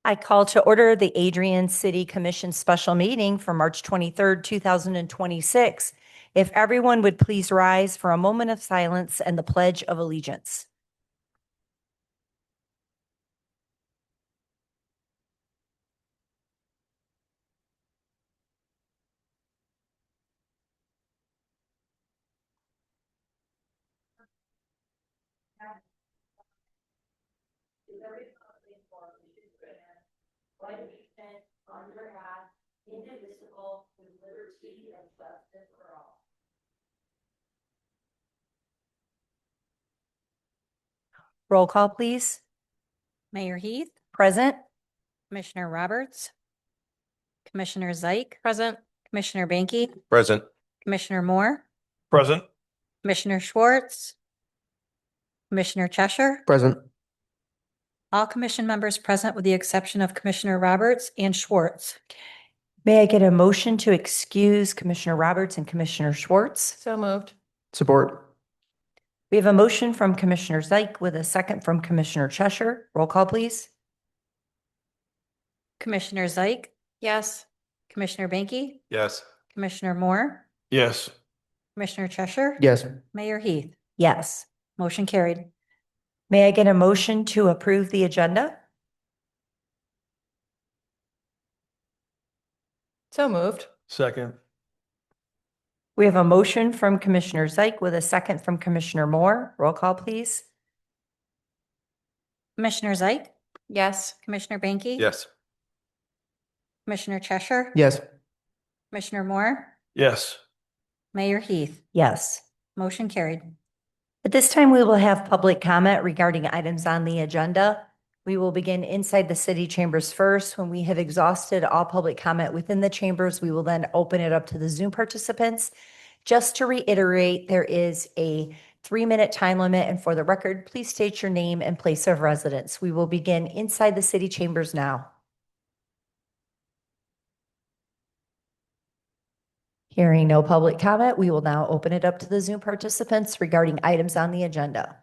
I call to order the Adrian City Commission special meeting for March 23rd, 2026. If everyone would please rise for a moment of silence and the Pledge of Allegiance. Roll call, please. Mayor Heath, Present. Commissioner Roberts, Commissioner Zeik. Present. Commissioner Banky, Present. Commissioner Moore, Present. Commissioner Schwartz, Commissioner Cheshire. Present. All commission members present with the exception of Commissioner Roberts and Schwartz. May I get a motion to excuse Commissioner Roberts and Commissioner Schwartz? So moved. Support. We have a motion from Commissioner Zeik with a second from Commissioner Cheshire. Roll call, please. Commissioner Zeik. Yes. Commissioner Banky, Yes. Commissioner Moore, Yes. Commissioner Cheshire. Yes. Mayor Heath. Yes. Motion carried. May I get a motion to approve the agenda? So moved. Second. We have a motion from Commissioner Zeik with a second from Commissioner Moore. Roll call, please. Commissioner Zeik. Yes. Commissioner Banky. Yes. Commissioner Cheshire. Yes. Commissioner Moore, Yes. Mayor Heath. Yes. Motion carried. At this time, we will have public comment regarding items on the agenda. We will begin inside the city chambers first. When we have exhausted all public comment within the chambers, we will then open it up to the Zoom participants. Just to reiterate, there is a 3-minute time limit, and for the record, please state your name and place of residence. We will begin inside the city chambers now. Hearing no public comment, we will now open it up to the Zoom participants regarding items on the agenda.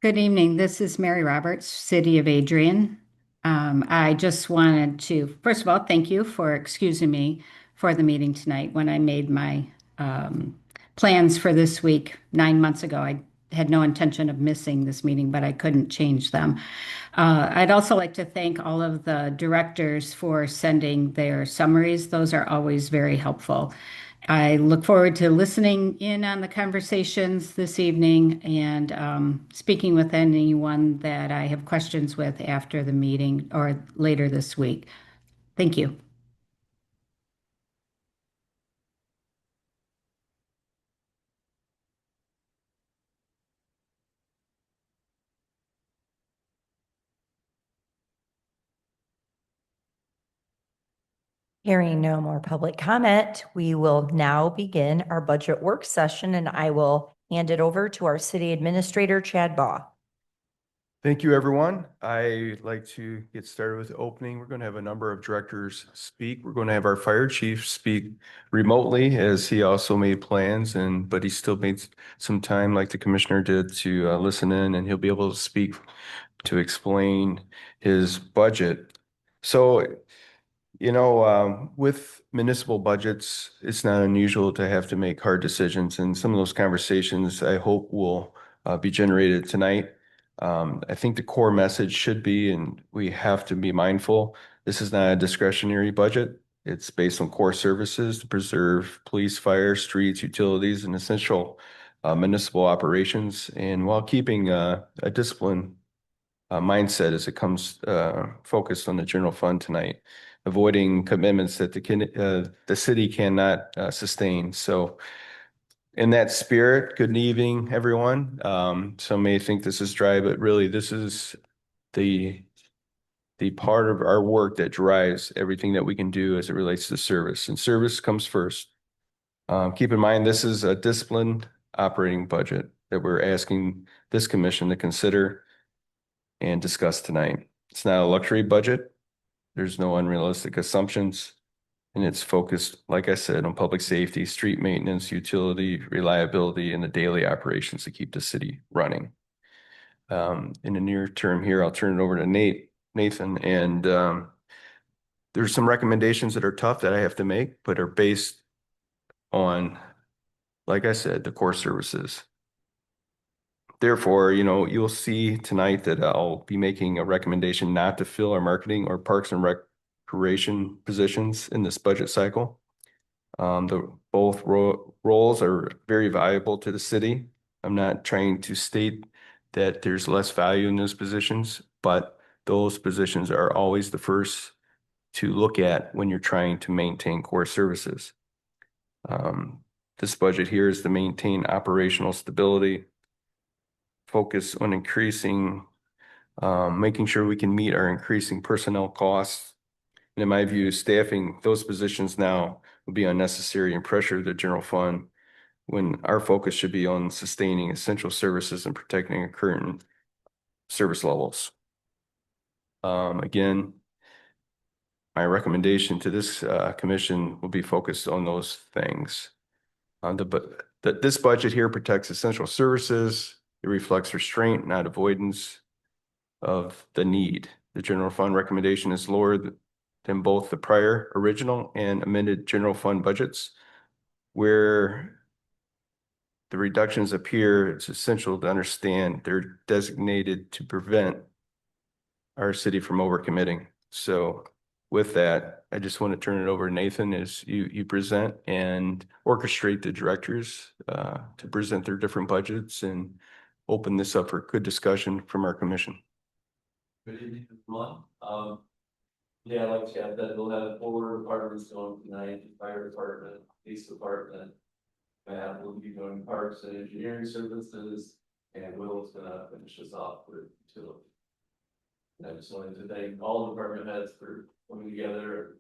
Good evening. This is Mary Roberts, City of Adrian. I just wanted to, first of all, thank you for excusing me for the meeting tonight. When I made my plans for this week 9 months ago, I had no intention of missing this meeting, but I couldn't change them. I'd also like to thank all of the directors for sending their summaries. Those are always very helpful. I look forward to listening in on the conversations this evening and speaking with anyone that I have questions with after the meeting or later this week. Thank you. Hearing no more public comment, we will now begin our budget work session, and I will hand it over to our city administrator, Chad Baugh. Thank you, everyone. I'd like to get started with the opening. We're going to have a number of directors speak. We're going to have our fire chief speak remotely, as he also made plans, but he still made some time, like the commissioner did, to listen in, and he'll be able to speak to explain his budget. So, with municipal budgets, it's not unusual to have to make hard decisions, and some of those conversations I hope will be generated tonight. I think the core message should be, and we have to be mindful, this is not a discretionary budget. It's based on core services to preserve police, fire, streets, utilities, and essential municipal operations, and while keeping a disciplined mindset as it comes focused on the general fund tonight, avoiding commitments that the city cannot sustain. So in that spirit, good evening, everyone. Some may think this is dry, but really this is the part of our work that drives everything that we can do as it relates to service, and service comes first. Keep in mind, this is a disciplined operating budget that we're asking this commission to consider and discuss tonight. It's not a luxury budget. There's no unrealistic assumptions. And it's focused, like I said, on public safety, street maintenance, utility, reliability, and the daily operations to keep the city running. In the near term here, I'll turn it over to Nathan, and there's some recommendations that are tough that I have to make, but are based on, like I said, the core services. Therefore, you'll see tonight that I'll be making a recommendation not to fill our marketing or parks and recreation positions in this budget cycle. Both roles are very valuable to the city. I'm not trying to state that there's less value in those positions, but those positions are always the first to look at when you're trying to maintain core services. This budget here is to maintain operational stability, focus on making sure we can meet our increasing personnel costs. And in my view, staffing those positions now would be unnecessary and pressure the general fund when our focus should be on sustaining essential services and protecting our current service levels. Again, my recommendation to this commission will be focused on those things. This budget here protects essential services. It reflects restraint, not avoidance of the need. The general fund recommendation is lower than both the prior original and amended general fund budgets. Where the reductions appear, it's essential to understand they're designated to prevent our city from overcommitting. So with that, I just want to turn it over to Nathan as you present and orchestrate the directors to present their different budgets and open this up for good discussion from our commission. Good evening, everyone. Yeah, like Chad said, we'll have 4 departments going tonight: fire department, police department. Matt will be doing parks and engineering services, and Will's gonna finish us off with utility. And I just wanted to thank all department heads for coming together,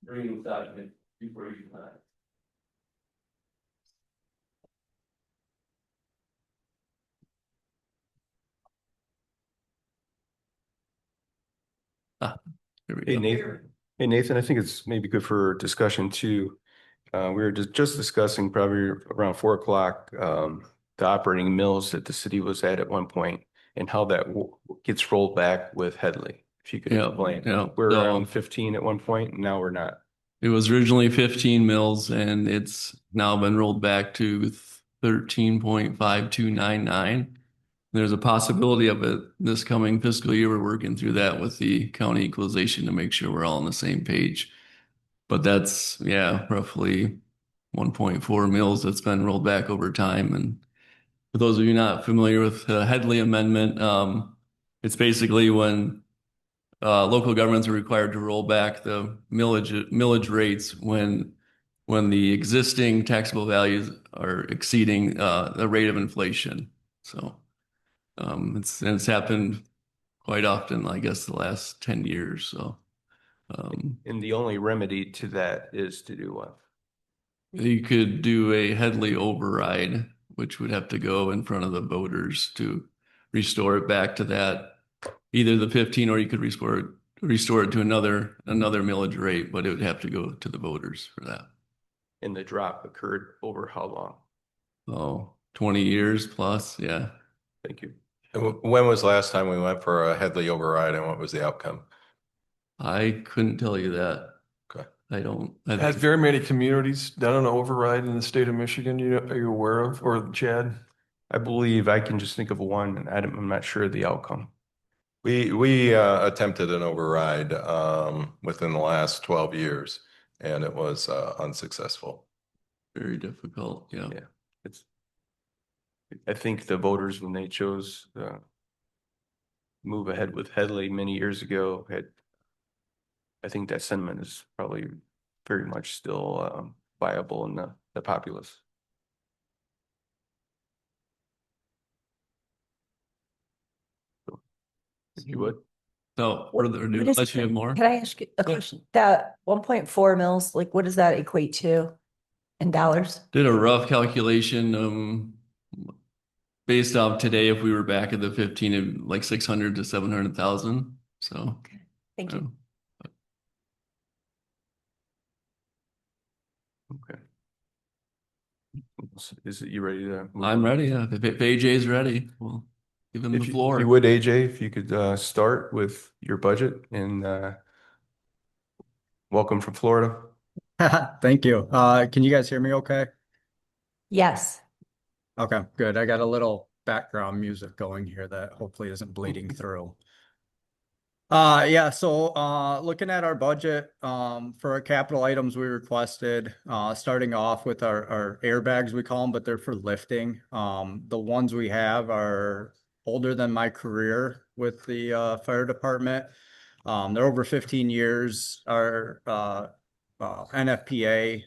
bringing this document before you tonight. Hey, Nathan, I think it's maybe good for discussion too. We were just discussing probably around 4 o'clock, the operating mills that the city was at one point and how that gets rolled back with Headley. If you could explain. We're around 15 at one point, and now we're not. It was originally 15 mills and it's now been rolled back to 13.5299. There's a possibility of it this coming fiscal year. We're working through that with the county equalization to make sure we're all on the same page. But that's, roughly 1.4 mills that's been rolled back over time. And for those of you not familiar with the Headley Amendment, it's basically when local governments are required to roll back the millage rates when the existing taxable values are exceeding the rate of inflation. So it's happened quite often, I guess, the last 10 years. So And the only remedy to that is to do what? you could do a Headley override, which would have to go in front of the voters to restore it back to that, either the 15, or you could restore it to another millage rate, but it would have to go to the voters for that. And the drop occurred over how long? Oh, 20 years plus. Yeah. Thank you. And when was the last time we went for a Headley override and what was the outcome? I couldn't tell you that. Okay. Has very many communities done an override in the state of Michigan, are you aware of, or Chad? I believe I can just think of one, and I'm not sure of the outcome. We attempted an override within the last 12 years and it was unsuccessful. Very difficult. Yeah. I think the voters, when they chose move ahead with Headley many years ago, I think that sentiment is probably very much still viable in the populace. So, if you would. So further ado, What is- unless you have more. Can I ask you a question? That 1.4 mils, like what does that equate to in dollars? Did a rough calculation, based off today, if we were back at the 15, of like 600 to 700,000. So. Thank you. Okay. Is it you ready to? move I'm on? ready. Yeah. If AJ's ready, we'll give him the If you floor. would, AJ, if you could start with your budget and welcome from Florida. Thank you. Can you guys hear me okay? Yes. Okay, good. I got a little background music going here that hopefully isn't bleeding through. Yeah, so looking at our budget, for our capital items we requested, starting off with our airbags, we call them, but they're for lifting. The ones we have are older than my career with the fire department. They're over 15 years. Our NFPA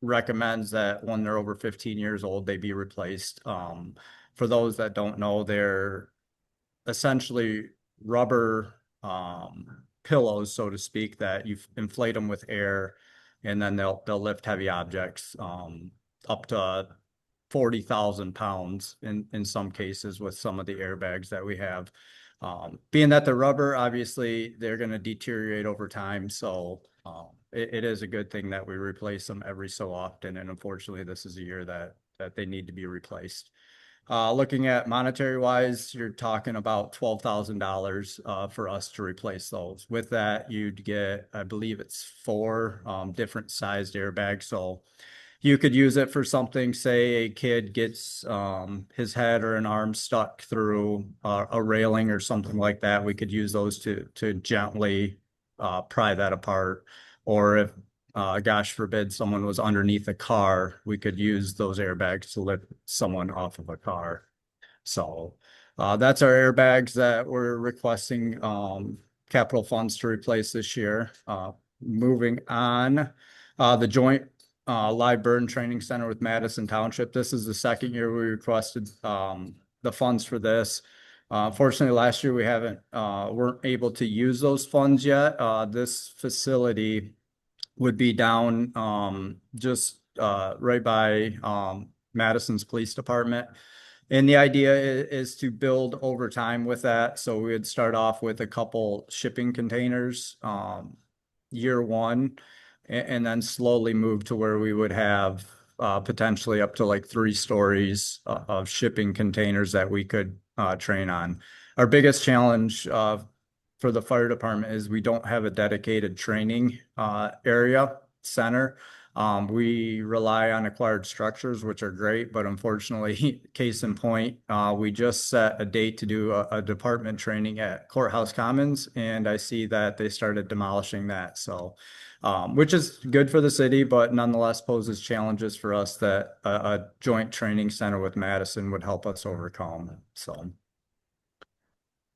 recommends that when they're over 15 years old, they be replaced. For those that don't know, they're essentially rubber pillows, so to speak, that you inflate them with air, and then they'll lift heavy objects up to 40,000 pounds in some cases with some of the airbags that we have. Being that they're rubber, obviously they're going to deteriorate over time. So it is a good thing that we replace them every so often. And unfortunately, this is a year that they need to be replaced. Looking at monetary wise, you're talking about $12,000 for us to replace those. With that, you'd get, I believe it's 4 different sized airbags. So you could use it for something, say a kid gets his head or an arm stuck through a railing or something like that. We could use those to gently pry that apart. Or if, gosh forbid, someone was underneath a car, we could use those airbags to lift someone off of a car. So that's our airbags that we're requesting capital funds to replace this year. Moving on, the joint live burn training center with Madison Township. This is the second year we requested the funds for this. Fortunately, last year we weren't able to use those funds yet. This facility would be down just right by Madison's Police Department. And the idea is to build over time with that. So we would start off with a couple shipping containers year one, and then slowly move to where we would have potentially up to like 3 stories of shipping containers that we could train on. Our biggest challenge for the fire department is we don't have a dedicated training area center. We rely on acquired structures, which are great, but unfortunately, case in point, we just set a date to do a department training at Courthouse Commons, and I see that they started demolishing that. So, which is good for the city, but nonetheless poses challenges for us that a joint training center with Madison would help us overcome. So,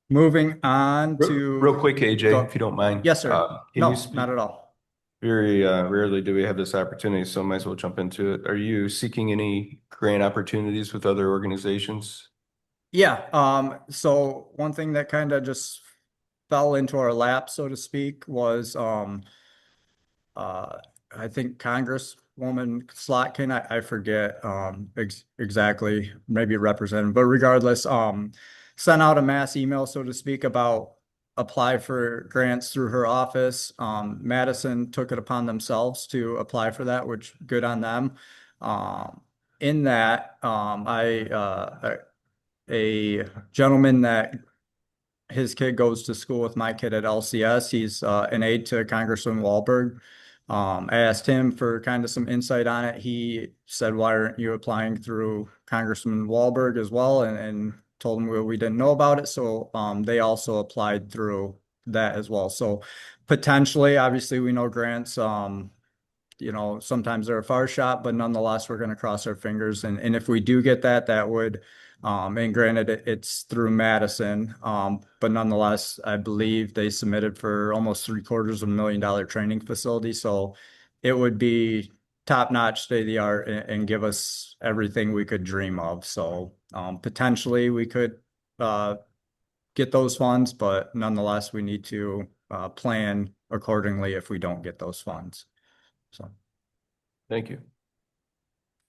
moving on to Real quick, AJ, if you don't mind. Yes, sir. Can No, you speak? not at all. Very rarely do we have this opportunity, so I might as well jump into it. Are you seeking any grant opportunities with other organizations? Yeah, so one thing that kind of just fell into our lap, so to speak, was uh, I think Congresswoman Slotkin, I forget exactly, maybe representative, but regardless, sent out a mass email, so to speak, about apply for grants through her office. Madison took it upon themselves to apply for that, which good on them. In that, a gentleman that his kid goes to school with my kid at LCS. He's an aide to Congressman Wahlberg. I asked him for kind of some insight on it. He said, "Why aren't you applying through Congressman Wahlberg as well?" And told him we didn't know about it. So they also applied through that as well. So potentially, obviously, we know grants. Sometimes they're a far shot, but nonetheless, we're going to cross our fingers. And if we do get that, that would, and granted, it's through Madison, but nonetheless, I believe they submitted for almost $750,000 training facility. So it would be top-notch, state-of-the-art, and give us everything we could dream of. So potentially, we could get those funds, but nonetheless, we need to plan accordingly if we don't get those funds. So, Thank you.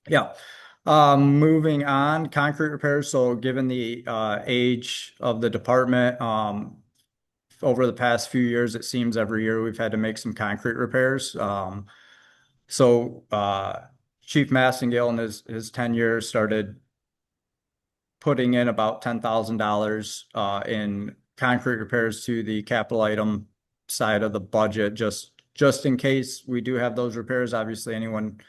yeah. Moving on, concrete repairs. So given the age of the department, over the past few years, it seems every year we've had to make some concrete repairs. So Chief Massengale in his tenure started putting in about $10,000 in concrete repairs to the capital item side of the budget, just in case we do have those repairs. Obviously, anyone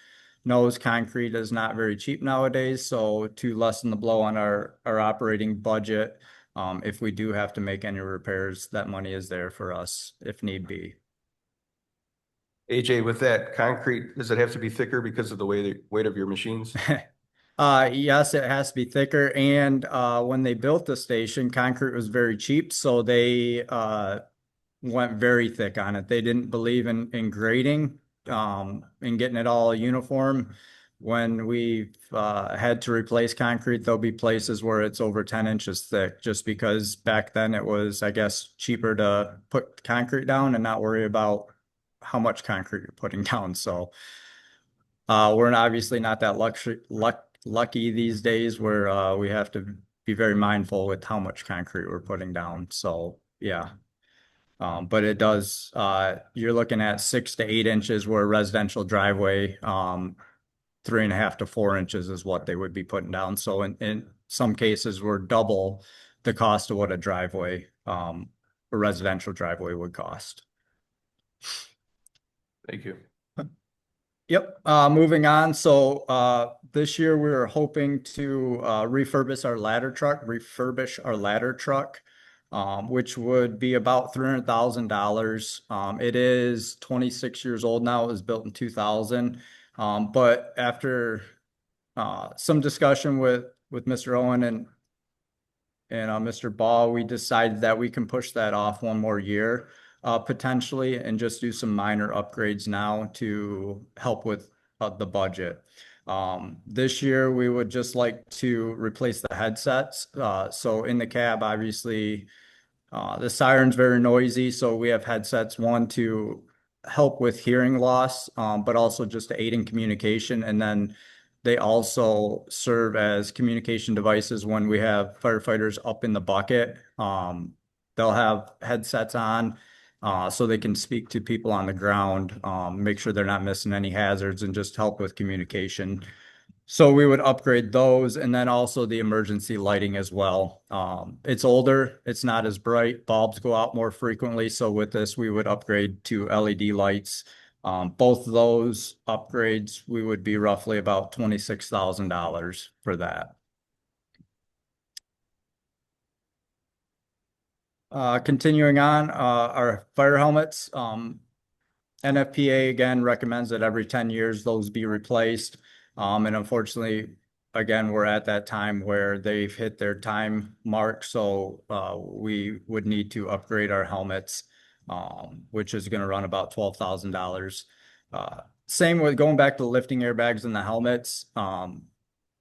knows concrete is not very cheap nowadays. So to lessen the blow on our operating budget, if we do have to make any repairs, that money is there for us if need be. AJ, with that concrete, does it have to be thicker because of the weight of your machines? Yes, it has to be thicker. And when they built the station, concrete was very cheap, so they went very thick on it. They didn't believe in grading and getting it all uniform. When we've had to replace concrete, there'll be places where it's over 10 inches thick, just because back then it was, I guess, cheaper to put concrete down and not worry about how much concrete you're putting down. So we're obviously not that lucky these days where we have to be very mindful with how much concrete we're putting down. So yeah. But it does, you're looking at 6 to 8 inches where a residential driveway, 3.5 to 4 inches is what they would be putting down. So in some cases, we're double the cost of what a residential driveway would cost. Thank you. Yep. Moving on. So this year we were hoping to refurbish our ladder truck, which would be about $300,000. It is 26 years old now. It was built in 2000. But after some discussion with Mr. Owen and Mr. Ball, we decided that we can push that off one more year. Potentially, and just do some minor upgrades now to help with the budget. This year, we would just like to replace the headsets. So in the cab, obviously, the siren's very noisy. So we have headsets, one to help with hearing loss, but also just to aid in communication. And then they also serve as communication devices when we have firefighters up in the bucket. They'll have headsets on. So they can speak to people on the ground, make sure they're not missing any hazards, and just help with communication. So we would upgrade those, and then also the emergency lighting as well. It's older, it's not as bright, bulbs go out more frequently. So with this, we would upgrade to LED lights. Both of those upgrades, we would be roughly about $26,000 for that. Continuing on, our fire helmets, NFPA again recommends that every 10 years those be replaced. And unfortunately, again, we're at that time where they've hit their time mark. So we would need to upgrade our helmets, which is going to run about $12,000. Same with going back to the lifting airbags and the helmets.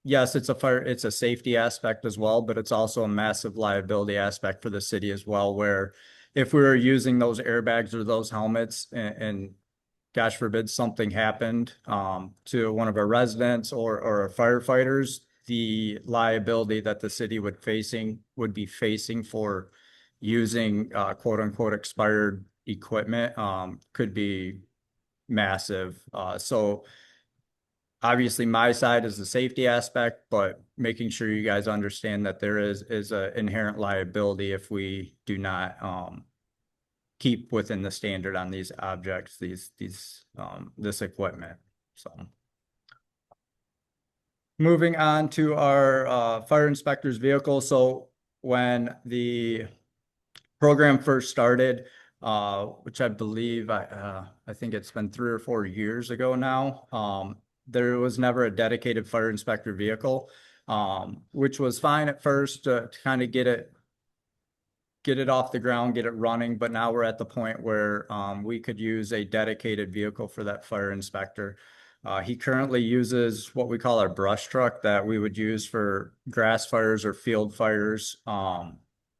Yes, it's a safety aspect as well, but it's also a massive liability aspect for the city as well, where if we were using those airbags or those helmets and gosh forbid something happened to one of our residents or our firefighters, the liability that the city would be facing for using quote unquote expired equipment could be massive. So obviously, my side is the safety aspect, but making sure you guys understand that there is an inherent liability if we do not keep within the standard on these objects, this equipment. So moving on to our fire inspector's vehicle. So when the program first started, which I believe I think it's been 3 or 4 years ago now. There was never a dedicated fire inspector vehicle, which was fine at first to kind of get it off the ground, get it running. But now we're at the point where we could use a dedicated vehicle for that fire inspector. He currently uses what we call our brush truck that we would use for grass fires or field fires.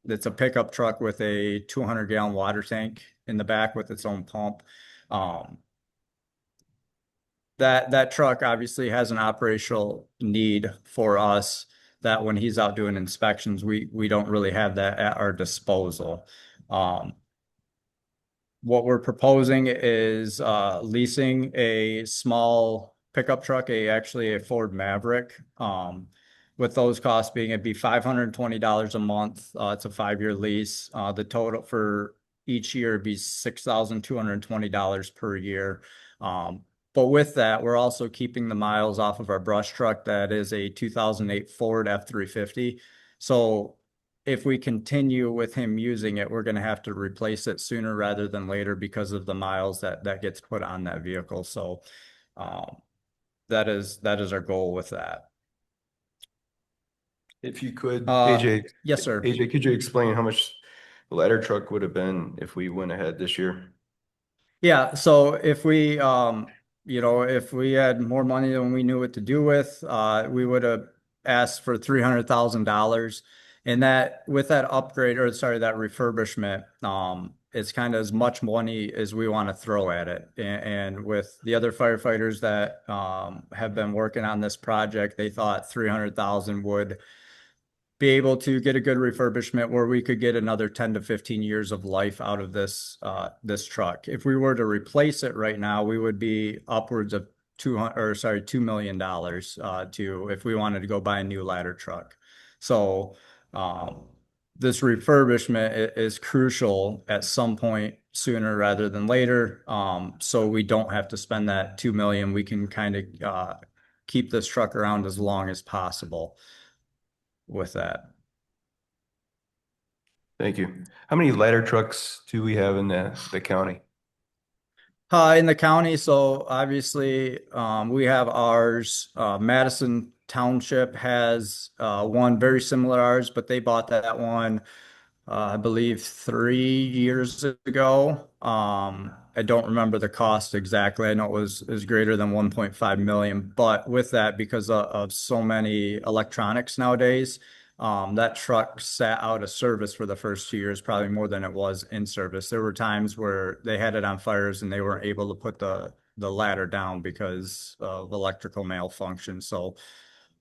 It's a pickup truck with a 200-gallon water tank in the back with its own pump. That truck obviously has an operational need for us that when he's out doing inspections, we don't really have that at our disposal. what we're proposing is leasing a small pickup truck, actually a Ford Maverick. With those costs being, it'd be $520 a month. It's a 5-year lease. The total for each year would be $6,220 per year. But with that, we're also keeping the miles off of our brush truck. That is a 2008 Ford F-350. So if we continue with him using it, we're going to have to replace it sooner rather than later because of the miles that gets put on that vehicle. So that is our goal with that. If you could, Uh, AJ. yes, sir. AJ, could you explain how much the ladder truck would have been if we went ahead this year? Yeah, so if we if we had more money than we knew what to do with, we would have asked for $300,000. And that with that upgrade, or sorry, that refurbishment, it's kind of as much money as we want to throw at it. And with the other firefighters that have been working on this project, they thought 300,000 would be able to get a good refurbishment where we could get another 10 to 15 years of life out of this truck. If we were to replace it right now, we would be upwards of $2 million to if we wanted to go buy a new ladder truck. So this refurbishment is crucial at some point sooner rather than later. So we don't have to spend that 2 million. We can kind of keep this truck around as long as possible with that. Thank you. How many ladder trucks do we have in the county? In the county, so obviously we have ours. Madison Township has one very similar to ours, but they bought that one I believe 3 years ago. I don't remember the cost exactly. I know it was greater than 1.5 million, but with that, because of so many electronics nowadays, that truck sat out of service for the first 2 years, probably more than it was in service. There were times where they had it on fires and they weren't able to put the ladder down because of electrical malfunction. So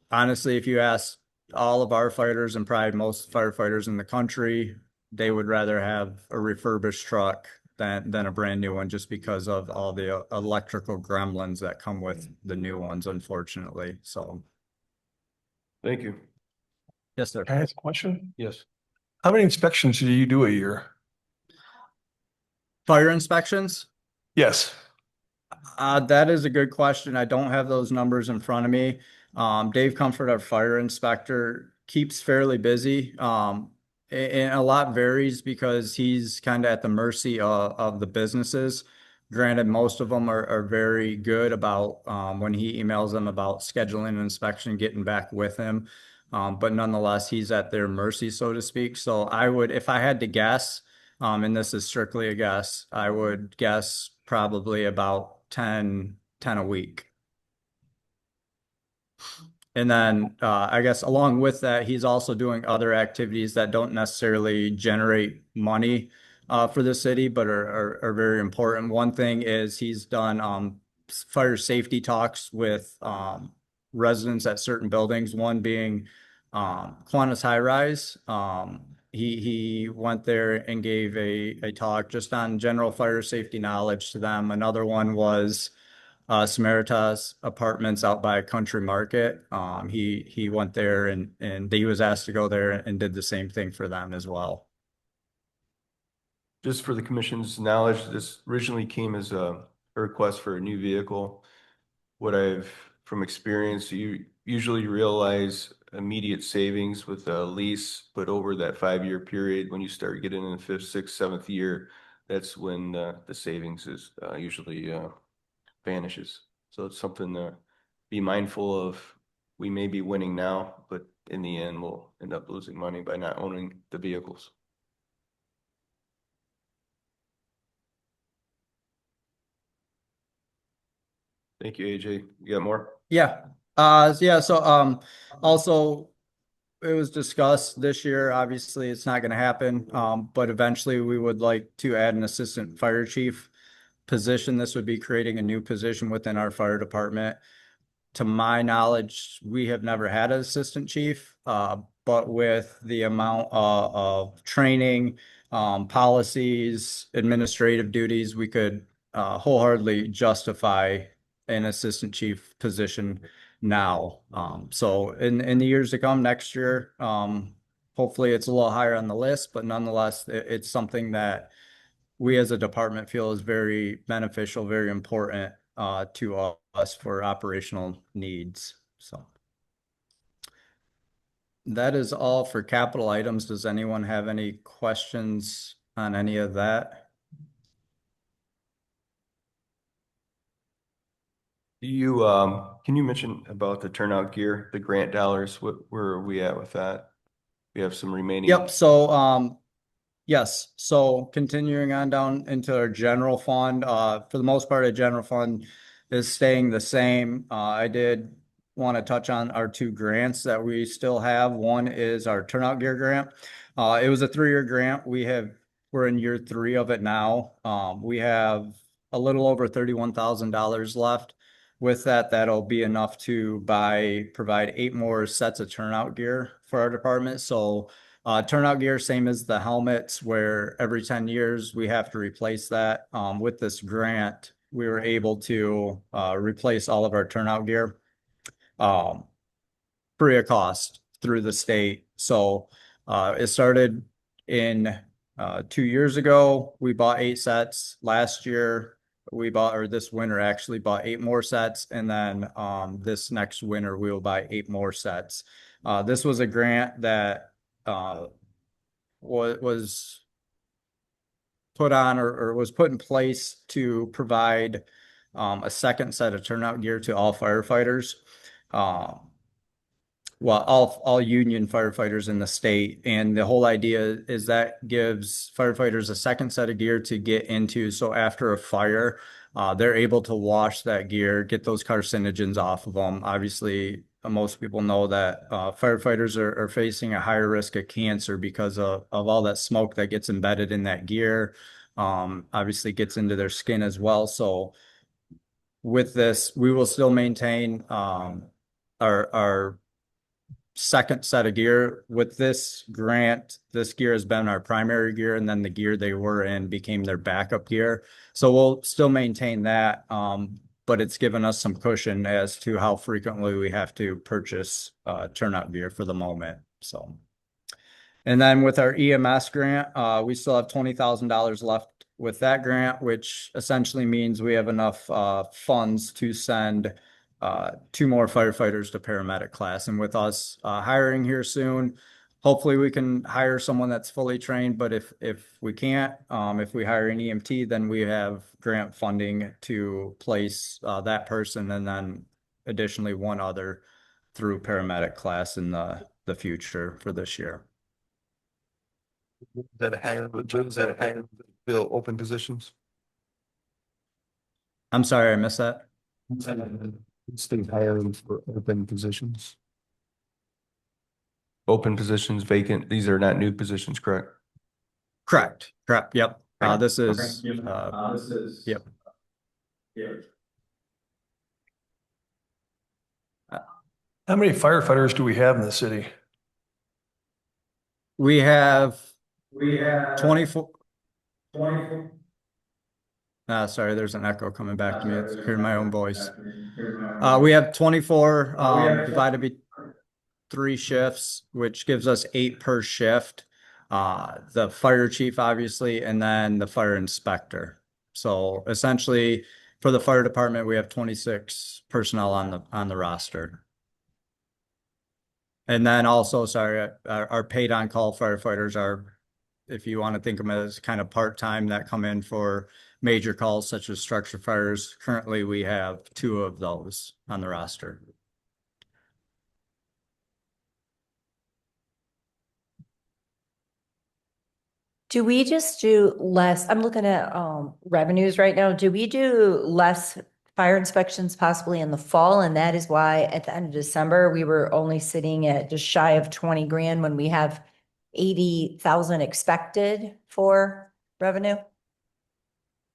honestly, if you ask all of our fighters and probably most firefighters in the country, they would rather have a refurbished truck than a brand new one just because of all the electrical gremlins that come with the new ones, unfortunately. So, Thank you. yes, sir. Can I ask a question? Yes. How many inspections do you do a year? Fire inspections? Yes. That is a good question. I don't have those numbers in front of me. Dave Comfort, our fire inspector, keeps fairly busy. And a lot varies because he's kind of at the mercy of the businesses. Granted, most of them are very good about when he emails them about scheduling an inspection, getting back with him. But nonetheless, he's at their mercy, so to speak. So I would, if I had to guess, and this is strictly a guess, I would guess probably about 10 a week. And then I guess along with that, he's also doing other activities that don't necessarily generate money for the city, but are very important. One thing is he's done fire safety talks with residents at certain buildings, one being Kiwanis High Rise. He went there and gave a talk just on general fire safety knowledge to them. Another one was Samaritas Apartments out by Country Market. He went there and he was asked to go there and did the same thing for them as well. Just for the commission's knowledge, this originally came as a request for a new vehicle. From experience, you usually realize immediate savings with a lease, but over that 5-year period, when you start getting in the 5th, 6th, 7th year, that's when the savings is usually vanishes. So it's something to be mindful of. We may be winning now, but in the end, we'll end up losing money by not owning the vehicles. Thank you, AJ. You got more? Yeah. So also it was discussed this year. Obviously, it's not going to happen. But eventually we would like to add an assistant fire chief position. This would be creating a new position within our fire department. To my knowledge, we have never had an assistant chief. but with the amount of training, policies, administrative duties, we could wholeheartedly justify an assistant chief position now. So in the years to come, next year, hopefully it's a little higher on the list, but nonetheless, it's something that we as a department feel is very beneficial, very important to us for operational needs. So that is all for capital items. Does anyone have any questions on any of that? Can you mention about the turnout gear, the grant dollars? Where are we at with that? We have some remaining. Yep. So, yes. So continuing on down into our general fund, for the most part, our general fund is staying the same. I did want to touch on our two grants that we still have. One is our turnout gear grant. It was a 3-year grant. We're in year 3 of it now. We have a little over $31,000 left. With that, that'll be enough to provide 8 more sets of turnout gear for our department. So turnout gear, same as the helmets, where every 10 years we have to replace that. With this grant, we were able to replace all of our turnout gear free of cost through the state. So it started in 2 years ago. We bought 8 sets. Last year, or this winter actually, bought 8 more sets. And then this next winter, we will buy 8 more sets. This was a grant that was put on or was put in place to provide a second set of turnout gear to all firefighters. Well, all union firefighters in the state. And the whole idea is that gives firefighters a second set of gear to get into. So after a fire, they're able to wash that gear, get those carcinogens off of them. Obviously, most people know that firefighters are facing a higher risk of cancer because of all that smoke that gets embedded in that gear. Obviously gets into their skin as well. So with this, we will still maintain our second set of gear. With this grant, this gear has been our primary gear, and then the gear they were in became their backup gear. So we'll still maintain that, but it's given us some cushion as to how frequently we have to purchase turnout gear for the moment. So, and then with our EMS grant, we still have $20,000 left with that grant, which essentially means we have enough funds to send 2 more firefighters to paramedic class. And with us hiring here soon, hopefully we can hire someone that's fully trained. But if we can't, if we hire an EMT, then we have grant funding to place that person, and then additionally 1 other through paramedic class in the future for this year. Is that a hire, fill open positions? I'm sorry, I missed that. State hiring for open positions. Open positions, vacant. These are not new positions, correct? Correct. Yep. Right. This is, yep. How many firefighters do we have in the city? We have 24. Sorry, there's an echo coming back to me. It's hearing my own voice. We have 24 divided by 3 shifts, which gives us 8 per shift. The fire chief, obviously, and then the fire inspector. So essentially, for the fire department, we have 26 personnel on the roster. And then also, sorry, our paid on-call firefighters are, if you want to think of them as kind of part-time, that come in for major calls such as structure fires. Currently, we have 2 of those on the roster. Do we just do less? I'm looking at revenues right now. Do we do less fire inspections possibly in the fall? And that is why at the end of December, we were only sitting at just shy of 20 grand when we have 80,000 expected for revenue?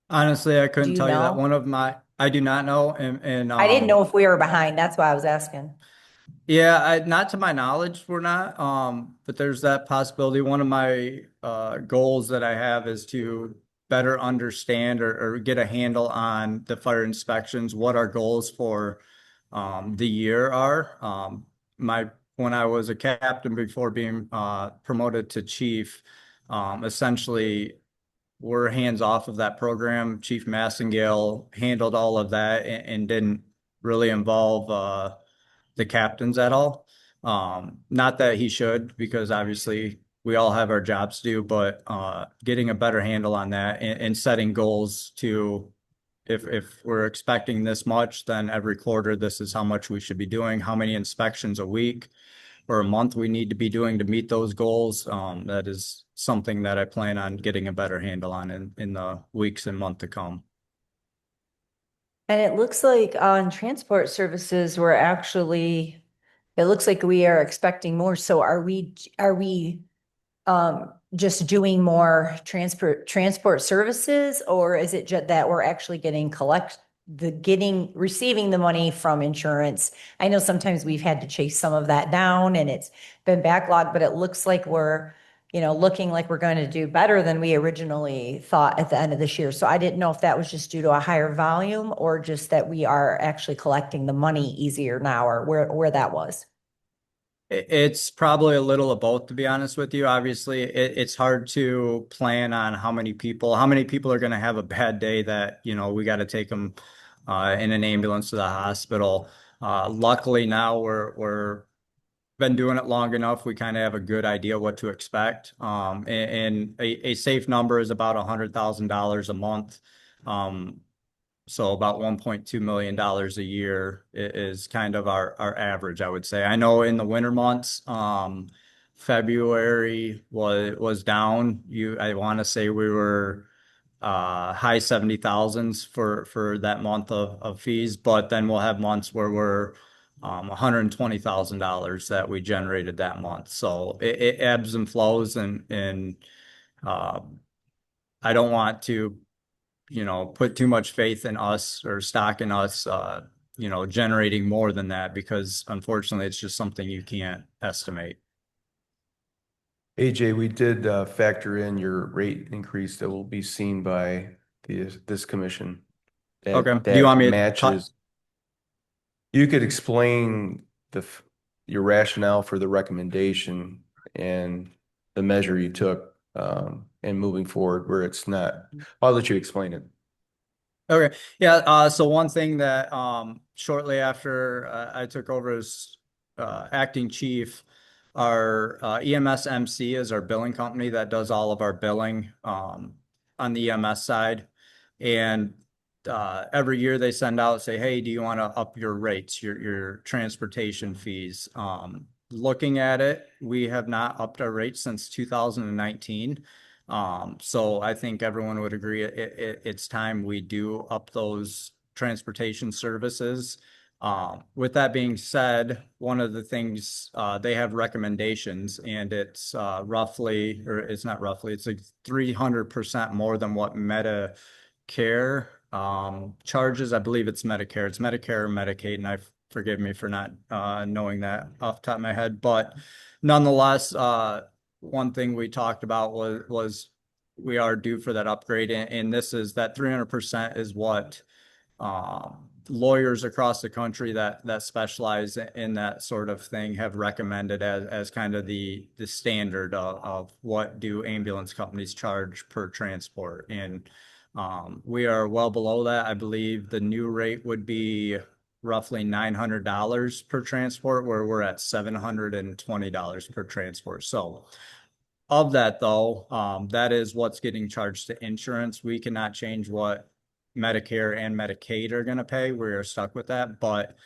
Honestly, I couldn't Do you tell you that. know? I do not know. And I didn't know if we were behind. That's why I was asking. Yeah, not to my knowledge, we're not. But there's that possibility. One of my goals that I have is to better understand or get a handle on the fire inspections, what our goals for the year are. My when I was a captain before being promoted to chief, essentially we're hands off of that program. Chief Massengale handled all of that and didn't really involve the captains at all. Not that he should, because obviously we all have our jobs to do, but getting a better handle on that and setting goals to if we're expecting this much, then every quarter this is how much we should be doing, how many inspections a week or a month we need to be doing to meet those goals. That is something that I plan on getting a better handle on in the weeks and month to come. And it looks like on transport services, it looks like we are expecting more. So are we just doing more transport services, or is it just that we're actually receiving the money from insurance? I know sometimes we've had to chase some of that down and it's been backlogged, but it looks like we're, looking like we're going to do better than we originally thought at the end of this year. So I didn't know if that was just due to a higher volume or just that we are actually collecting the money easier now, or where that was. It's probably a little of both, to be honest with you. Obviously, it's hard to plan on how many people are going to have a bad day that, we got to take them in an ambulance to the hospital. Luckily now we're been doing it long enough. We kind of have a good idea what to expect. And a safe number is about $100,000 a month. So about $1.2 million a year is kind of our average, I would say. I know in the winter months, February was down. I want to say we were high 70,000s for that month of fees, but then we'll have months where we're $120,000 that we generated that month. So it ebbs and flows, and I don't want to put too much faith in us or stock in us, generating more than that, because unfortunately it's just something you can't estimate. AJ, we did factor in your rate increase that will be seen by this commission. Okay. Do That you want me to matches. You could explain your rationale for the recommendation and the measure you took and moving forward where it's not. I'll let you explain it. Okay. Yeah. So one thing that shortly after I took over as acting chief, our EMS MC is our billing company that does all of our billing on the EMS side. And every year they send out, say, hey, do you want to up your rates, your transportation fees? Looking at it, we have not upped our rates since 2019. So I think everyone would agree it's time we do up those transportation services. With that being said, one of the things they have recommendations, and it's roughly, or it's not roughly, it's like 300% more than what Medicare charges. I believe it's Medicare. It's Medicare or Medicaid, and forgive me for not knowing that off the top of my head. But nonetheless, one thing we talked about was we are due for that upgrade, and this is that 300% is what lawyers across the country that specialize in that sort of thing have recommended as kind of the standard of what do ambulance companies charge per transport. And we are well below that. I believe the new rate would be roughly $900 per transport, where we're at $720 per transport. So of that, though, that is what's getting charged to insurance. We cannot change what Medicare and Medicaid are going to pay. We are stuck with that, but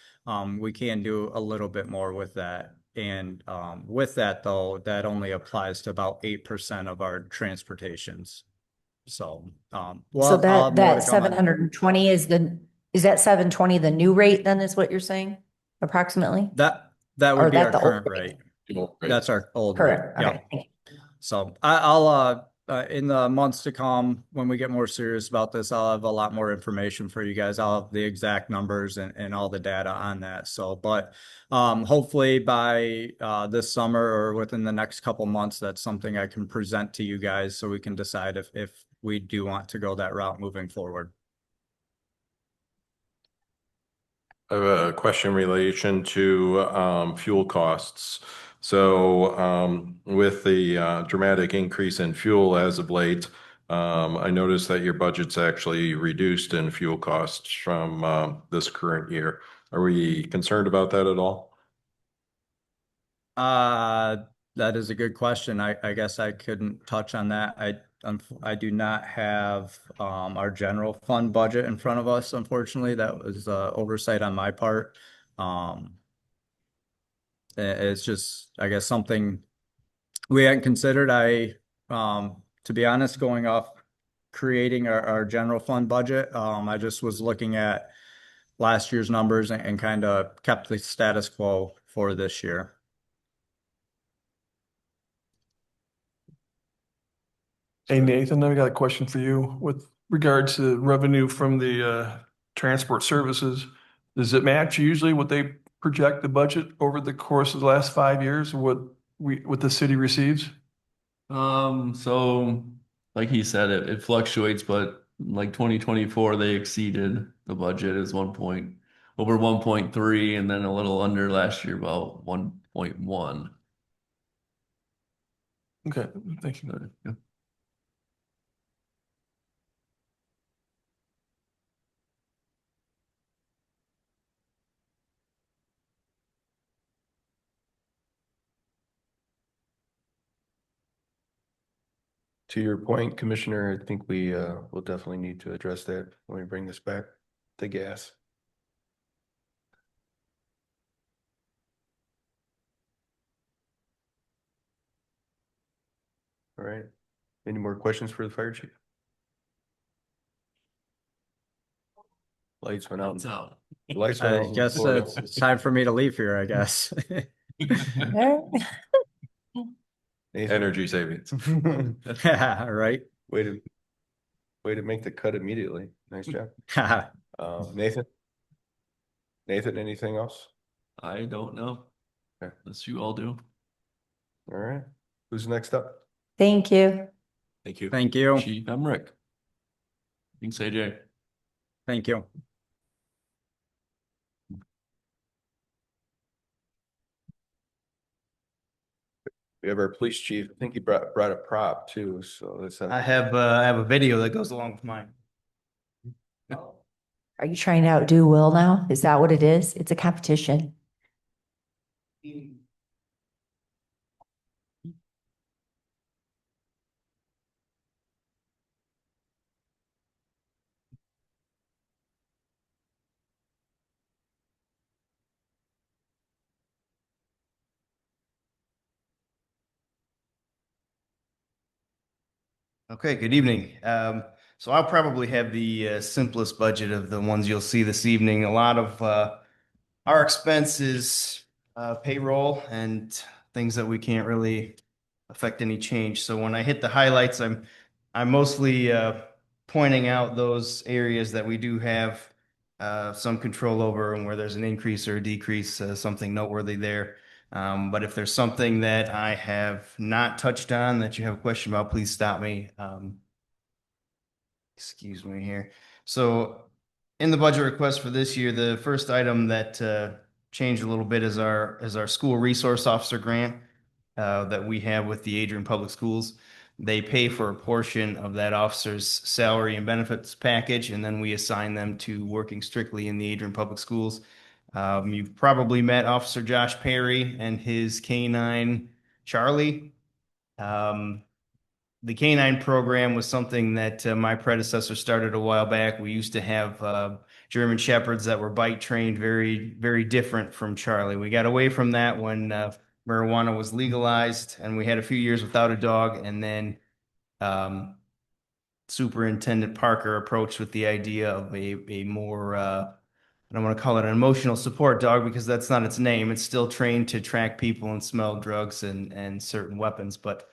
we can do a little bit more with that. And with that, though, that only applies to about 8% of our transportations. So, So that 720 is that 720 the new rate then, is what you're saying approximately? That Or would be that our the old current rate? rate. That's our old rate. Correct. Okay. Yep. So I'll in the months to come, when we get more serious about this, I'll have a lot more information for you guys. I'll have the exact numbers and all the data on that. So, but hopefully by this summer or within the next couple months, that's something I can present to you guys so we can decide if we do want to go that route moving forward. I have a question in relation to fuel costs. So with the dramatic increase in fuel as of late, I noticed that your budget's actually reduced in fuel costs from this current year. Are we concerned about that at all? That is a good question. I guess I couldn't touch on that. I do not have our general fund budget in front of us, unfortunately. That was oversight on my part. It's just, I guess, something we hadn't considered. To be honest, going off creating our general fund budget, I just was looking at last year's numbers and kind of kept the status quo for this year. Hey Nathan, I've got a question for you with regard to revenue from the transport services. Does it match usually what they project the budget over the course of the last 5 years, what the city receives? So like he said, it fluctuates, but like 2024, they exceeded the budget is over 1.3 and then a little under last year, about 1.1. Okay, thank you. Yeah. To your point, Commissioner, I think we will definitely need to address that when we bring this back to gas. All right. Any more questions for the fire chief? Lights went out. It's out. Lights went I out in guess Florida. it's time for me to leave here, I guess. Nathan. Energy savings. Right? Way to make the cut immediately. Nice job. Nathan? Nathan, anything else? I don't know. Okay. Unless you all do. All right. Who's next up? Thank you. Thank you. Thank you. Chief Emmerich. Thanks, AJ. Thank you. We have our police chief. I think he brought a prop too, so that's I have a video that goes along with mine. Are you trying to outdo Will now? Is that what it is? It's a competition. Okay, good evening. So I'll probably have the simplest budget of the ones you'll see this evening. A lot of our expenses, payroll and things that we can't really affect any change. So when I hit the highlights, I'm mostly pointing out those areas that we do have some control over and where there's an increase or a decrease, something noteworthy there. But if there's something that I have not touched on that you have a question about, please stop me. Excuse me here. So in the budget request for this year, the first item that changed a little bit is our school resource officer grant that we have with the Adrian Public Schools. They pay for a portion of that officer's salary and benefits package, and then we assign them to working strictly in the Adrian Public Schools. You've probably met Officer Josh Perry and his K-9 Charlie. The K-9 program was something that my predecessor started a while back. We used to have German Shepherds that were bite trained, very, very different from Charlie. We got away from that when marijuana was legalized, and we had a few years without a dog, and then Superintendent Parker approached with the idea of a more I don't want to call it an emotional support dog because that's not its name. It's still trained to track people and smell drugs and certain weapons. But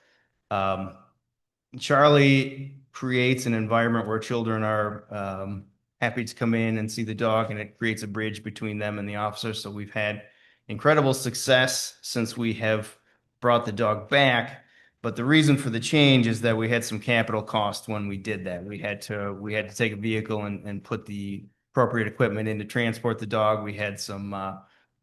Charlie creates an environment where children are happy to come in and see the dog, and it creates a bridge between them and the officer. So we've had incredible success since we have brought the dog back. But the reason for the change is that we had some capital cost when we did that. We had to take a vehicle and put the appropriate equipment in to transport the dog. We had some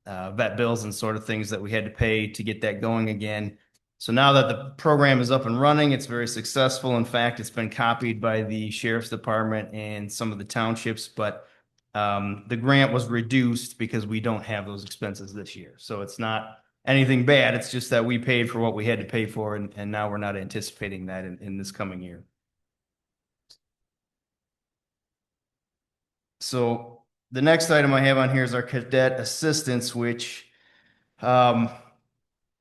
vet bills and sort of things that we had to pay to get that going again. So now that the program is up and running, it's very successful. In fact, it's been copied by the sheriff's department and some of the townships, but the grant was reduced because we don't have those expenses this year. So it's not anything bad. It's just that we paid for what we had to pay for, and now we're not anticipating that in this coming year. So the next item I have on here is our cadet assistance, which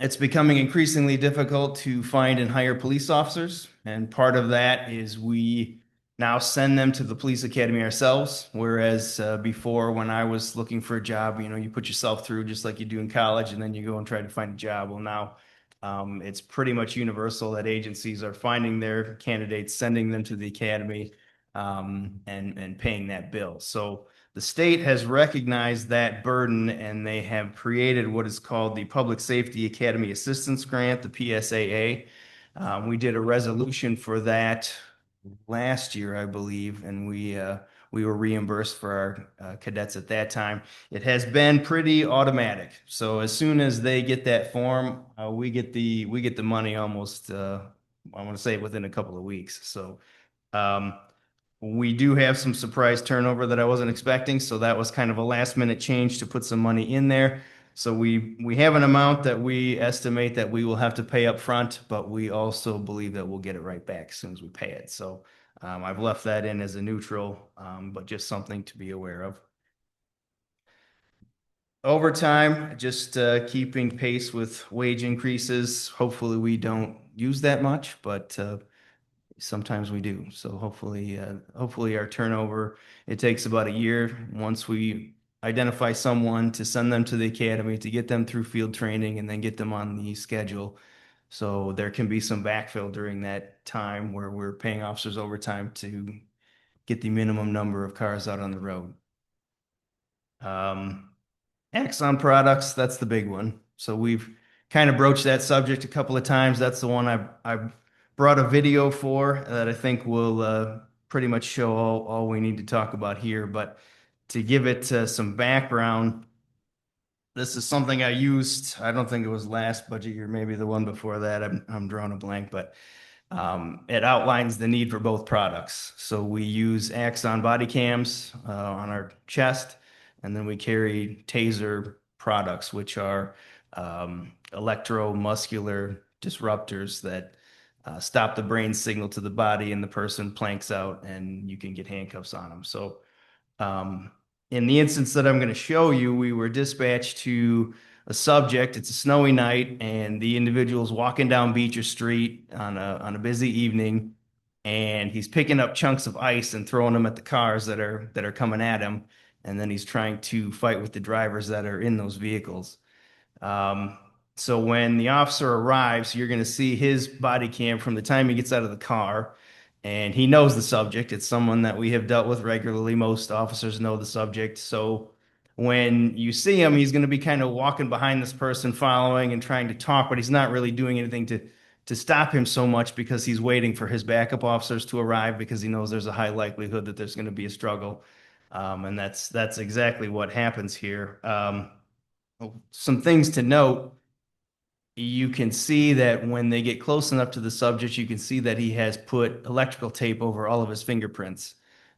it's becoming increasingly difficult to find and hire police officers. And part of that is we now send them to the police academy ourselves. Whereas before, when I was looking for a job, you put yourself through just like you do in college, and then you go and try to find a job. Well, now it's pretty much universal that agencies are finding their candidates, sending them to the academy, and paying that bill. So the state has recognized that burden, and they have created what is called the Public Safety Academy Assistance Grant, the PSAA. We did a resolution for that last year, I believe, and we were reimbursed for our cadets at that time. It has been pretty automatic. So as soon as they get that form, we get the money almost, I want to say within a couple of weeks. So we do have some surprise turnover that I wasn't expecting, so that was kind of a last minute change to put some money in there. So we have an amount that we estimate that we will have to pay up front, but we also believe that we'll get it right back as soon as we pay it. So I've left that in as a neutral, but just something to be aware of. Overtime, just keeping pace with wage increases. Hopefully we don't use that much, but sometimes we do. So hopefully our turnover, it takes about a year once we identify someone to send them to the academy to get them through field training and then get them on the schedule. So there can be some backfill during that time where we're paying officers overtime to get the minimum number of cars out on the road. Axon products, that's the big one. So we've kind of broached that subject a couple of times. That's the one I brought a video for that I think will pretty much show all we need to talk about here. But to give it some background, this is something I used. I don't think it was last budget year, maybe the one before that. I'm drawing a blank, but it outlines the need for both products. So we use Axon body cams on our chest, and then we carry taser products, which are electromuscular disruptors that stop the brain signal to the body, and the person planks out, and you can get handcuffs on them. So in the instance that I'm going to show you, we were dispatched to a subject. It's a snowy night, and the individual's walking down Beecher Street on a busy evening, and he's picking up chunks of ice and throwing them at the cars that are coming at him, and then he's trying to fight with the drivers that are in those vehicles. So when the officer arrives, you're going to see his body cam from the time he gets out of the car, and he knows the subject. It's someone that we have dealt with regularly. Most officers know the subject. So when you see him, he's going to be kind of walking behind this person, following and trying to talk, but he's not really doing anything to stop him so much because he's waiting for his backup officers to arrive because he knows there's a high likelihood that there's going to be a struggle. And that's exactly what happens here. Some things to note. You can see that when they get close enough to the subject, you can see that he has put electrical tape over all of his fingerprints.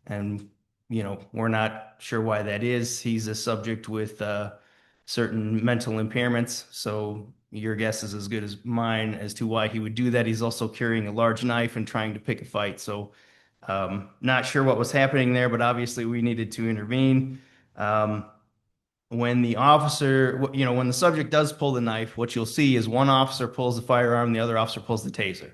And, we're not sure why that is. He's a subject with certain mental impairments. So your guess is as good as mine as to why he would do that. He's also carrying a large knife and trying to pick a fight. So not sure what was happening there, but obviously we needed to intervene. When the subject does pull the knife, what you'll see is one officer pulls the firearm, the other officer pulls the taser.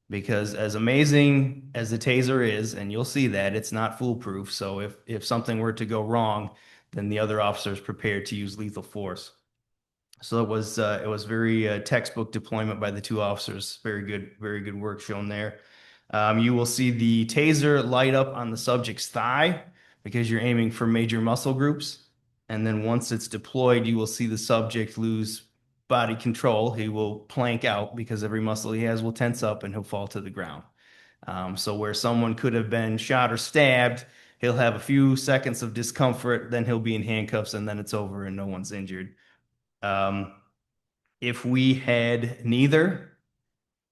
Because as amazing as the taser is, and you'll see that, it's not foolproof. So if something were to go wrong, then the other officer is prepared to use lethal force. So it was very textbook deployment by the two officers. Very good work shown there. You will see the taser light up on the subject's thigh because you're aiming for major muscle groups. And then once it's deployed, you will see the subject lose body control. He will plank out because every muscle he has will tense up and he'll fall to the ground. So where someone could have been shot or stabbed, he'll have a few seconds of discomfort, then he'll be in handcuffs, and then it's over and no one's injured. If we had neither,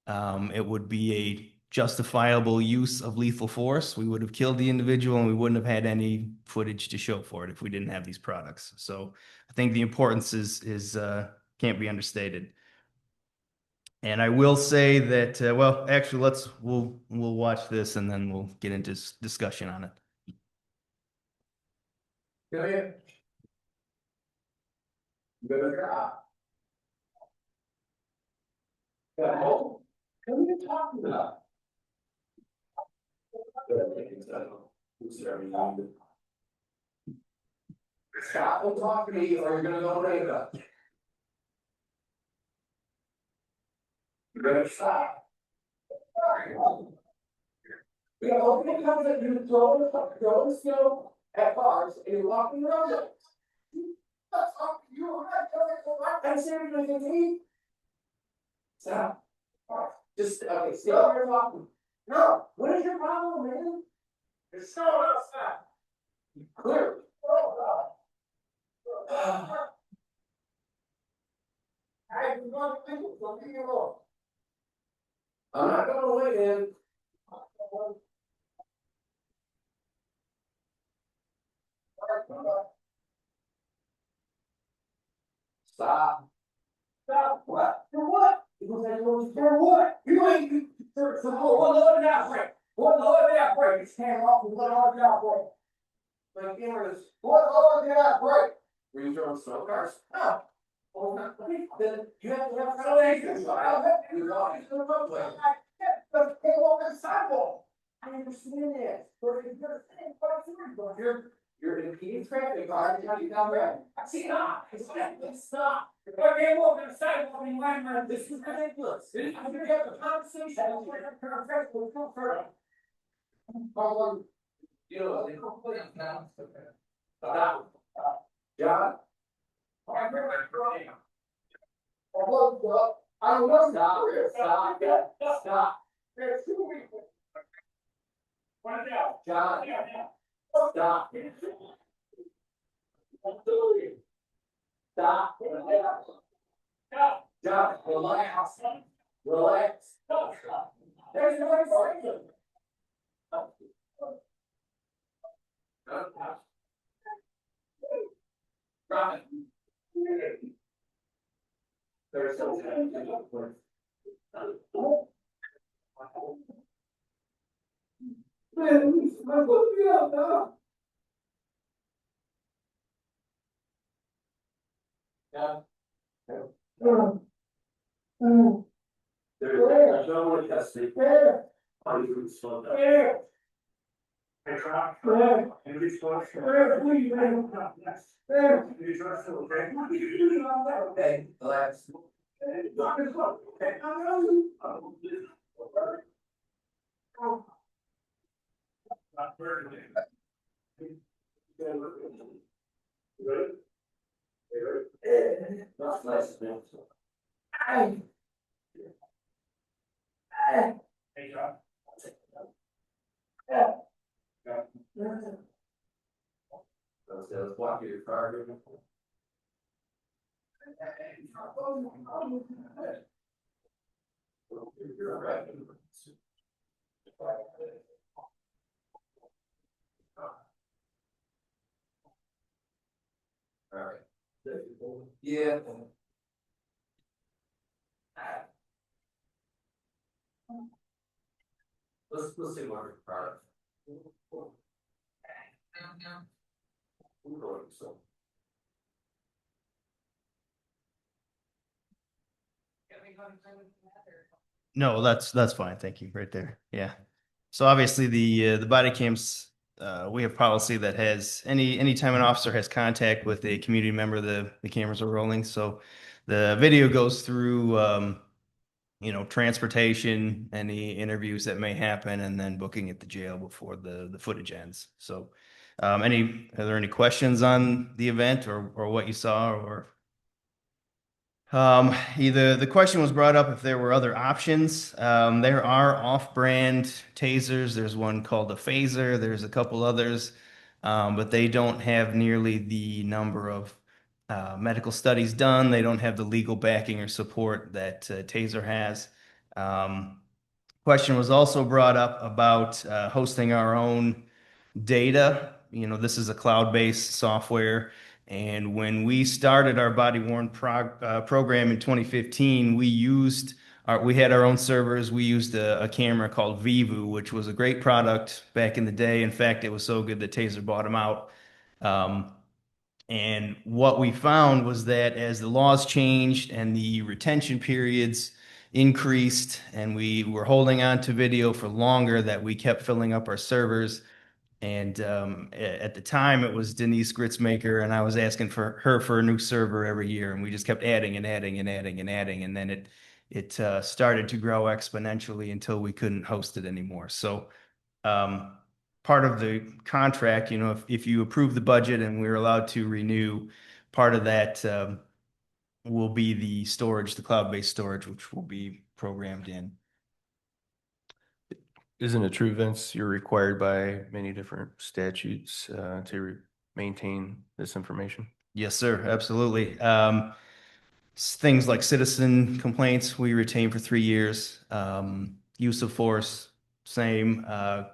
it would be a justifiable use of lethal force. We would have killed the individual and we wouldn't have had any footage to show for it if we didn't have these products. So I think the importance is can't be understated. And I will say that, well, actually, we'll watch this and then we'll get into discussion on it. Go ahead. Good job. What are you talking about? Stop talking to me or you're gonna go later. You better stop. We have open comes that you throw snow at cars and you walk in the road. I'm saying anything to me. Stop. Just, okay, stay here talking. No, what is your problem, man? There's snow outside. Clearly. I'm not going away, man. Stop. Stop. What? For what? For what? You ain't for one load of that break. One load of that break. It's came off and one load of that break. Like cameras. One load of that break. Were you throwing snow cars? No. Well, then you have to have foundations. You're not using the roadway. But they walk on the sidewalk. I understand that. But you're impeding traffic. You down there. See, not. It's not. If they walk on the sidewalk and land, this is ridiculous. I'm gonna have a conversation. You know, they complain now. Stop. John. I don't know. Stop. Stop. There's two people. John. Stop. Stop. John, relax. Relax. There's no way. Right. There's no There's no one testing. I try. And we start. Okay, relax. That's nice, man. Hey, John. Let's walk your car. All right. Yeah. Let's see what product. So. No, that's fine. Thank you. Right there. Yeah. So obviously the body cams, we have policy that has anytime an officer has contact with a community member, the cameras are rolling. So the video goes through transportation, any interviews that may happen, and then booking at the jail before the footage ends. So, are there any questions on the event or what you saw or? Either the question was brought up if there were other options. There are off-brand tasers. There's one called a phaser. There's a couple others, but they don't have nearly the number of medical studies done. They don't have the legal backing or support that Taser has. Question was also brought up about hosting our own data. This is a cloud-based software. And when we started our body worn program in 2015, we had our own servers. We used a camera called Vivu, which was a great product back in the day. In fact, it was so good that Taser bought them out. And what we found was that as the laws changed and the retention periods increased and we were holding on to video for longer, that we kept filling up our servers. And at the time, it was Denise Gritzmaker, and I was asking for her for a new server every year, and we just kept adding and adding and adding and adding, and then it started to grow exponentially until we couldn't host it anymore. So part of the contract, if you approve the budget and we're allowed to renew, part of that will be the storage, the cloud-based storage, which will be programmed in. Isn't it true, Vince, you're required by many different statutes to maintain this information? Yes, sir. Absolutely. Things like citizen complaints, we retain for 3 years. Use of force, same.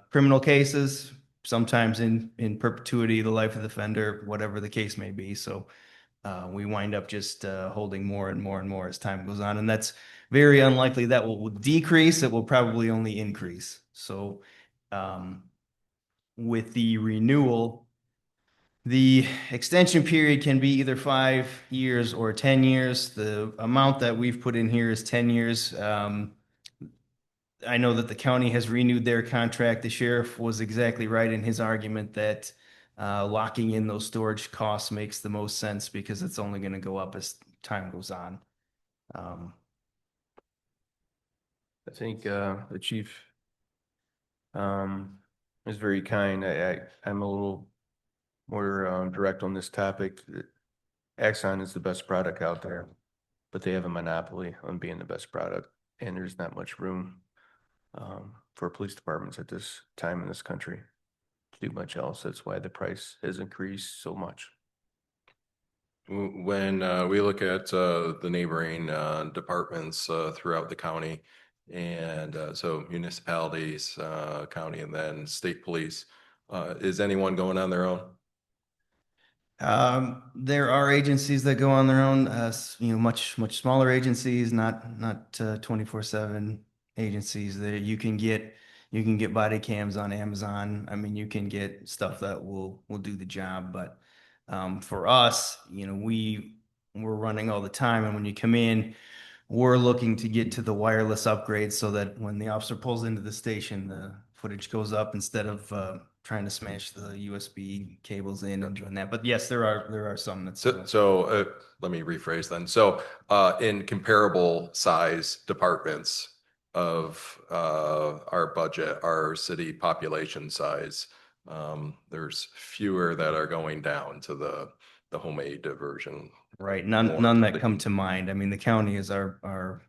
Criminal cases, sometimes in perpetuity, the life of the offender, whatever the case may be. So we wind up just holding more and more and more as time goes on. And that's very unlikely that will decrease. It will probably only increase. So with the renewal, the extension period can be either 5 years or 10 years. The amount that we've put in here is 10 years. I know that the county has renewed their contract. The sheriff was exactly right in his argument that locking in those storage costs makes the most sense because it's only going to go up as time goes on. I think the chief is very kind. I'm a little more direct on this topic. Axon is the best product out there, but they have a monopoly on being the best product, and there's not much room for police departments at this time in this country to do much else. That's why the price has increased so much. When we look at the neighboring departments throughout the county, and so municipalities, county, and then state police, is anyone going on their own? There are agencies that go on their own, much smaller agencies, not 24/7 agencies that you can get body cams on Amazon. I mean, you can get stuff that will do the job, but for us, we're running all the time, and when you come in, we're looking to get to the wireless upgrades so that when the officer pulls into the station, the footage goes up instead of trying to smash the USB cables in and doing that. But yes, there are some that's So let me rephrase then. So in comparable size departments of our budget, our city population size, there's fewer that are going down to the home aid diversion. right. More None to that the- come to mind. I mean, the county is our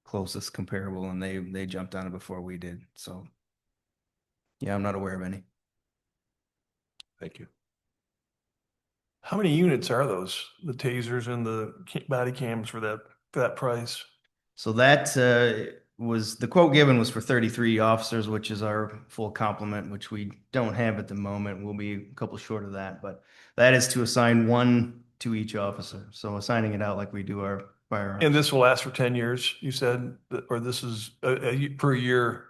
closest comparable, and they jumped on it before we did. So yeah, I'm not aware of any. Thank you. How many units are those, the tasers and the body cams for that price? So that was the quote given was for 33 officers, which is our full complement, which we don't have at the moment. We'll be a couple short of that, but that is to assign one to each officer. So assigning it out like we do our firearms. And this will last for 10 years, you said, or this is a per year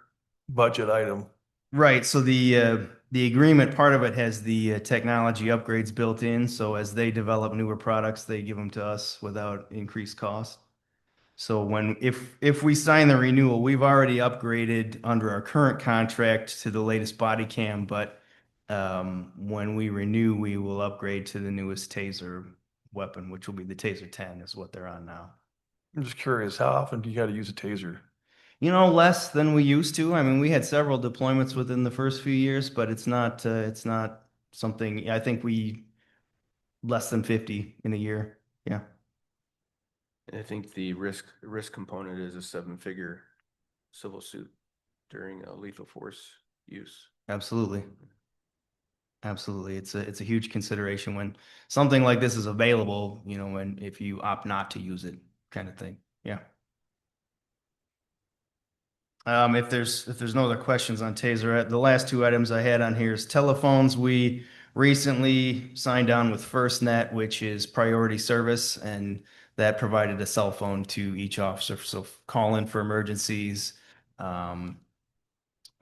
budget item? Right. So the agreement, part of it has the technology upgrades built in. So as they develop newer products, they give them to us without increased cost. So if we sign the renewal, we've already upgraded under our current contract to the latest body cam, but when we renew, we will upgrade to the newest taser weapon, which will be the Taser 10 is what they're on now. I'm just curious, how often do you got to use a taser? Less than we used to. I mean, we had several deployments within the first few years, but it's not something, I think we less than 50 in a year. Yeah, And I think the risk component is a seven-figure civil suit during a lethal force use. absolutely. Absolutely. It's a huge consideration when something like this is available, when if you opt not to use it kind of thing. Yeah. If there's no other questions on Taser, the last two items I had on here is telephones. We recently signed on with FirstNet, which is priority service, and that provided a cell phone to each officer. So call in for emergencies,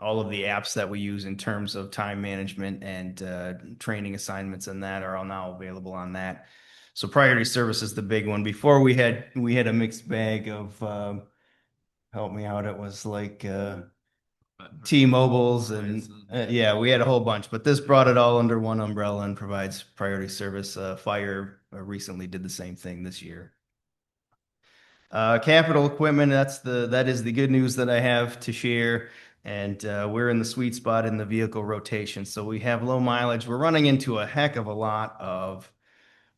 all of the apps that we use in terms of time management and training assignments and that are all now available on that. So priority service is the big one. Before we had a mixed bag of help me out. It was like T-Mobile's and yeah, we had a whole bunch, but this brought it all under one umbrella and provides priority service. Fire recently did the same thing this year. Capital equipment, that is the good news that I have to share. And we're in the sweet spot in the vehicle rotation. So we have low mileage. We're running into a heck of a lot of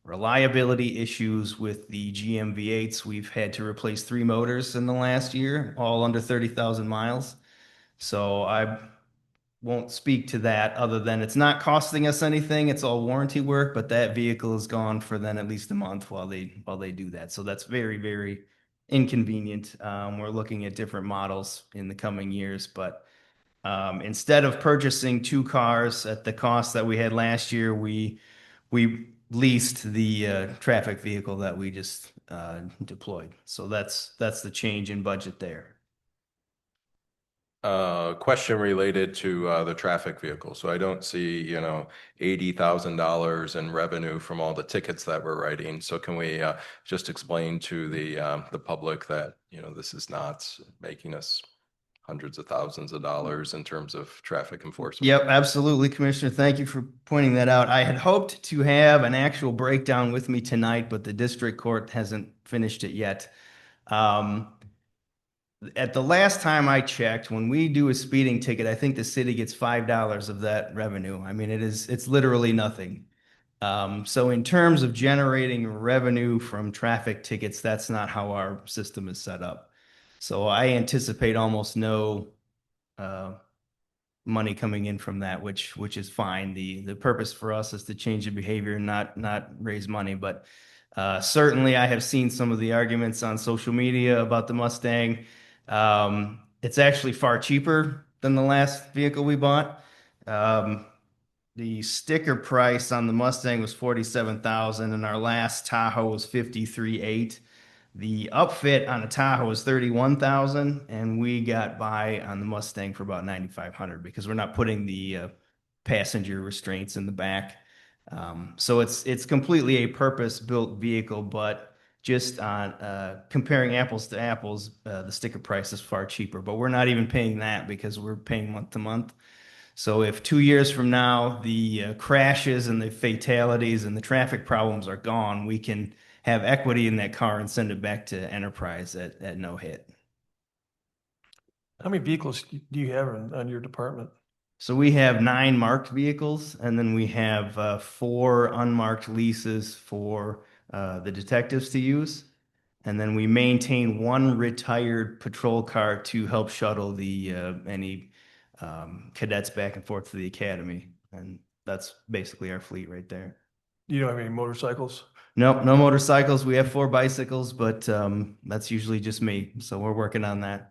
reliability issues with the GM V8s. We've had to replace 3 motors in the last year, all under 30,000 miles. So I won't speak to that other than it's not costing us anything. It's all warranty work, but that vehicle is gone for then at least a month while they do that. So that's very, very inconvenient. We're looking at different models in the coming years, but instead of purchasing 2 cars at the cost that we had last year, we leased the traffic vehicle that we just deployed. So that's the change in budget there. Question related to the traffic vehicle. So I don't see, $80,000 in revenue from all the tickets that we're writing. So can we just explain to the public that, this is not making us hundreds of thousands of dollars in terms of traffic enforcement? Yep, absolutely, Commissioner. Thank you for pointing that out. I had hoped to have an actual breakdown with me tonight, but the district court hasn't finished it yet. At the last time I checked, when we do a speeding ticket, I think the city gets $5 of that revenue. I mean, it's literally nothing. So in terms of generating revenue from traffic tickets, that's not how our system is set up. So I anticipate almost no money coming in from that, which is fine. The purpose for us is to change the behavior, not raise money. But certainly, I have seen some of the arguments on social media about the Mustang. It's actually far cheaper than the last vehicle we bought. The sticker price on the Mustang was $47,000, and our last Tahoe was $53,800. The upfit on a Tahoe was $31,000, and we got by on the Mustang for about $9,500 because we're not putting the passenger restraints in the back. So it's completely a purpose-built vehicle, but just on comparing apples to apples, the sticker price is far cheaper. But we're not even paying that because we're paying month to month. So if 2 years from now the crashes and the fatalities and the traffic problems are gone, we can have equity in that car and send it back to enterprise at no hit. How many vehicles do you have on your department? So we have 9 marked vehicles, and then we have 4 unmarked leases for the detectives to use. And then we maintain 1 retired patrol car to help shuttle any cadets back and forth to the academy. And that's basically our fleet right there. You don't have any motorcycles? Nope, no motorcycles. We have 4 bicycles, but that's usually just me. So we're working on that.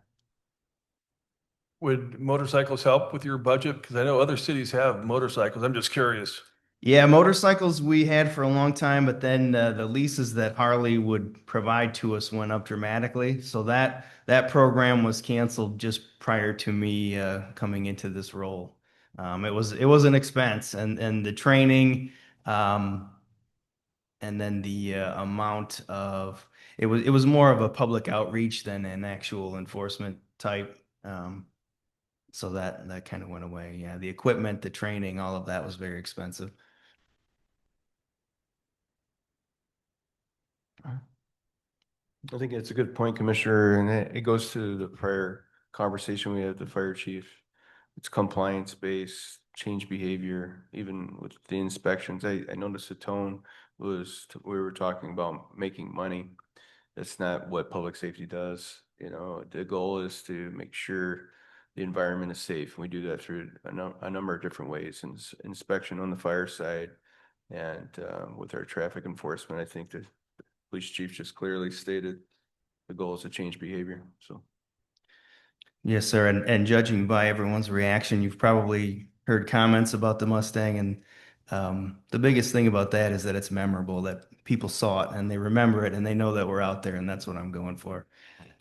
Would motorcycles help with your budget? Because I know other cities have motorcycles. I'm just curious. Yeah, motorcycles we had for a long time, but then the leases that Harley would provide to us went up dramatically. So that program was canceled just prior to me coming into this role. It was an expense, and the training, and then the amount of it was more of a public outreach than an actual enforcement type. So that kind of went away. Yeah, the equipment, the training, all of that was very expensive. I think it's a good point, Commissioner, and it goes to the prior conversation we had with the fire chief. It's compliance based, change behavior, even with the inspections. I noticed the tone was, we were talking about making money. That's not what public safety does. You know, the goal is to make sure the environment is safe. We do that through a number of different ways, inspection on the fire side and with our traffic enforcement. I think the police chief just clearly stated the goal is to change behavior. So Yes, sir. And judging by everyone's reaction, you've probably heard comments about the Mustang. And the biggest thing about that is that it's memorable, that people saw it and they remember it and they know that we're out there. And that's what I'm going for.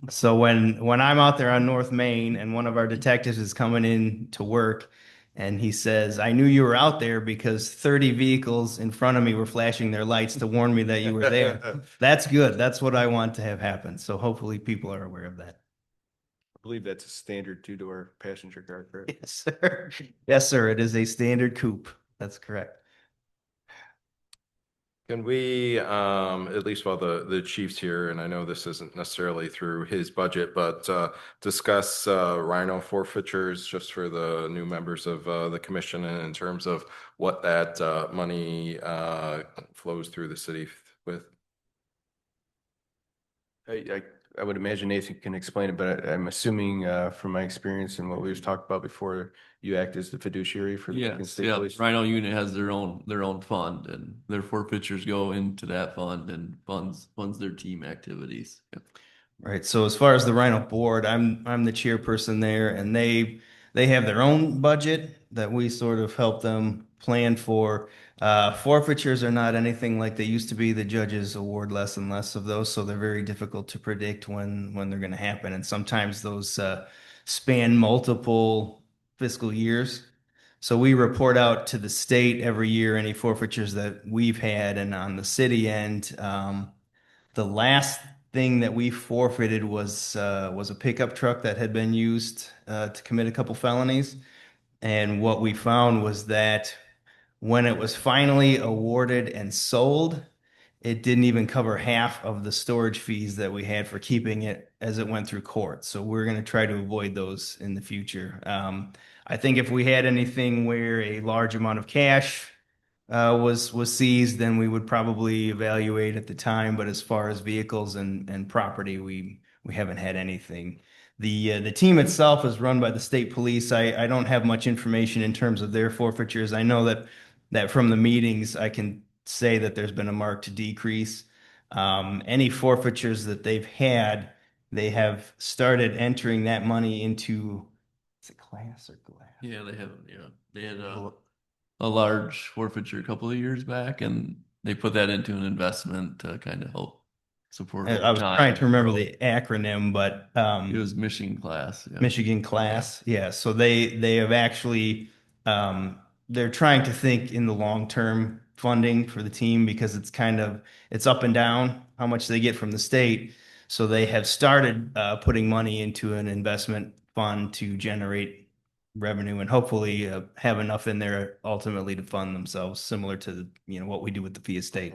So when I'm out there on North Main and one of our detectives is coming in to work and he says, I knew you were out there because 30 vehicles in front of me were flashing their lights to warn me that you were there. That's good. That's what I want to have happen. So hopefully people are aware of that. I believe that's a standard two-door passenger car, correct? Yes, sir. Yes, sir. It is a standard coupe. That's correct. Can we, at least while the chief's here, and I know this isn't necessarily through his budget, but discuss rhino forfeitures just for the new members of the commission and in terms of what that money flows through the city with? I would imagine Nathan can explain it, but I'm assuming from my experience and what we've talked about before, you act as the fiduciary for the Lincoln Yes, State yeah, Police. Rhino unit has their own fund and their forfeitures go into that fund and funds their team activities. Yeah. Right. So as far as the Rhino board, I'm the chairperson there, and they have their own budget that we sort of help them plan for. Forfeitures are not anything like they used to be. The judges award less and less of those, so they're very difficult to predict when they're going to happen. And sometimes those span multiple fiscal years. So we report out to the state every year any forfeitures that we've had, and on the city end, the last thing that we forfeited was a pickup truck that had been used to commit a couple felonies. And what we found was that when it was finally awarded and sold, it didn't even cover half of the storage fees that we had for keeping it as it went through court. So we're going to try to avoid those in the future. I think if we had anything where a large amount of cash was seized, then we would probably evaluate at the time. But as far as vehicles and property, we haven't had anything. The team itself is run by the state police. I don't have much information in terms of their forfeitures. I know that from the meetings, I can say that there's been a marked decrease. Any forfeitures that they've had, they have started entering that money into, is it class or glass? Yeah, they had a large forfeiture a couple of years back, and they put that into an investment to kind of help support over I was time. trying to remember the acronym, but It was Michigan class. Yeah. Michigan class. Yeah. So they have actually they're trying to think in the long term funding for the team because it's up and down how much they get from the state. So they have started putting money into an investment fund to generate revenue and hopefully have enough in there ultimately to fund themselves, similar to what we do with the Fee Estate.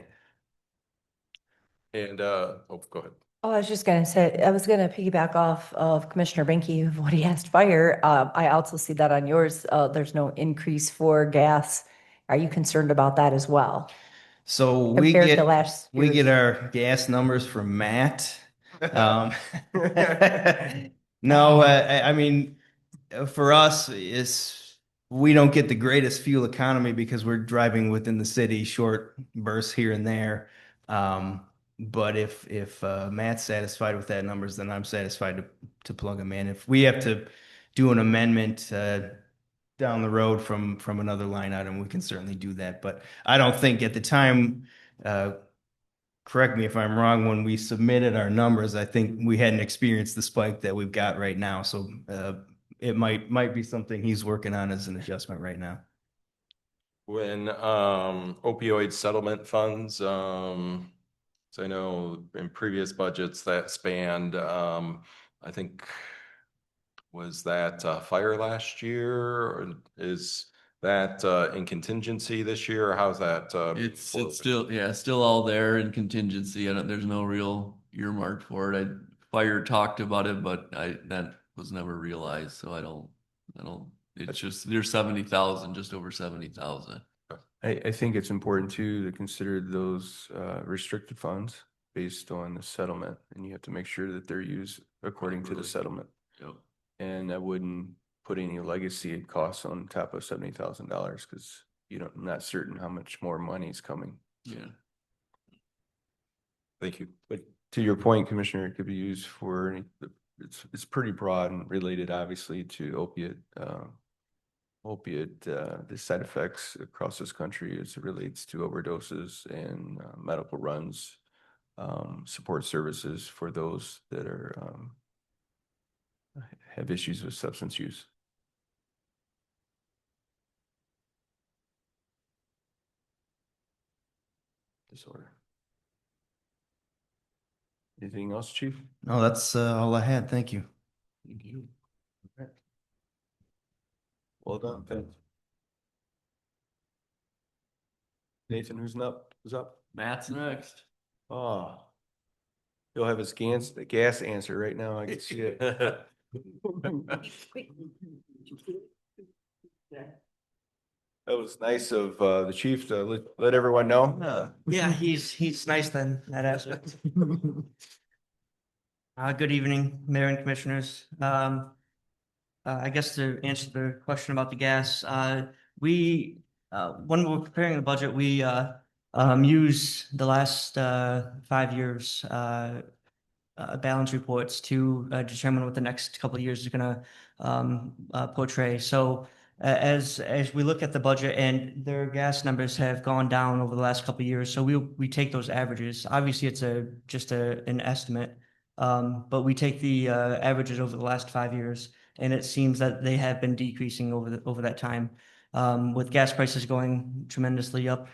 And, oh, go ahead. Oh, I was just gonna say, I was gonna piggyback off of Commissioner Binky of what he asked fire. I also see that on yours, there's no increase for gas. Are you concerned about that as well? So Compared to last we year's? get our gas numbers from Matt. Um, no, I mean, for us, we don't get the greatest fuel economy because we're driving within the city, short bursts here and there. But if Matt's satisfied with that numbers, then I'm satisfied to plug them in. If we have to do an amendment down the road from another line item, we can certainly do that. But I don't think at the time, correct me if I'm wrong, when we submitted our numbers, I think we hadn't experienced the spike that we've got right now. So it might be something he's working on as an adjustment right now. When opioid settlement funds, so I know in previous budgets that spanned, I think, was that fire last year, or is that in contingency this year, or how's that? It's still all there in contingency. There's no real earmarked for it. Fire talked about it, but that was never realized, so I don't, it's just, there's 70,000, just over 70,000. I think it's important too to consider those restricted funds based on the settlement, and you have to make sure that they're used according to the settlement. Yep. And I wouldn't put any legacy costs on top of $70,000 because I'm not certain how much more money is coming. Yeah. Thank you. But to your point, Commissioner, it could be used for it's pretty broad and related, obviously, to the side effects across this country as it relates to overdoses and medical runs, support services for those that have issues with substance use disorder. Anything else, Chief? No, that's all I had. Thank you. Thank you. Well done, thanks. Nathan, who's up? Who's up? Matt's next. Oh, he'll have his gas answer right now. I can see it. That was nice of the chief to let everyone know. Yeah, he's nice then, that aspect. Good evening, Mayor and Commissioners. I guess to answer the question about the gas, we, when we're preparing the budget, we use the last 5 years balance reports to determine what the next couple of years is going to portray. So as we look at the budget, and their gas numbers have gone down over the last couple of years, so we take those averages. Obviously, it's just an estimate, but we take the averages over the last 5 years, and it seems that they have been decreasing over that time. With gas prices going tremendously up,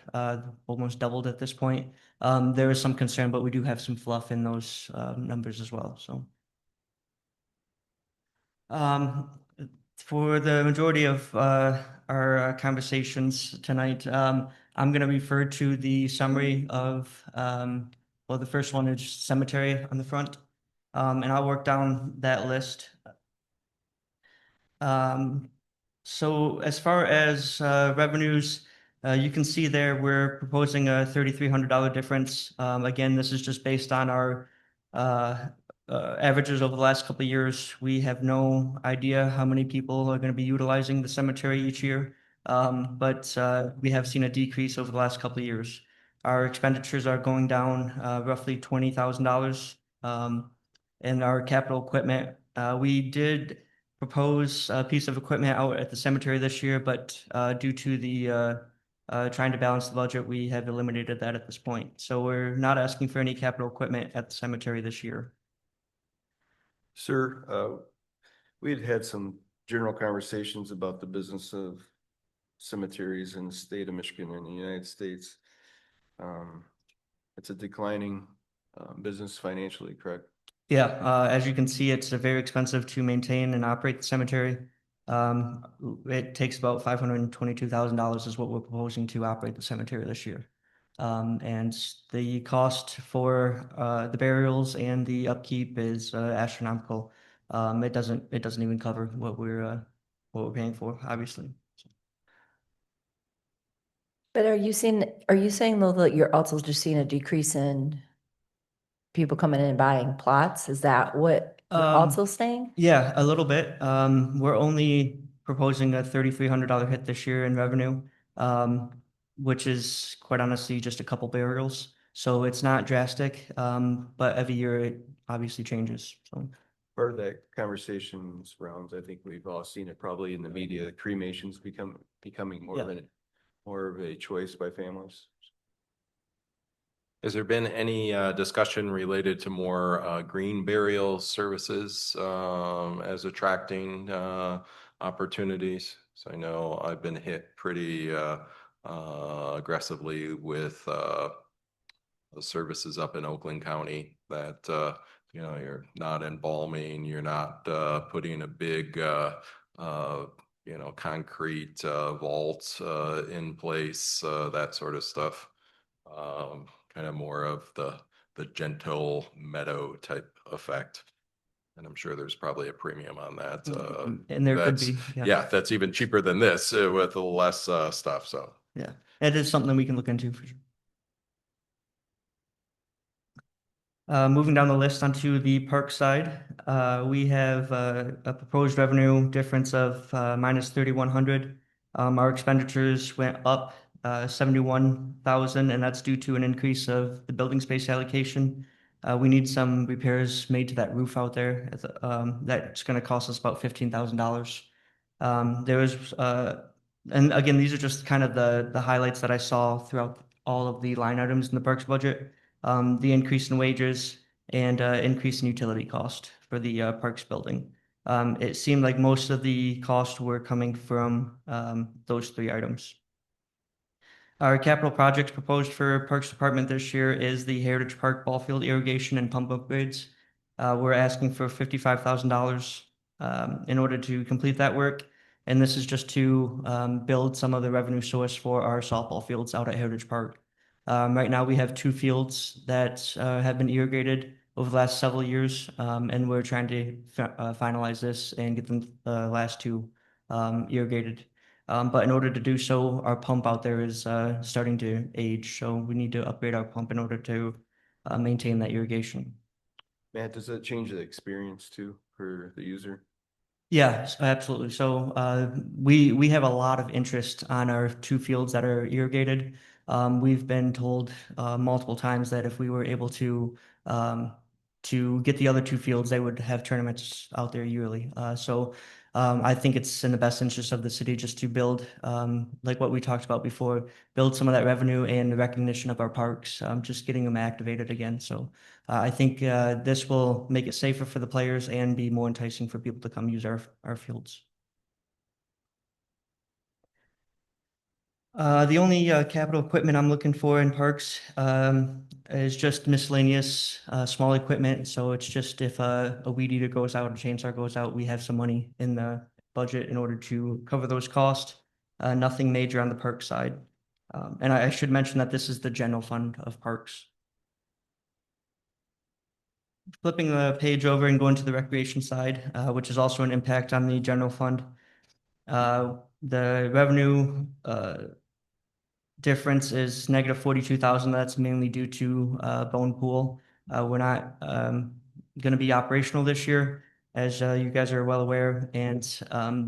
almost doubled at this point. There is some concern, but we do have some fluff in those numbers as well. So, for the majority of our conversations tonight, I'm going to refer to the summary of, well, the first one is cemetery on the front, and I'll work down that list. So as far as revenues, you can see there we're proposing a $3,300 difference. Again, this is just based on our averages over the last couple of years. We have no idea how many people are going to be utilizing the cemetery each year, but we have seen a decrease over the last couple of years. Our expenditures are going down roughly $20,000. In our capital equipment, we did propose a piece of equipment out at the cemetery this year, but due to the trying to balance the budget, we have eliminated that at this point. So we're not asking for any capital equipment at the cemetery this year. Sir, we had some general conversations about the business of cemeteries in the state of Michigan and the United States. It's a declining business financially, correct? Yeah, as you can see, it's very expensive to maintain and operate the cemetery. It takes about $522,000 is what we're proposing to operate the cemetery this year. And the cost for the burials and the upkeep is astronomical. It doesn't even cover what we're paying for, obviously. But are you saying though that you're also just seeing a decrease in people coming in and buying plots? Is that what you're also saying? Yeah, a little bit. We're only proposing a $3,300 hit this year in revenue, which is quite honestly just a couple burials. So it's not drastic, but every year it obviously changes. So. Part of that conversation surrounds, I think we've all seen it probably in the media, cremations becoming more of a choice by families. Has there been any discussion related to more green burial services as attracting opportunities? So I know I've been hit pretty aggressively with the services up in Oakland County that you're not embalming, you're not putting a big concrete vault in place, that sort of stuff. Kind of more of the the gentle meadow type effect. And I'm sure there's probably a premium on that. And there could That's- be, yeah. Yeah, that's even cheaper than this with a little less stuff. So Yeah, it is something we can look into for sure. Moving down the list onto the park side, we have a proposed revenue difference of minus 3,100. Our expenditures went up 71,000, and that's due to an increase of the building space allocation. We need some repairs made to that roof out there. That's going to cost us about $15,000. There was, and again, these are just kind of the highlights that I saw throughout all of the line items in the parks budget. The increase in wages and increase in utility cost for the parks building. It seemed like most of the costs were coming from those three items. Our capital projects proposed for Parks Department this year is the Heritage Park ball field irrigation and pump upgrades. We're asking for $55,000 in order to complete that work. And this is just to build some of the revenue source for our softball fields out at Heritage Park. Right now, we have 2 fields that have been irrigated over the last several years, and we're trying to finalize this and get the last 2 irrigated. But in order to do so, our pump out there is starting to age, so we need to upgrade our pump in order to maintain that irrigation. Matt, does that change the experience too for the user? Yeah, absolutely. So we have a lot of interest on our 2 fields that are irrigated. We've been told multiple times that if we were able to get the other 2 fields, they would have tournaments out there yearly. So I think it's in the best interest of the city just to build, like what we talked about before, build some of that revenue and the recognition of our parks, just getting them activated again. So I think this will make it safer for the players and be more enticing for people to come use our fields. The only capital equipment I'm looking for in parks is just miscellaneous small equipment. So it's just if a weed eater goes out, a chainsaw goes out, we have some money in the budget in order to cover those costs. Nothing major on the park side. And I should mention that this is the general fund of parks. Flipping the page over and going to the recreation side, which is also an impact on the general fund. The revenue difference is negative 42,000. That's mainly due to Bone Pool. We're not going to be operational this year, as you guys are well aware, and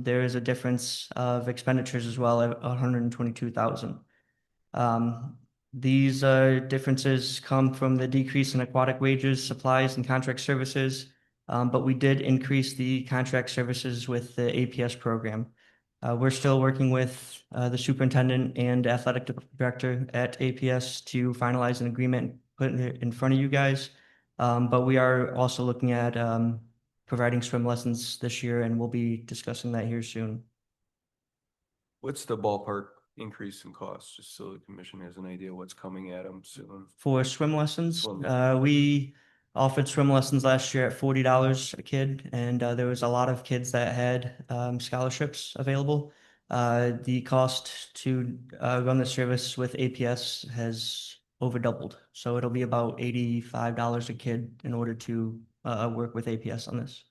there is a difference of expenditures as well at 122,000. These differences come from the decrease in aquatic wages, supplies, and contract services, but we did increase the contract services with the APS program. We're still working with the superintendent and athletic director at APS to finalize an agreement, put it in front of you guys. But we are also looking at providing swim lessons this year, and we'll be discussing that here soon. What's the ballpark increase in cost, just so the commission has an idea what's coming at them soon? For swim lessons, Swim. we offered swim lessons last year at $40 a kid, and there was a lot of kids that had scholarships available. The cost to run the service with APS has over doubled, so it'll be about $85 a kid in order to work with APS on this.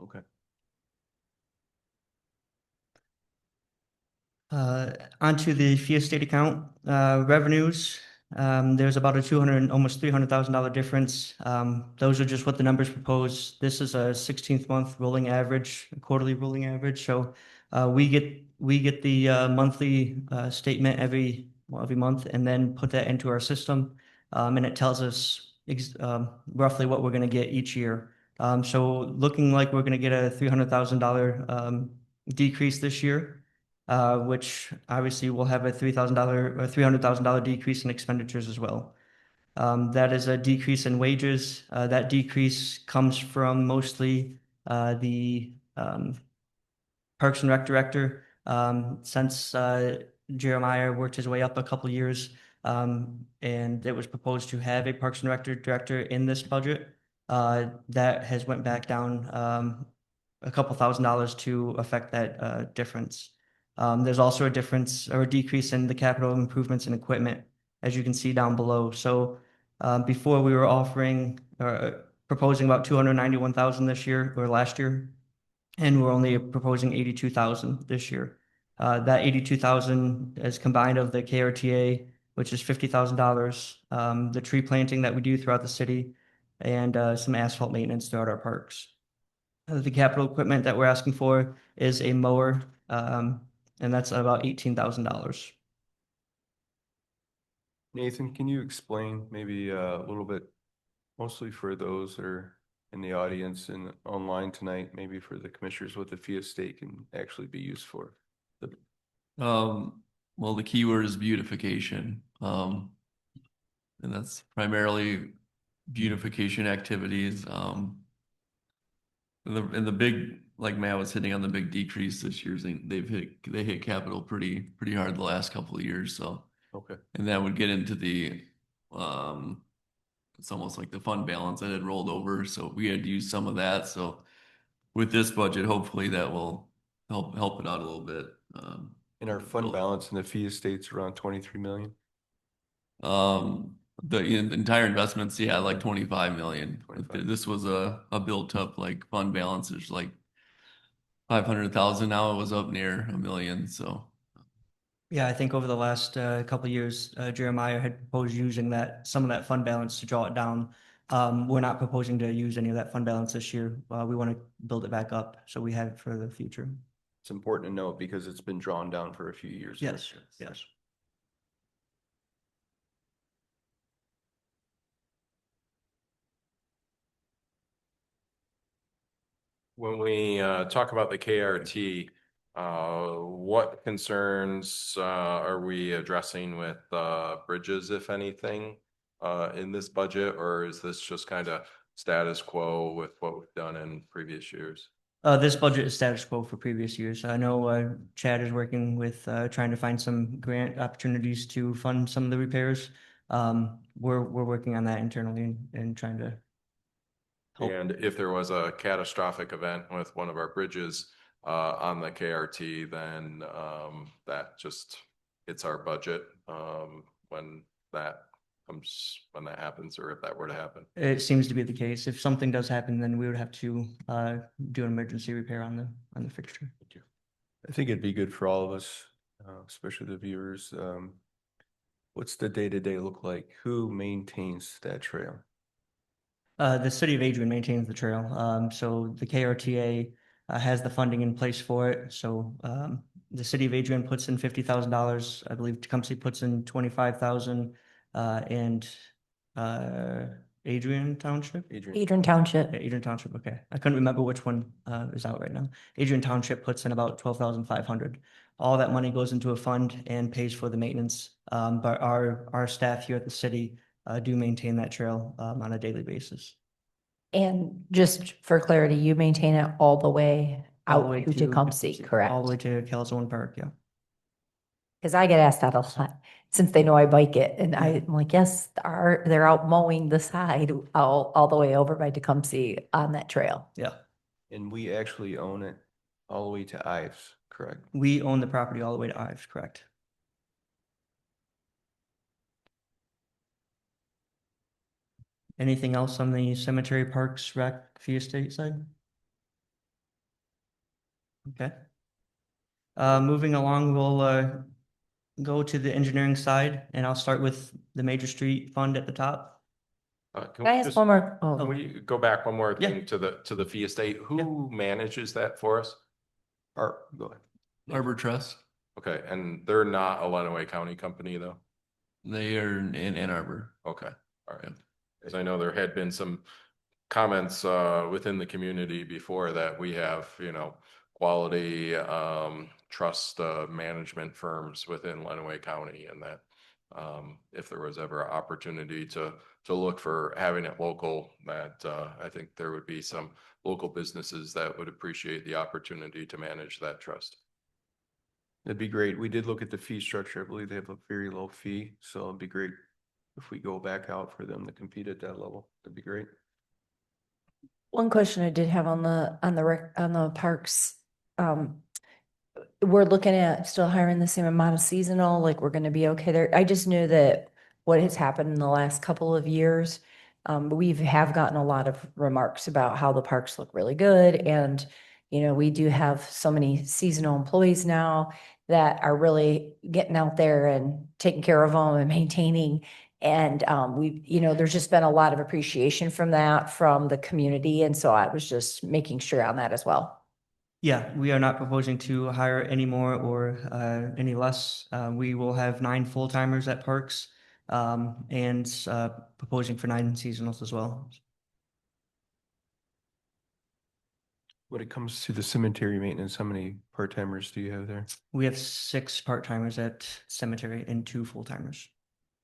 Okay. Onto the fee estate account revenues. There's about a almost $300,000 difference. Those are just what the numbers propose. This is a 16th month rolling average, a quarterly rolling average. So we get the monthly statement every month, and then put that into our system, and it tells us roughly what we're going to get each year. So looking like we're going to get a $300,000 decrease this year. Which obviously will have a $3,000 or $300,000 decrease in expenditures as well. That is a decrease in wages. That decrease comes from mostly the Parks and Rec director. Since Jeremiah worked his way up a couple years, and it was proposed to have a Parks and Rec director in this budget, that has went back down a couple $1,000s to affect that difference. There's also a difference or a decrease in the capital improvements and equipment, as you can see down below. So Before we were offering, proposing about 291,000 this year or last year. And we're only proposing 82,000 this year. That 82,000 is combined of the KRTA, which is $50,000, the tree planting that we do throughout the city, and some asphalt maintenance throughout our parks. The capital equipment that we're asking for is a mower, and that's about $18,000. Nathan, can you explain maybe a little bit, mostly for those that are in the audience and online tonight, maybe for the commissioners, what the fee estate can actually be used for? Well, the keyword is beautification. And that's primarily beautification activities. And the big, like Matt was hitting on the big decrease this year, they hit capital pretty hard the last couple of years, so. Okay. And that would get into the, it's almost like the fund balance that had rolled over, so we had to use some of that, so. With this budget, hopefully that will help it out a little bit. And our fund balance in the fee estate's around 23 million? The entire investments, yeah, like 25 million. 25. This was a built up like fund balance, there's like 500,000, now it was up near a million, so. Yeah, I think over the last couple of years, Jeremiah had proposed using some of that fund balance to draw it down. We're not proposing to use any of that fund balance this year. We want to build it back up so we have it for the future. It's important to note because it's been drawn down for a few years. Yes, yes. When we talk about the KRT, what concerns are we addressing with bridges, if anything, in this budget, or is this just kind of status quo with what we've done in previous years? This budget is status quo for previous years. I know Chad is working with trying to find some grant opportunities to fund some of the repairs. We're working on that internally and trying to help. And if there was a catastrophic event with one of our bridges on the KRT, then that just hits our budget when that happens, or if that were to happen. It seems to be the case. If something does happen, then we would have to do an emergency repair on the fixture. I think it'd be good for all of us, especially the viewers. What's the day-to-day look like? Who maintains that trail? The city of Adrian maintains the trail. So the KRTA has the funding in place for it. So the city of Adrian puts in $50,000. I believe Tecumseh puts in 25,000, and Adrian Township. Adrian Township. Yeah, Adrian Township. Okay, I couldn't remember which one is out right now. Adrian Township puts in about 12,500. All that money goes into a fund and pays for the maintenance. But our staff here at the city do maintain that trail on a daily basis. And just for clarity, you maintain it all the way All the out way to Tecumseh, correct? All the way to Calzone Park, yeah. Because I get asked that a lot, since they know I bike it, and I'm like, yes, they're out mowing the side all the way over by Tecumseh on that trail. Yeah. And we actually own it all the way to Ives, correct? We own the property all the way to Ives, correct? Anything else on the cemetery, parks, rec, fee estate side? Okay. Moving along, we'll go to the engineering side, and I'll start with the Major Street Fund at the top. Can I ask one more? Can Oh, we go back one more Yeah. thing to the fee estate? Who manages that for us? Go ahead. Harbor Trust, Okay, and they're not a Lenawee County company though? they are in Ann Arbor. Okay, all right. Because I know there had been some comments within the community before that we have, quality trust management firms within Lenawee County, and that if there was ever an opportunity to look for having it local, that I think there would be some local businesses that would appreciate the opportunity to manage that trust. That'd be great. We did look at the fee structure. I believe they have a very low fee, so it'd be great if we go back out for them to compete at that level. That'd be great. one question I did have on the parks. We're looking at still hiring the same amount of seasonal, like we're gonna be okay there. I just knew that what has happened in the last couple of years. We have gotten a lot of remarks about how the parks look really good. And, you know, we do have so many seasonal employees now that are really getting out there and taking care of them and maintaining. And you know, there's just been a lot of appreciation from that from the community. And so I was just making sure on that as well. Yeah, we are not proposing to hire any more or any less. We will have 9 full-timers at parks and proposing for 9 seasonals as well. When it comes to the cemetery maintenance, how many part-timers do you have there? We have 6 part-timers at cemetery and 2 full-timers.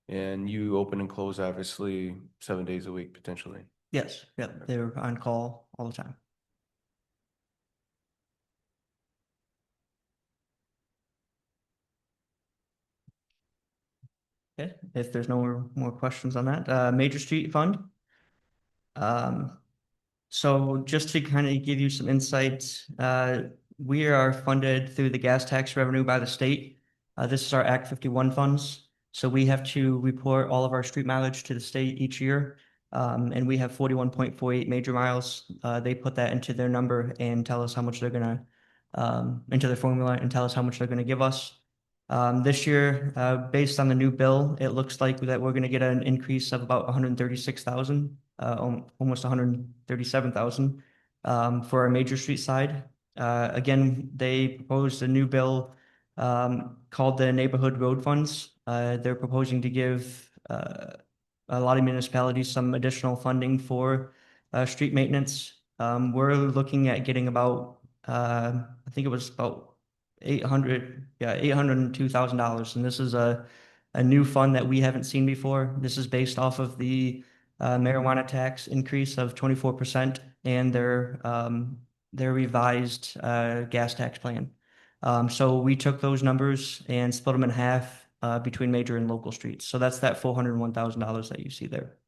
And you open and close obviously 7 days a week potentially. Yes, yep, they're on call all the time. Okay, if there's no more questions on that, Major Street Fund. So just to kind of give you some insights, we are funded through the gas tax revenue by the state. This is our Act 51 funds. So we have to report all of our street mileage to the state each year. And we have 41.48 major miles. They put that into their number and tell us how much they're gonna, into their formula and tell us how much they're gonna give us. This year, based on the new bill, it looks like that we're gonna get an increase of about 136,000, almost 137,000, for our Major Street side. Again, they proposed a new bill, called the Neighborhood Road Funds. They're proposing to give, a lot of municipalities some additional funding for, street maintenance. We're looking at getting about, I think it was about $802,000. And this is a new fund that we haven't seen before. This is based off of the marijuana tax increase of 24% and their revised gas tax plan. So we took those numbers and split them in half between major and local streets. So that's that $401,000 that you see there.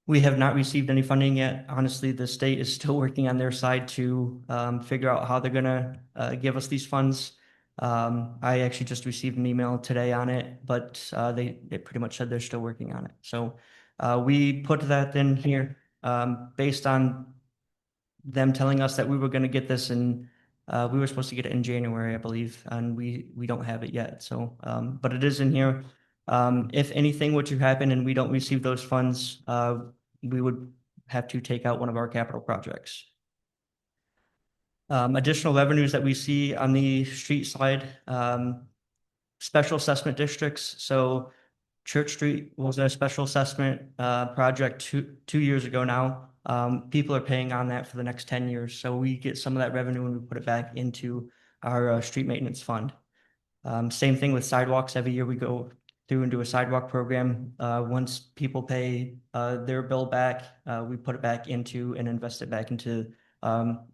We have not received any funding yet. Honestly, the state is still working on their side to figure out how they're gonna give us these funds. I actually just received an email today on it, but they pretty much said they're still working on it. So we put that in here based on them telling us that we were gonna get this in, we were supposed to get it in January, I believe, and we don't have it yet. So, but it is in here. If anything were to happen and we don't receive those funds, we would have to take out one of our capital projects. Additional revenues that we see on the street side, special assessment districts. So Church Street was a special assessment project two years ago now. People are paying on that for the next 10 years. So we get some of that revenue and we put it back into our street maintenance fund. Same thing with sidewalks. Every year we go through and do a sidewalk program. Once people pay their bill back, we put it back into and invest it back into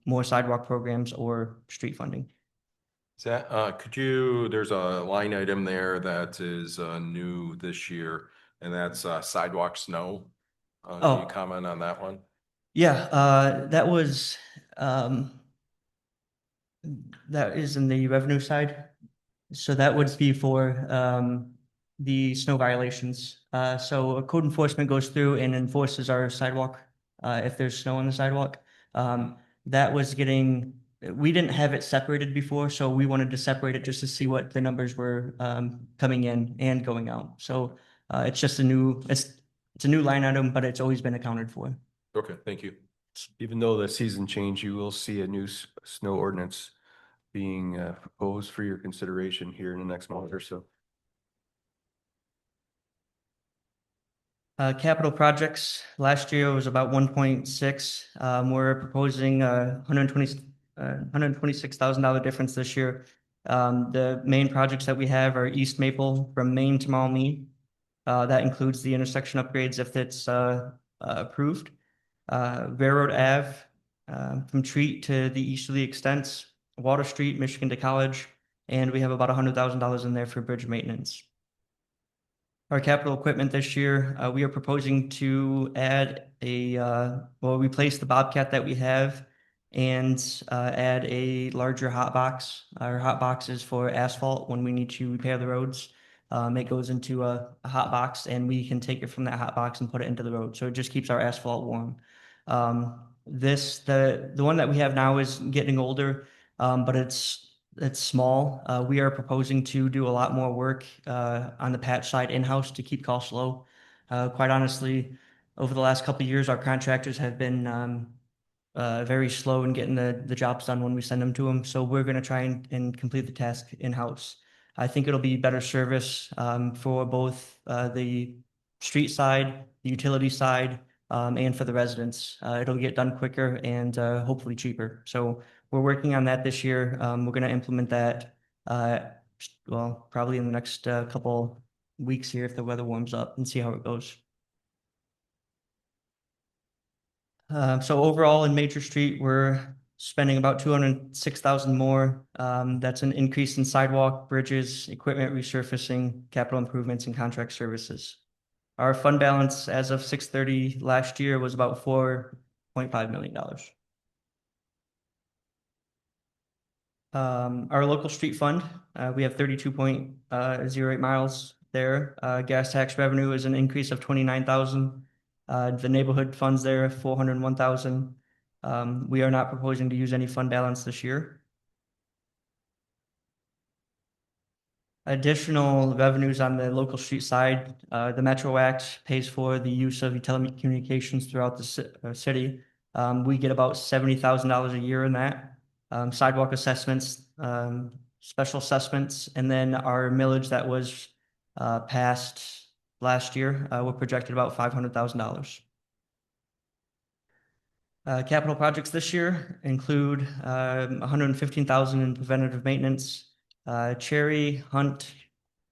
more sidewalk programs or street funding. Is that, there's a line item there that is new this year, and that's sidewalk snow. Can you comment on that one? Yeah, that is in the revenue side. So that would be for the snow violations. So a code enforcement goes through and enforces our sidewalk if there's snow on the sidewalk. That was we didn't have it separated before, so we wanted to separate it just to see what the numbers were coming in and going out. So it's just a new line item, but it's always been accounted for. Okay, thank you. Even though the season change, you will see a new snow ordinance being proposed for your consideration here in the next month or so. Capital projects, last year was about 1.6. We're proposing $126,000 difference this year. The main projects that we have are East Maple from Maine to Maumee. That includes the intersection upgrades if it's approved. Railroad Ave from Treat to the easterly extents, Water Street, Michigan to College, and we have about $100,000 in there for bridge maintenance. Our capital equipment this year, we are proposing to add replace the Bobcat that we have and add a larger hot box. Our hot box is for asphalt when we need to repair the roads. It goes into a hot box, and we can take it from that hot box and put it into the road. So it just keeps our asphalt warm. The one that we have now is getting older, but it's small. We are proposing to do a lot more work on the patch side in-house to keep costs low. Quite honestly, over the last couple of years, our contractors have been very slow in getting the jobs done when we send them to them. So we're going to try and complete the task in-house. I think it'll be better service for both the street side, the utility side, and for the residents. It'll get done quicker and hopefully cheaper. So we're working on that this year. We're going to implement that, well, probably in the next couple weeks here if the weather warms up, and see how it goes. So overall in Major Street, we're spending about 206,000 more. That's an increase in sidewalk, bridges, equipment resurfacing, capital improvements, and contract services. Our fund balance as of 6/30 last year was about $4.5 million. Our local street fund, we have 32.08 miles there. Gas tax revenue is an increase of 29,000. The neighborhood funds there, 401,000. We are not proposing to use any fund balance this year. Additional revenues on the local street side, the Metro Act pays for the use of telecommunications throughout the city. We get about $70,000 a year in that. Sidewalk assessments, special assessments, and then our millage that was passed last year, we're projected about $500,000. Capital projects this year include 115,000 in preventative maintenance, Cherry, Hunt,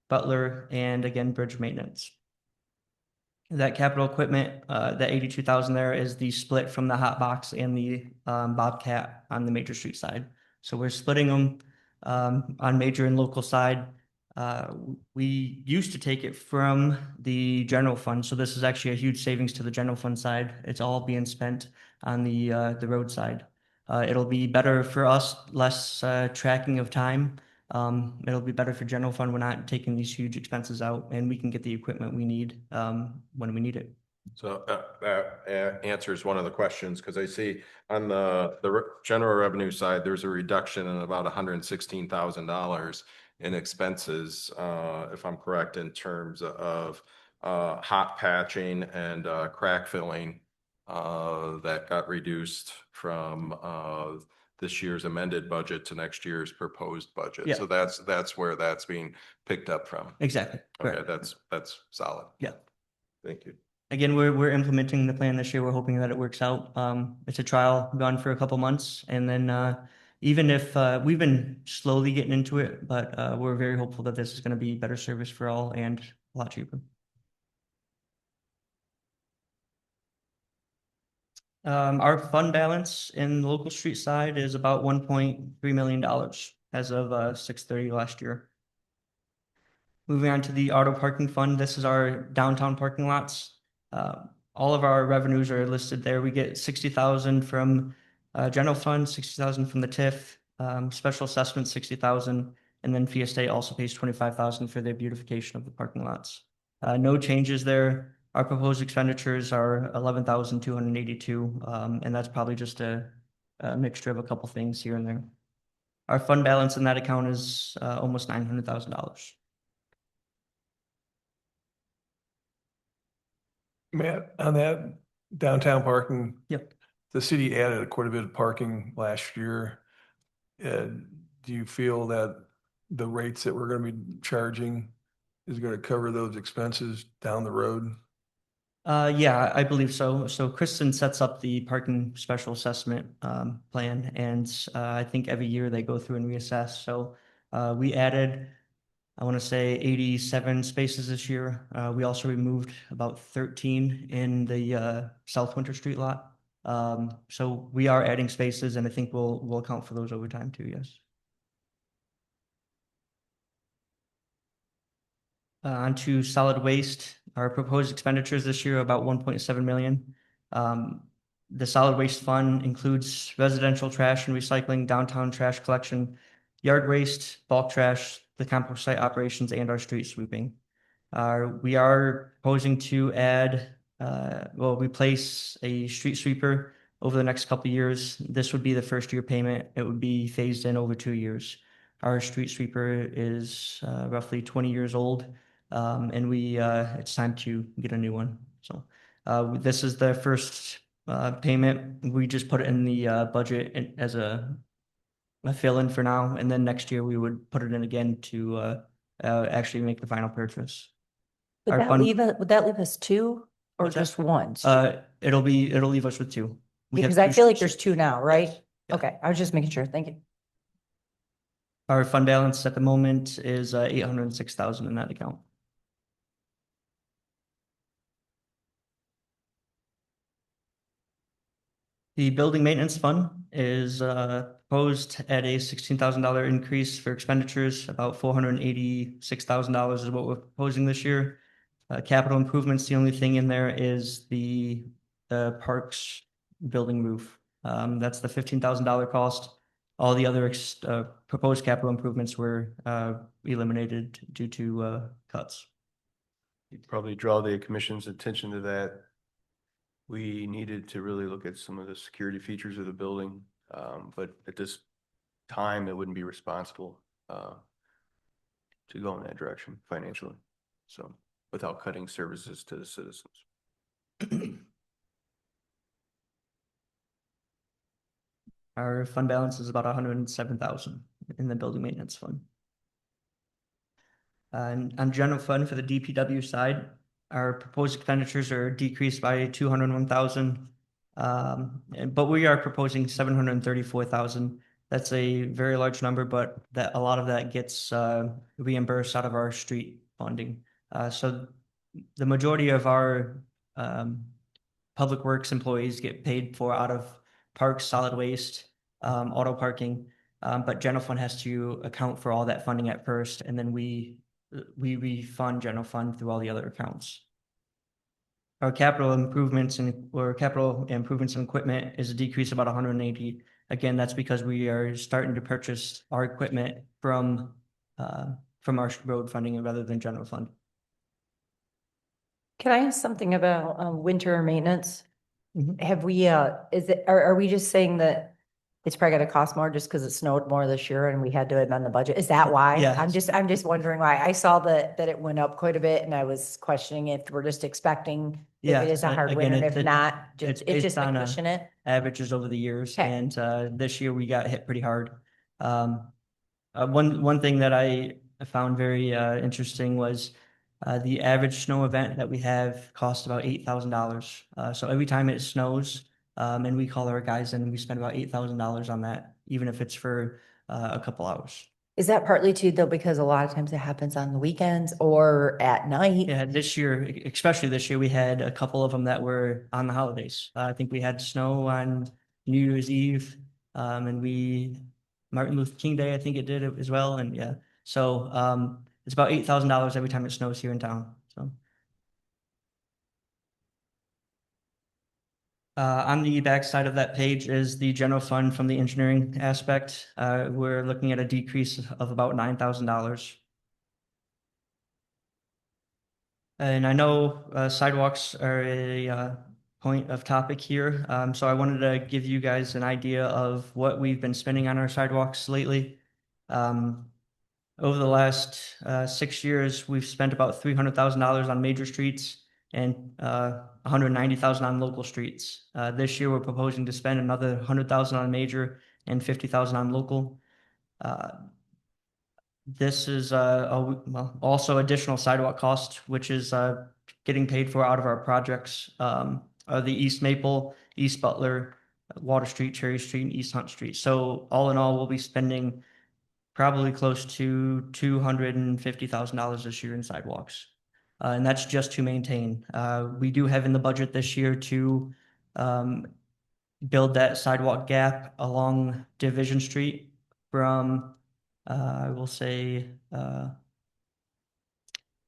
Butler, and again, bridge maintenance. That capital equipment, that 82,000 there is the split from the hot box and the Bobcat on the Major Street side. So we're splitting them on major and local side. We used to take it from the general fund, so this is actually a huge savings to the general fund side. It's all being spent on the road side. It'll be better for us, less tracking of time. It'll be better for general fund. We're not taking these huge expenses out, and we can get the equipment we need when we need it. So that answers one of the questions, because I see on the general revenue side, there's a reduction in about $116,000 in expenses, if I'm correct, in terms of hot patching and crack filling that got reduced from this year's amended budget to next year's proposed budget. Yeah. So that's where that's being picked up from. Exactly. Okay, Correct. that's solid. Yeah. Thank you. Again, we're implementing the plan this year. We're hoping that it works out. It's a trial run for a couple months, and then even if we've been slowly getting into it, but we're very hopeful that this is going to be better service for all and a lot cheaper. Our fund balance in the local street side is about $1.3 million as of 6/30 last year. Moving on to the auto parking fund, this is our downtown parking lots. All of our revenues are listed there. We get 60,000 from general fund, 60,000 from the TIF, special assessment 60,000, and then Fiesta also pays 25,000 for their beautification of the parking lots. No changes there. Our proposed expenditures are 11,282, and that's probably just a mixture of a couple things here and there. Our fund balance in that account is almost $900,000. Matt, on that downtown parking. Yep. The city added quite a bit of parking last year. Do you feel that the rates that we're going to be charging is going to cover those expenses down the road? Yeah, I believe so. So Kristen sets up the parking special assessment plan, and I think every year they go through and reassess. So we added, I want to say 87 spaces this year. We also removed about 13 in the South Winter Street lot. So we are adding spaces, and I think we'll account for those over time too, yes. Onto solid waste. Our proposed expenditures this year are about 1.7 million. The solid waste fund includes residential trash and recycling, downtown trash collection, yard waste, bulk trash, the compost site operations and our street sweeping. We are proposing to add, replace a street sweeper over the next couple of years. This would be the first year payment. It would be phased in over 2 years. Our street sweeper is roughly 20 years old, and it's time to get a new one. So this is the first payment. We just put it in the budget as a fill-in for now, and then next year we would put it in again to actually make the final purchase. Would Our that fund- would that leave us two or What's that? just one? It'll leave us with two. We have Because I two feel like streets. there's two now, right? Yeah. Okay, I was just making sure. Thank you. Our fund balance at the moment is 806,000 in that account. The building maintenance fund is proposed at a $16,000 increase for expenditures. About $486,000 is what we're proposing this year. Capital improvements, the only thing in there is the parks building roof. That's the $15,000 cost. All the other proposed capital improvements were eliminated due to cuts. You'd probably draw the commission's attention to that. We needed to really look at some of the security features of the building, but at this time, it wouldn't be responsible to go in that direction financially. So without cutting services to the citizens. Our fund balance is about 107,000 in the building maintenance fund. And on general fund for the DPW side, our proposed expenditures are decreased by 201,000. But we are proposing 734,000. That's a very large number, but a lot of that gets reimbursed out of our street funding. So the majority of our public works employees get paid for out of parks, solid waste, auto parking. But general fund has to account for all that funding at first, and then we refund general fund through all the other accounts. Our capital improvements and equipment is a decrease of about 180. Again, that's because we are starting to purchase our equipment from our road funding rather than general fund. Can I ask something about winter maintenance? Mhm. Have we, are we just saying that it's probably gonna cost more just because it snowed more this year and we had to amend the budget? Is that why? Yeah. I'm just wondering why. I saw that it went up quite a bit and I was questioning if we're just expecting if Yeah, it is a hard again, winter, and if it's not, it's it's just based on to a- cushion it. Averages over the years, Okay. and this year we got hit pretty hard. One thing that I found very interesting was the average snow event that we have costs about $8,000. So every time it snows, and we call our guys in, we spend about $8,000 on that, even if it's for a couple hours. Is that partly too though, because a lot of times it happens on the weekends or at night? Yeah, this year, especially this year, we had a couple of them that were on the holidays. I think we had snow on New Year's Eve, and Martin Luther King Day, I think it did as well. And yeah, so it's about $8,000 every time it snows here in town. So on the back side of that page is the general fund from the engineering aspect. We're looking at a decrease of about $9,000. And I know sidewalks are a point of topic here, so I wanted to give you guys an idea of what we've been spending on our sidewalks lately. Over the last 6 years, we've spent about $300,000 on major streets and $190,000 on local streets. This year, we're proposing to spend another $100,000 on major and $50,000 on local. This is also additional sidewalk cost, which is getting paid for out of our projects. The East Maple, East Butler, Water Street, Cherry Street, and East Hunt Street. So all in all, we'll be spending probably close to $250,000 this year in sidewalks. And that's just to maintain. We do have in the budget this year to build that sidewalk gap along Division Street from I will say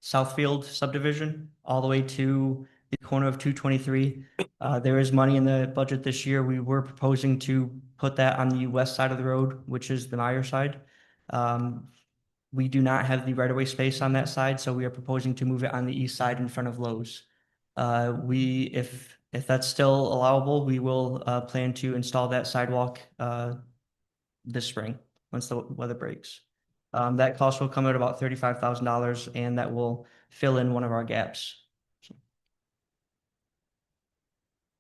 Southfield subdivision all the way to the corner of 223. There is money in the budget this year. We were proposing to put that on the west side of the road, which is the Meyer side. we do not have the right-of-way space on that side, so we are proposing to move it on the east side in front of Lowe's. If that's still allowable, we will plan to install that sidewalk this spring, once the weather breaks. That cost will come at about $35,000, and that will fill in one of our gaps.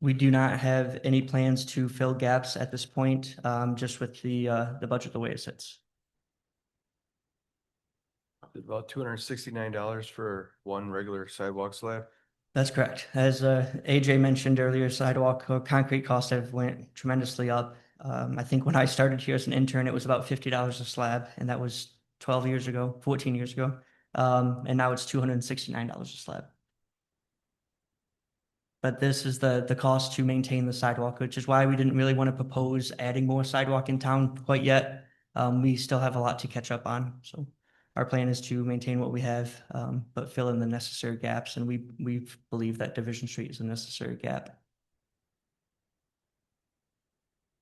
We do not have any plans to fill gaps at this point, just with the budget the way it sits. About $269 for one regular sidewalk slab. That's correct. As AJ mentioned earlier, sidewalk or concrete costs have went tremendously up. I think when I started here as an intern, it was about $50 a slab, and that was 12 years ago, 14 years ago. And now it's $269 a slab. But this is the cost to maintain the sidewalk, which is why we didn't really want to propose adding more sidewalk in town quite yet. We still have a lot to catch up on, so our plan is to maintain what we have, but fill in the necessary gaps, and we believe that Division Street is a necessary gap.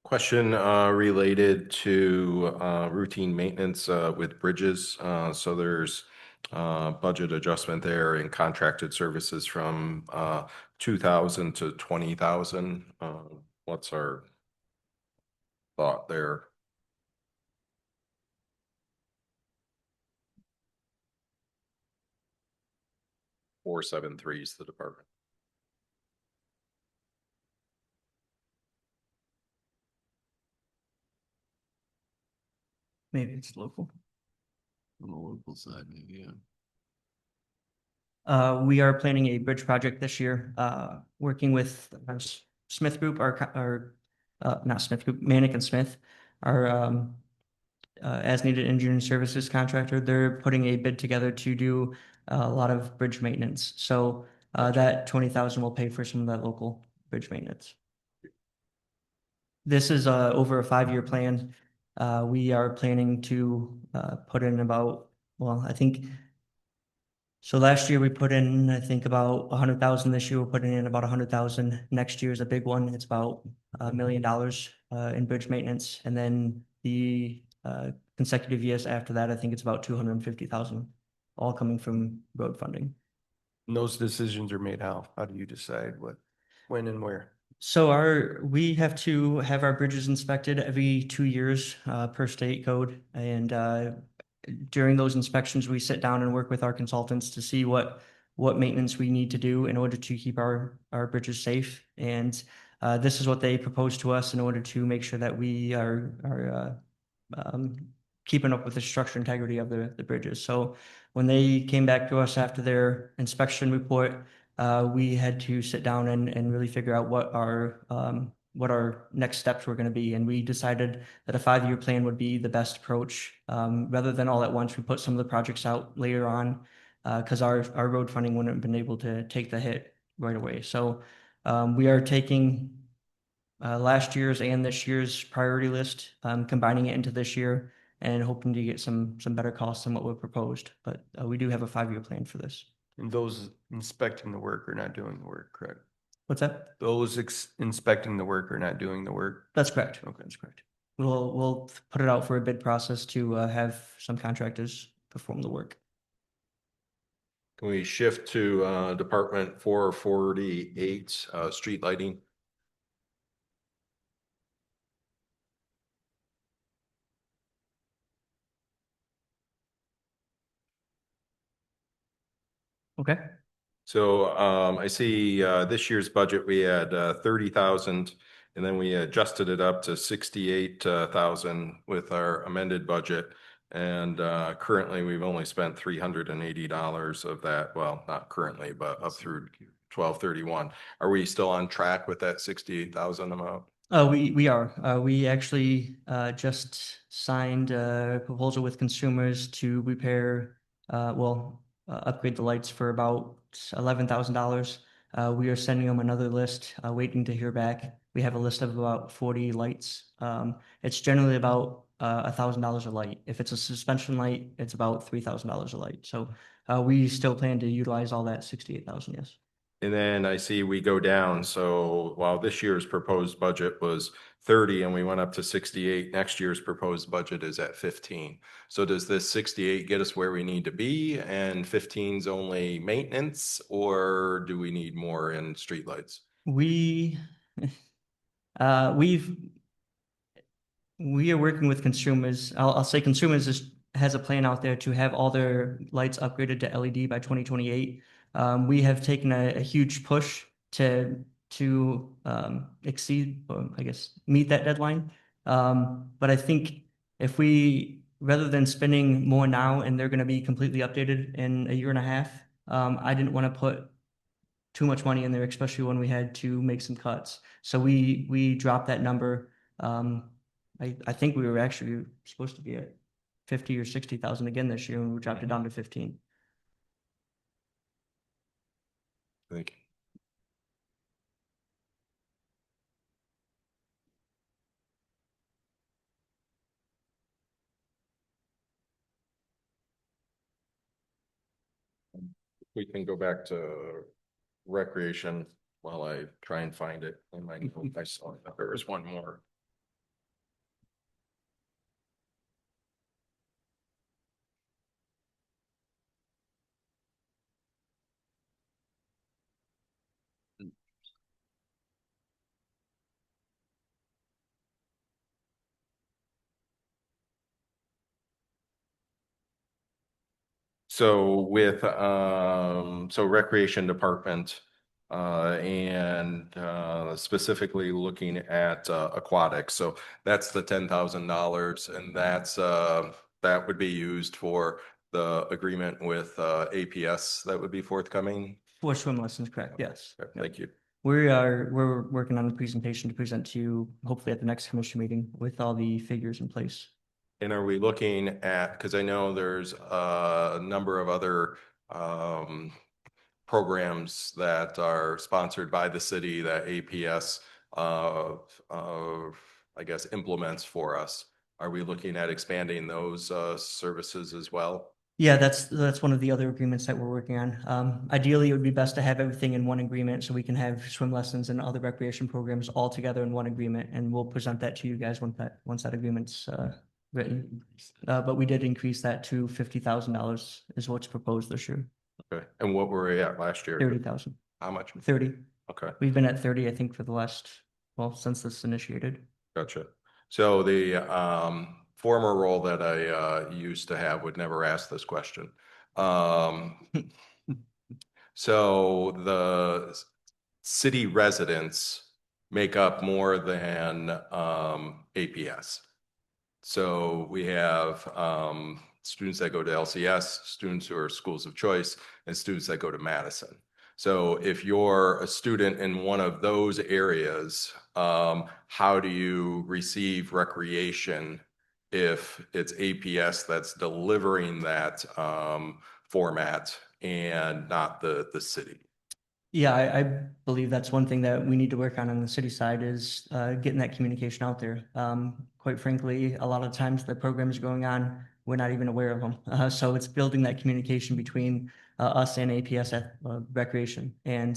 Question related to routine maintenance with bridges. So there's budget adjustment there and contracted services from 2,000 to 20,000. What's our thought there? $473 is the department. Maybe it's local. On the local side, maybe, yeah. We are planning a bridge project this year, working with Smith Group, not Smith Group, Manick and Smith, our as needed engineering services contractor. They're putting a bid together to do a lot of bridge maintenance. So that 20,000 will pay for some of that local bridge maintenance. This is over a 5-year plan. We are planning to put in about, well, I think, so last year we put in, I think, about 100,000. This year we're putting in about 100,000. Next year is a big one. It's about $1 million in bridge maintenance. And then the consecutive years after that, I think it's about 250,000, all coming from road funding. And those decisions are made how? How do you decide what, when and where? So we have to have our bridges inspected every 2 years per state code. And during those inspections, we sit down and work with our consultants to see what maintenance we need to do in order to keep our bridges safe. And this is what they propose to us in order to make sure that we are keeping up with the structure integrity of the bridges. So when they came back to us after their inspection report, we had to sit down and really figure out what our next steps were going to be. And we decided that a 5-year plan would be the best approach. Rather than all at once, we put some of the projects out later on because our road funding wouldn't have been able to take the hit right away. So we are taking last year's and this year's priority list, combining it into this year and hoping to get some better costs than what we proposed. But we do have a 5-year plan for this. And those inspecting the work are not doing the work, correct? What's that? Those inspecting the work are not doing the work. That's correct. Okay. That's correct. We'll put it out for a bid process to have some contractors perform the work. Can we shift to Department 448, street lighting? Okay. So I see this year's budget, we had 30,000, and then we adjusted it up to 68,000 with our amended budget. And currently, we've only spent $380 of that. Well, not currently, but up through 12/31. Are we still on track with that 68,000 amount? We are. We actually just signed a proposal with consumers to repair, upgrade the lights for about $11,000. We are sending them another list, waiting to hear back. We have a list of about 40 lights. It's generally about $1,000 a light. If it's a suspension light, it's about $3,000 a light. So we still plan to utilize all that 68,000. Yes. And then I see we go down. So while this year's proposed budget was 30 and we went up to 68, next year's proposed budget is at 15. So does this 68 get us where we need to be and 15's only maintenance, or do we need more in streetlights? We, we are working with consumers. I'll say consumers has a plan out there to have all their lights upgraded to LED by 2028. We have taken a huge push to exceed, or I guess, meet that deadline. But I think if we, rather than spending more now and they're going to be completely updated in a year and a half, I didn't want to put too much money in there, especially when we had to make some cuts. So we dropped that number. I think we were actually supposed to be at 50 or 60,000 again this year, and we dropped it down to 15. Thank you. We can go back to recreation while I try and find it in my note. I saw that there was one more. So with so recreation department and specifically looking at aquatics. So that's the $10,000, and that's that would be used for the agreement with APS that would be forthcoming. For swim lessons, correct? Yes. Okay, thank you. We're working on a presentation to present to you, hopefully at the next commission meeting with all the figures in place. And are we looking at, because I know there's a number of other programs that are sponsored by the city that APS I guess implements for us. Are we looking at expanding those services as well? Yeah, that's one of the other agreements that we're working on. Ideally, it would be best to have everything in one agreement so we can have swim lessons and other recreation programs all together in one agreement, and we'll present that to you guys once that agreement's written. But we did increase that to $50,000 is what's proposed this year. Okay, and what were we at last year? 30,000. How much? 30. Okay, We've been at 30, I think, for the last, well, since this initiated. gotcha. So the former role that I used to have would never ask this question. So the city residents make up more than APS. So we have students that go to LCS, students who are schools of choice, and students that go to Madison. So if you're a student in one of those areas, how do you receive recreation if it's APS that's delivering that format and not the city? Yeah, I believe that's one thing that we need to work on the city side is getting that communication out there. Quite frankly, a lot of times the programs going on, we're not even aware of them. So it's building that communication between us and APS at Recreation. And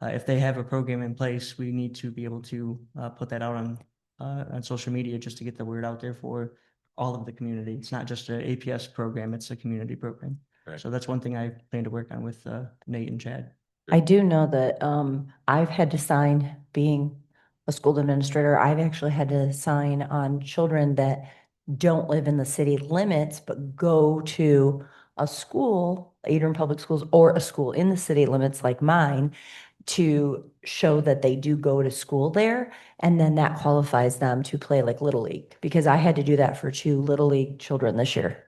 if they have a program in place, we need to be able to put that out on social media just to get the word out there for all of the community. It's not just an APS program, it's a community program. Right. So that's one thing I plan to work on with Nate and Chad. I do know that I've had to sign, being a school administrator, I've actually had to sign on children that don't live in the city limits, but go to a school, Adrian Public Schools, or a school in the city limits like mine, to show that they do go to school there. And then that qualifies them to play like Little League, because I had to do that for 2 Little League children this year.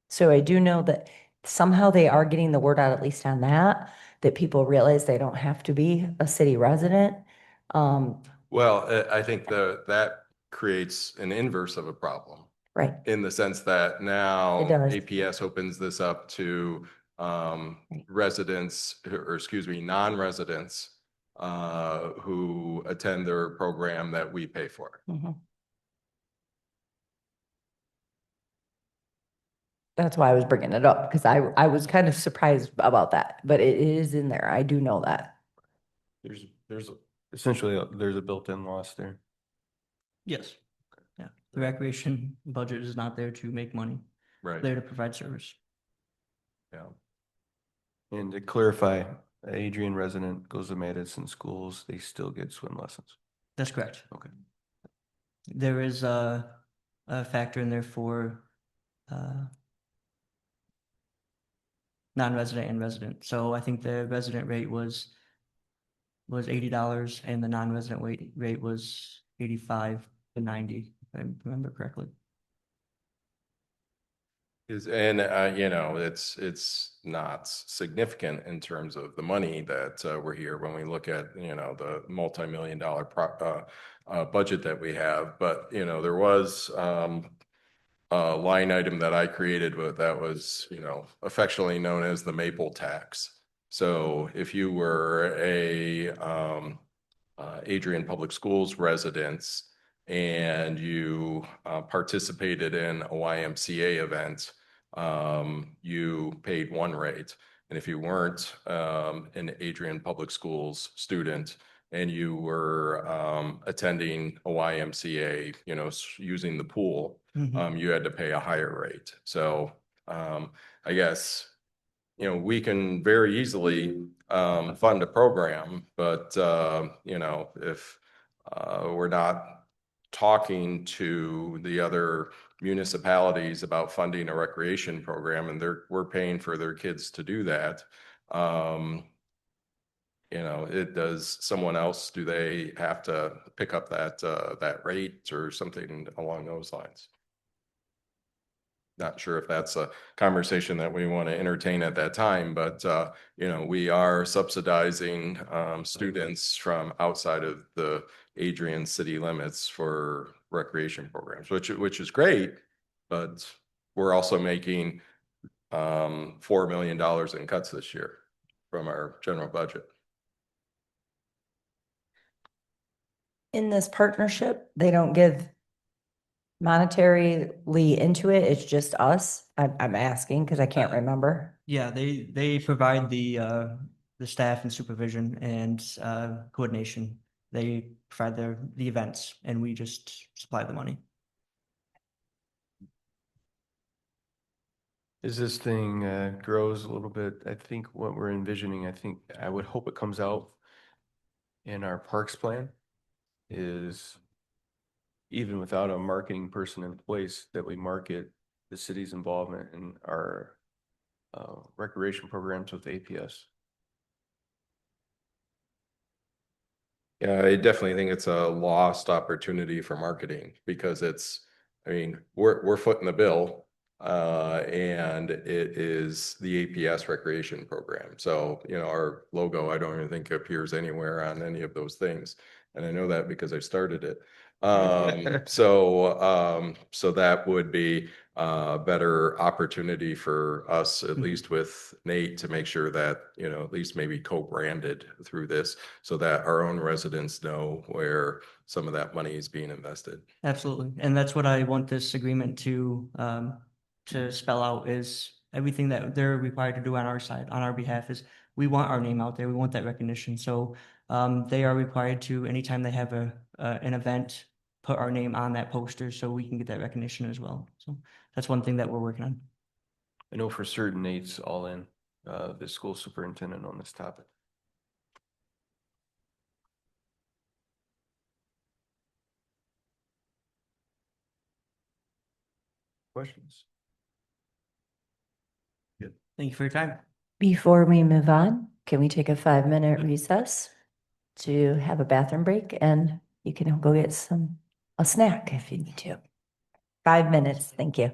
So I do know that somehow they are getting the word out, at least on that people realize they don't have to be a city resident. Well, I think that creates an inverse of a problem. Right. In the sense that now It does. APS opens this up to residents, or excuse me, non-residents who attend their program that we pay for. Mhm. That's why I was bringing it up, because I was kind of surprised about that, but it is in there. I do know that. There's essentially, there's a built-in loss there. Yes. Yeah, the recreation budget is not there to make money, Right. there to provide service. Yeah. And to clarify, Adrian resident goes to Madison schools, they still get swim lessons. That's correct. Okay. There is a factor in there for non-resident and resident. So I think the resident rate was $80 and the non-resident rate was 85 to 90, if I remember correctly. You know, it's not significant in terms of the money that we're here when we look at, you know, the multi-million-dollar budget that we have. But, you know, there was a line item that I created that was, you know, affectionately known as the maple tax. So if you were a Adrian Public Schools residents and you participated in a YMCA event, you paid one rate. And if you weren't an Adrian Public Schools student and you were attending a YMCA, you know, using the pool, you had to pay a higher rate. So I guess, you know, we can very easily fund a program, but you know, if we're not talking to the other municipalities about funding a recreation program and we're paying for their kids to do that, you know, does someone else, do they have to pick up that rate or something along those lines? Not sure if that's a conversation that we want to entertain at that time, but you know, we are subsidizing students from outside of the Adrian city limits for recreation programs, which is great, but we're also making $4 million in cuts this year from our general budget. In this partnership, they don't give monetarily into it. It's just us. I'm asking because I can't remember. Yeah, they provide the staff and supervision and coordination. They provide the events and we just supply the money. As this thing grows a little bit, I think what we're envisioning, I would hope it comes out in our parks plan is even without a marketing person in place, that we market the city's involvement in our recreation programs with APS. Yeah, I definitely think it's a lost opportunity for marketing because I mean, we're footing the bill, and it is the APS recreation program. So, you know, our logo, I don't even think appears anywhere on any of those things. And I know that because I started it. So that would be a better opportunity for us, at least with Nate, to make sure that, you know, at least maybe co-branded through this so that our own residents know where some of that money is being invested. Absolutely. And that's what I want this agreement to spell out is everything that they're required to do on our side, on our behalf is we want our name out there. We want that recognition. So they are required to, anytime they have an event, put our name on that poster so we can get that recognition as well. So that's one thing that we're working on. I know for certain Nate's all in, the school superintendent on this topic. Questions? Thank you for your time. Before we move on, can we take a 5-minute recess to have a bathroom break and you can go get a snack if you need to. 5 minutes. Thank you.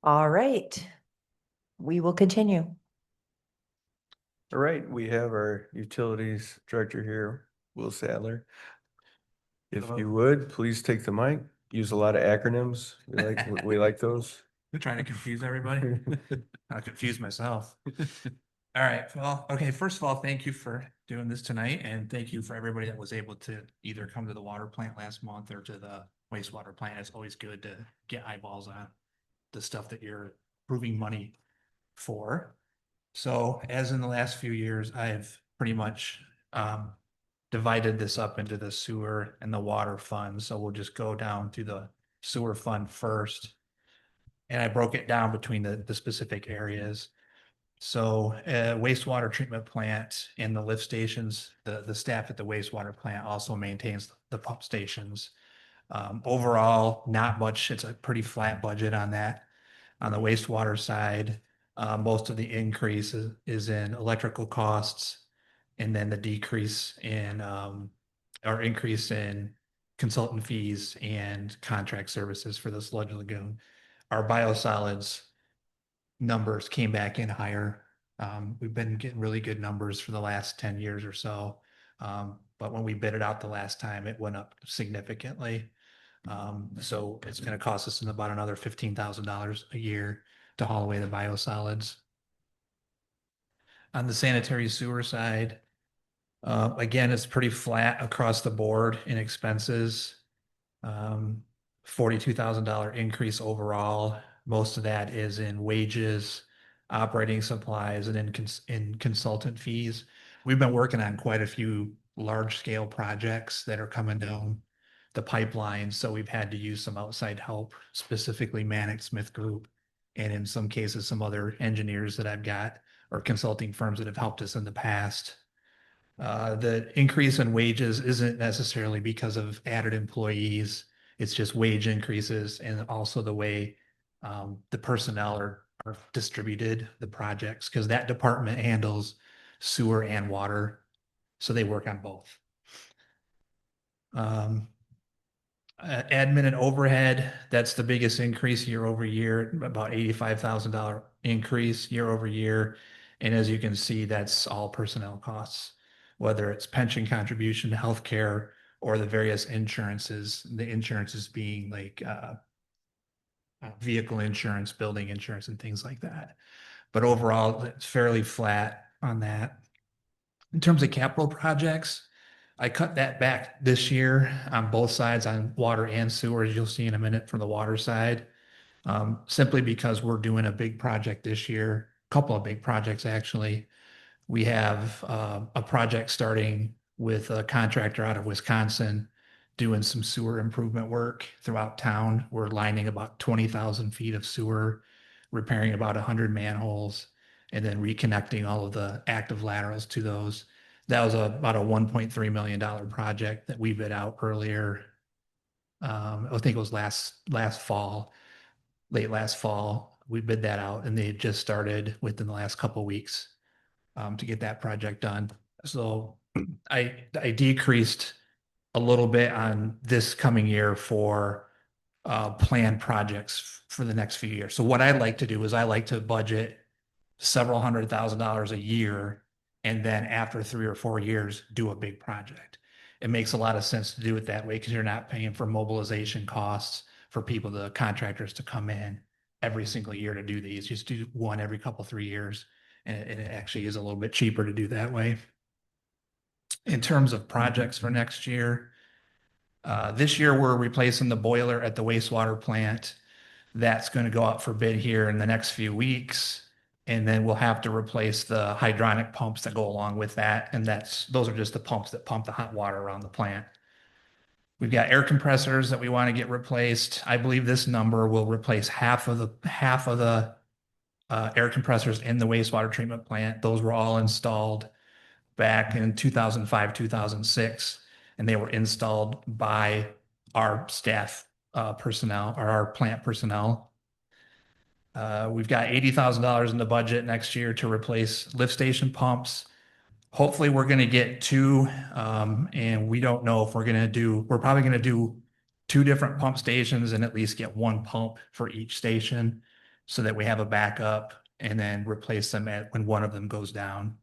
All right. We will continue. All right, we have our utilities director here, Will Sadler. If you would, please take the mic. Use a lot of acronyms. We like those. You're trying to confuse everybody. I confused myself. All right. Well, okay. First of all, thank you for doing this tonight, and thank you for everybody that was able to either come to the water plant last month or to the wastewater plant. It's always good to get eyeballs on the stuff that you're approving money for. So, as in the last few years, I've pretty much divided this up into the sewer and the water fund. So we'll just go down to the sewer fund first. And I broke it down between the specific areas. So wastewater treatment plant and the lift stations, the staff at the wastewater plant also maintains the pump stations. Overall, not much. It's a pretty flat budget on that. On the wastewater side, most of the increase is in electrical costs, and then the decrease in or increase in consultant fees and contract services for the sludge lagoon. Our biosolids numbers came back in higher. We've been getting really good numbers for the last 10 years or so. But when we bid it out the last time, it went up significantly. So it's going to cost us about another $15,000 a year to haul away the biosolids. On the sanitary sewer side, again, it's pretty flat across the board in expenses. $42,000 increase overall. Most of that is in wages, operating supplies, and in consultant fees. We've been working on quite a few large scale projects that are coming down the pipeline. So we've had to use some outside help, specifically Manic Smith Group, and in some cases, some other engineers that I've got or consulting firms that have helped us in the past. The increase in wages isn't necessarily because of added employees. It's just wage increases and also the way the personnel are distributed, the projects, because that department handles sewer and water. So they work on both. Admin and overhead, that's the biggest increase year over year, about $85,000 increase year over year. And as you can see, that's all personnel costs, whether it's pension contribution to healthcare or the various insurances, the insurances being like vehicle insurance, building insurance, and things like that. But overall, it's fairly flat on that. In terms of capital projects, I cut that back this year on both sides, on water and sewer, as you'll see in a minute from the water side, simply because we're doing a big project this year, a couple of big projects actually. We have a project starting with a contractor out of Wisconsin doing some sewer improvement work throughout town. We're lining about 20,000 feet of sewer, repairing about 100 manholes, and then reconnecting all of the active laterals to those. That was about a $1.3 million project that we bid out earlier. I think it was last fall, late last fall. We bid that out, and they just started within the last couple of weeks to get that project done. So I decreased a little bit on this coming year for planned projects for the next few years. So what I like to do is I like to budget several $100,000 a year, and then after 3 or 4 years, do a big project. It makes a lot of sense to do it that way because you're not paying for mobilization costs for people, the contractors, to come in every single year to do these. Just do one every couple, 3 years. And it actually is a little bit cheaper to do that way. In terms of projects for next year, this year we're replacing the boiler at the wastewater plant. That's going to go out for bid here in the next few weeks. And then we'll have to replace the hydronic pumps that go along with that. And those are just the pumps that pump the hot water around the plant. We've got air compressors that we want to get replaced. I believe this number will replace half of the air compressors in the wastewater treatment plant. Those were all installed back in 2005, 2006, and they were installed by our staff personnel or our plant personnel. We've got $80,000 in the budget next year to replace lift station pumps. Hopefully, we're going to get two, and we don't know if we're probably going to do two different pump stations and at least get one pump for each station so that we have a backup and then replace them when one of them goes down.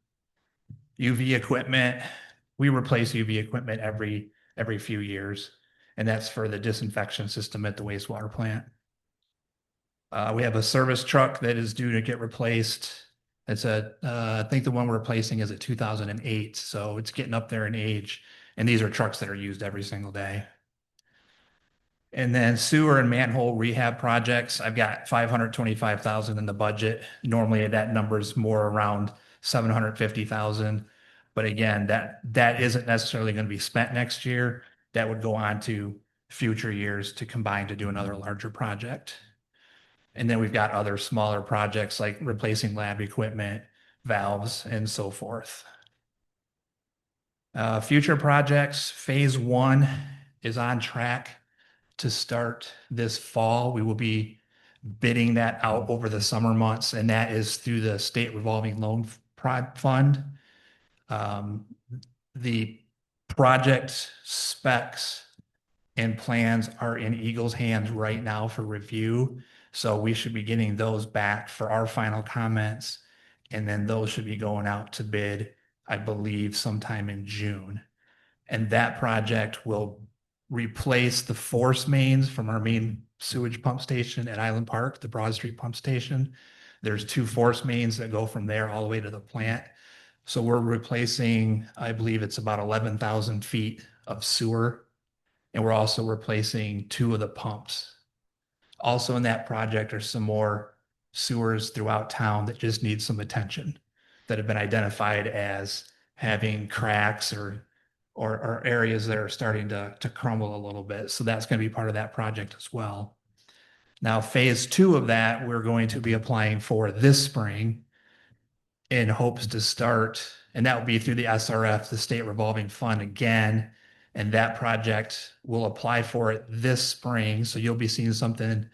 UV equipment, we replace UV equipment every few years, and that's for the disinfection system at the wastewater plant. We have a service truck that is due to get replaced. I think the one we're replacing is a 2008, so it's getting up there in age. And these are trucks that are used every single day. And then sewer and manhole rehab projects, I've got 525,000 in the budget. Normally that number is more around 750,000. But again, that isn't necessarily going to be spent next year. That would go on to future years to combine to do another larger project. And then we've got other smaller projects like replacing lab equipment, valves, and so forth. Future projects, phase 1 is on track to start this fall. We will be bidding that out over the summer months, and that is through the state revolving loan fund. The project specs and plans are in Eagle's hands right now for review. So we should be getting those back for our final comments. And then those should be going out to bid, I believe, sometime in June. And that project will replace the force mains from our main sewage pump station at Island Park, the Broad Street pump station. There's 2 force mains that go from there all the way to the plant. So we're replacing, I believe it's about 11,000 feet of sewer. And we're also replacing 2 of the pumps. Also in that project are some more sewers throughout town that just need some attention, that have been identified as having cracks or areas that are starting to crumble a little bit. So that's going to be part of that project as well. Now, phase 2 of that, we're going to be applying for this spring in hopes to start, and that will be through the SRF, the state revolving fund again. And that project will apply for it this spring. So you'll be seeing something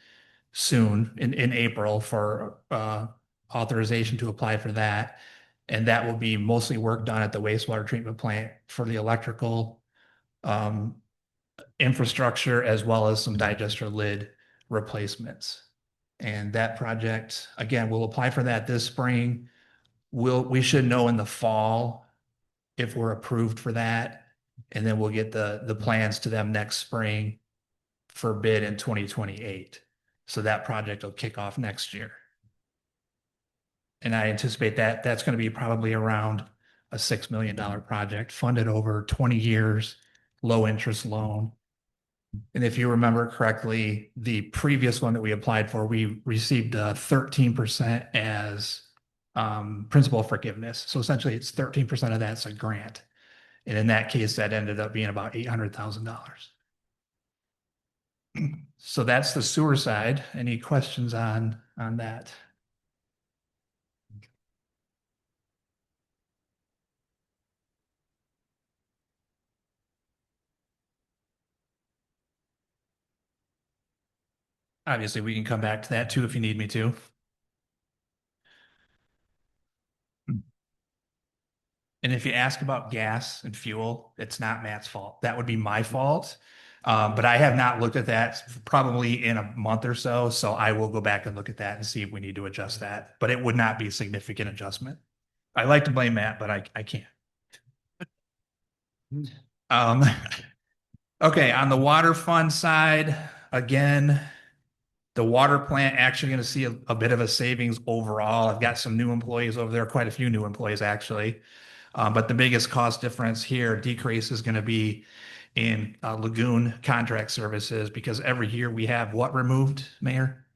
soon in April for authorization to apply for that. And that will be mostly work done at the wastewater treatment plant for the electrical infrastructure, as well as some digester lid replacements. And that project, again, we'll apply for that this spring. We should know in the fall if we're approved for that. And then we'll get the plans to them next spring for bid in 2028. So that project will kick off next year. And I anticipate that that's going to be probably around a $6 million project funded over 20 years, low interest loan. And if you remember correctly, the previous one that we applied for, we received 13% as principal forgiveness. So essentially it's 13% of that's a grant. And in that case, that ended up being about $800,000. So that's the sewer side. Any questions on that? Obviously, we can come back to that too if you need me to. And if you ask about gas and fuel, it's not Matt's fault. That would be my fault. But I have not looked at that probably in a month or so. So I will go back and look at that and see if we need to adjust that. But it would not be a significant adjustment. I like to blame Matt, but I can't. Okay, on the water fund side, again, the water plant actually going to see a bit of a savings overall. I've got some new employees over there, quite a few new employees actually. But the biggest cost difference here, decrease, is going to be in lagoon contract services, because every year we have what removed, Mayor?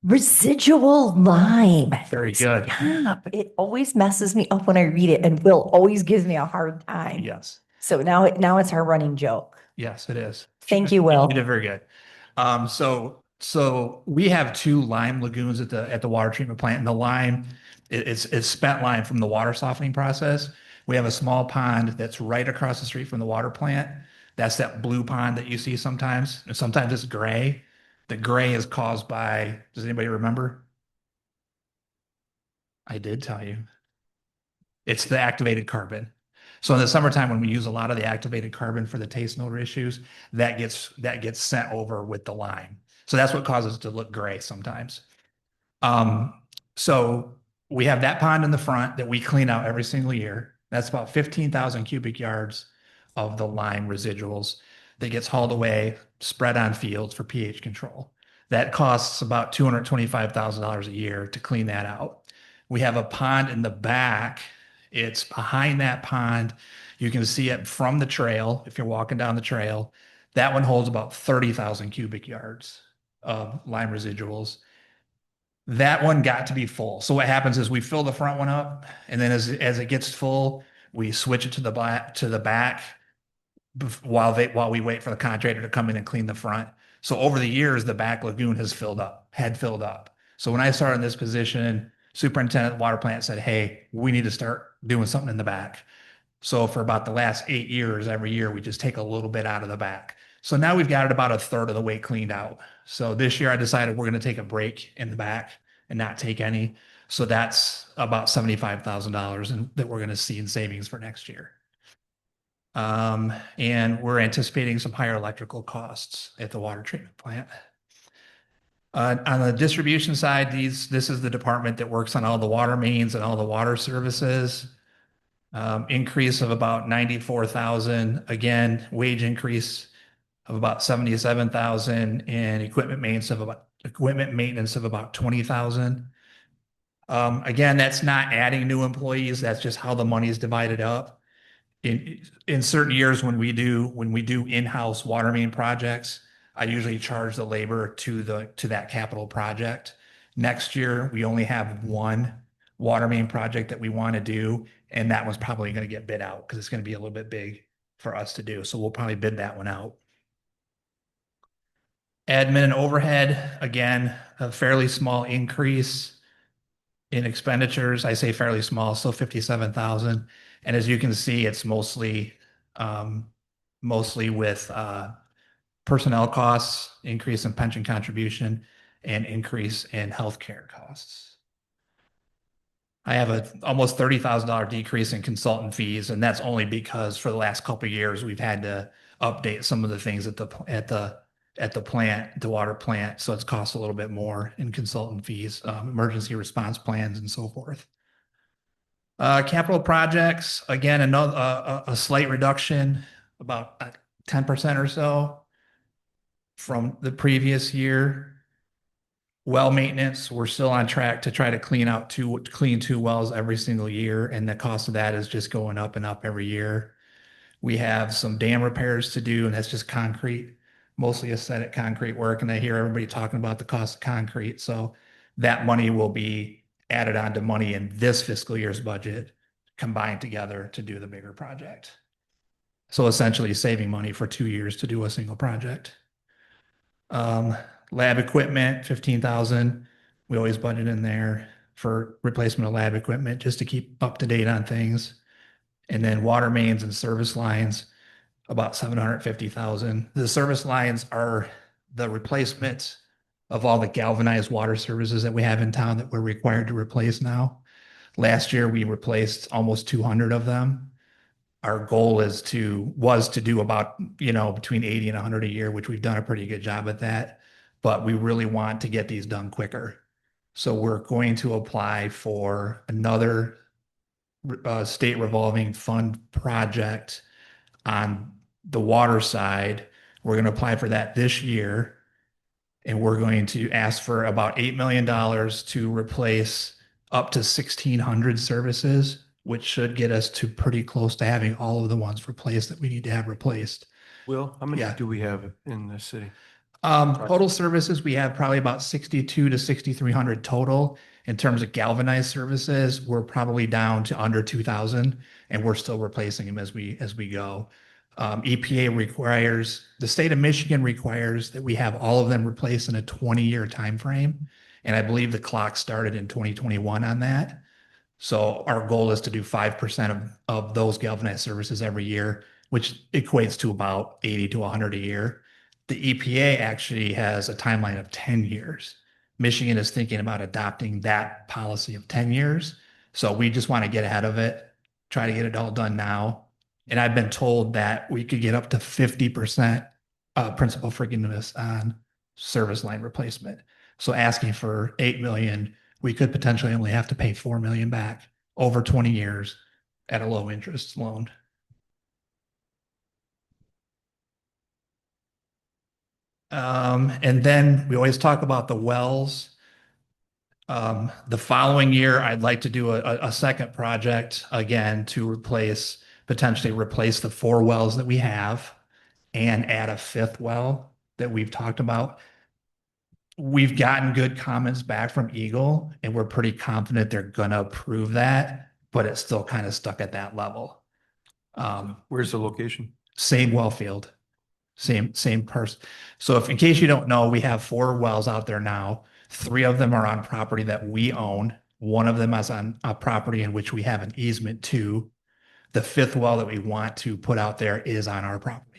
Residual lime. Very good. Stop. It always messes me up when I read it, and Will always gives me a hard time. Yes. So now it's our running joke. Yes, it is. Thank you, Will. You did very good. So we have 2 lime lagoons at the water treatment plant, and the lime is spent lime from the water softening process. We have a small pond that's right across the street from the water plant. That's that blue pond that you see sometimes, and sometimes it's gray. The gray is caused by, does anybody remember? I did tell you. It's the activated carbon. So in the summertime, when we use a lot of the activated carbon for the taste and odor issues, that gets sent over with the lime. So that's what causes it to look gray sometimes. So we have that pond in the front that we clean out every single year. That's about 15,000 cubic yards of the lime residuals that gets hauled away, spread on fields for pH control. That costs about $225,000 a year to clean that out. We have a pond in the back. It's behind that pond. You can see it from the trail if you're walking down the trail. That one holds about 30,000 cubic yards of lime residuals. That one got to be full. So what happens is we fill the front one up, and then as it gets full, we switch it to the back while we wait for the contractor to come in and clean the front. So over the years, the back lagoon had filled up. So when I started in this position, superintendent of the water plant said, "Hey, we need to start doing something in the back." So for about the last 8 years, every year we just take a little bit out of the back. So now we've got it about a third of the way cleaned out. So this year I decided we're going to take a break in the back and not take any. So that's about $75,000 that we're going to see in savings for next year. And we're anticipating some higher electrical costs at the water treatment plant. On the distribution side, this is the department that works on all the water mains and all the water services. Increase of about 94,000. Again, wage increase of about 77,000 and equipment maintenance of about 20,000. Again, that's not adding new employees. That's just how the money is divided up. In certain years when we do in-house water main projects, I usually charge the labor to that capital project. Next year, we only have one water main project that we want to do, and that one's probably going to get bid out because it's going to be a little bit big for us to do. So we'll probably bid that one out. Admin and overhead, again, a fairly small increase in expenditures. I say fairly small, still 57,000. And as you can see, it's mostly with personnel costs, increase in pension contribution, and increase in healthcare costs. I have a almost $30,000 decrease in consultant fees, and that's only because for the last couple of years we've had to update some of the things at the plant, the water plant, so it's cost a little bit more in consultant fees, emergency response plans, and so forth. Capital projects, again, another a slight reduction, about 10% or so from the previous year. Well maintenance, we're still on track to try to clean two wells every single year, and the cost of that is just going up and up every year. We have some dam repairs to do, and that's just concrete, mostly aesthetic concrete work. And I hear everybody talking about the cost of concrete. So that money will be added on to money in this fiscal year's budget, combined together to do the bigger project. So essentially saving money for 2 years to do a single project. Lab equipment, 15,000. We always budget in there for replacement of lab equipment just to keep up to date on things. And then water mains and service lines, about 750,000. The service lines are the replacement of all the galvanized water services that we have in town that we're required to replace now. Last year, we replaced almost 200 of them. Our goal was to do about, between 80 and 100 a year, which we've done a pretty good job at that. But we really want to get these done quicker. So we're going to apply for another state revolving fund project on the water side. We're going to apply for that this year. And we're going to ask for about $8 million to replace up to 1,600 services, which should get us to pretty close to having all of the ones replaced that we need to have replaced. Will, how many Yeah. do we have in the city? Total services, we have probably about 62 to 6,300 total. In terms of galvanized services, we're probably down to under 2,000, and we're still replacing them as we go. The state of Michigan requires that we have all of them replaced in a 20-year time frame. And I believe the clock started in 2021 on that. So our goal is to do 5% of those galvanized services every year, which equates to about 80 to 100 a year. The EPA actually has a timeline of 10 years. Michigan is thinking about adopting that policy of 10 years. So we just want to get ahead of it, try to get it all done now. And I've been told that we could get up to 50% principal forgiveness on service line replacement. So asking for 8 million, we could potentially only have to pay 4 million back over 20 years at a low interest loan. And then we always talk about the wells. The following year, I'd like to do a second project again to potentially replace the 4 wells that we have and add a 5th well that we've talked about. We've gotten good comments back from Eagle, and we're pretty confident they're gonna approve that, but it's still kind of stuck at that level. Where's the location? Same well field, same person. So if, in case you don't know, we have 4 wells out there now. 3 of them are on property that we own. 1 of them is on a property in which we have an easement to. The 5th well that we want to put out there is on our property.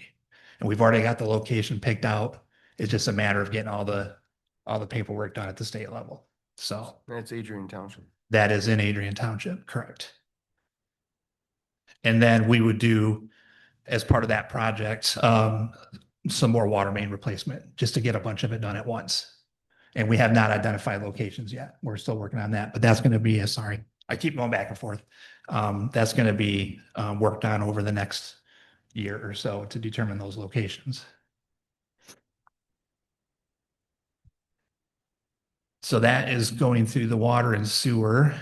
And we've already got the location picked out. It's just a matter of getting all the paperwork done at the state level. So That's Adrian Township. that is in Adrian Township, correct? And then we would do, as part of that project, some more water main replacement, just to get a bunch of it done at once. And we have not identified locations yet. We're still working on that, but that's going to be sorry, I keep going back and forth. That's going to be worked on over the next year or so to determine those locations. So that is going through the water and sewer.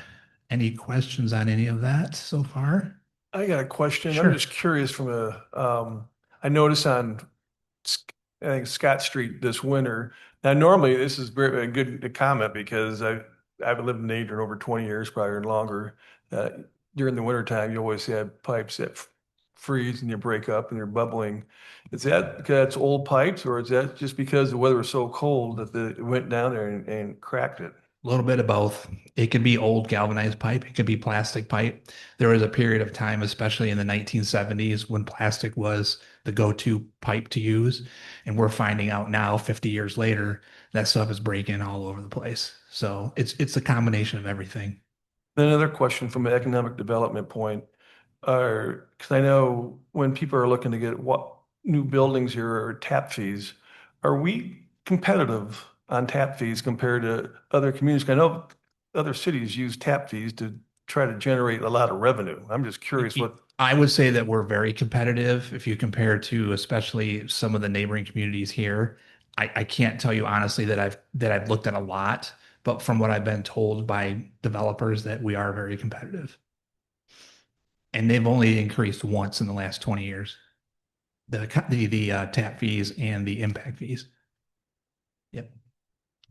Any questions on any of that so far? I got a question. Sure. I'm just curious from I noticed on, I think Scott Street this winter. Now, normally this is very good to comment because I've lived in Adrian over 20 years, probably or longer. During the winter time, you always have pipes that freeze and you break up and they're bubbling. Is that because it's old pipes, or is that just because the weather was so cold that it went down there and cracked it? A little bit of both. It could be old galvanized pipe. It could be plastic pipe. There was a period of time, especially in the 1970s, when plastic was the go-to pipe to use. And we're finding out now, 50 years later, that stuff is breaking all over the place. So it's a combination of everything. Then another question from an economic development point, because I know when people are looking to get what new buildings here or tap fees, are we competitive on tap fees compared to other communities? I know other cities use tap fees to try to generate a lot of revenue. I'm just curious what. I would say that we're very competitive if you compare to especially some of the neighboring communities here. I can't tell you honestly that I've looked at a lot, but from what I've been told by developers that we are very competitive. And they've only increased once in the last 20 years. The tap fees and the impact fees. Yep.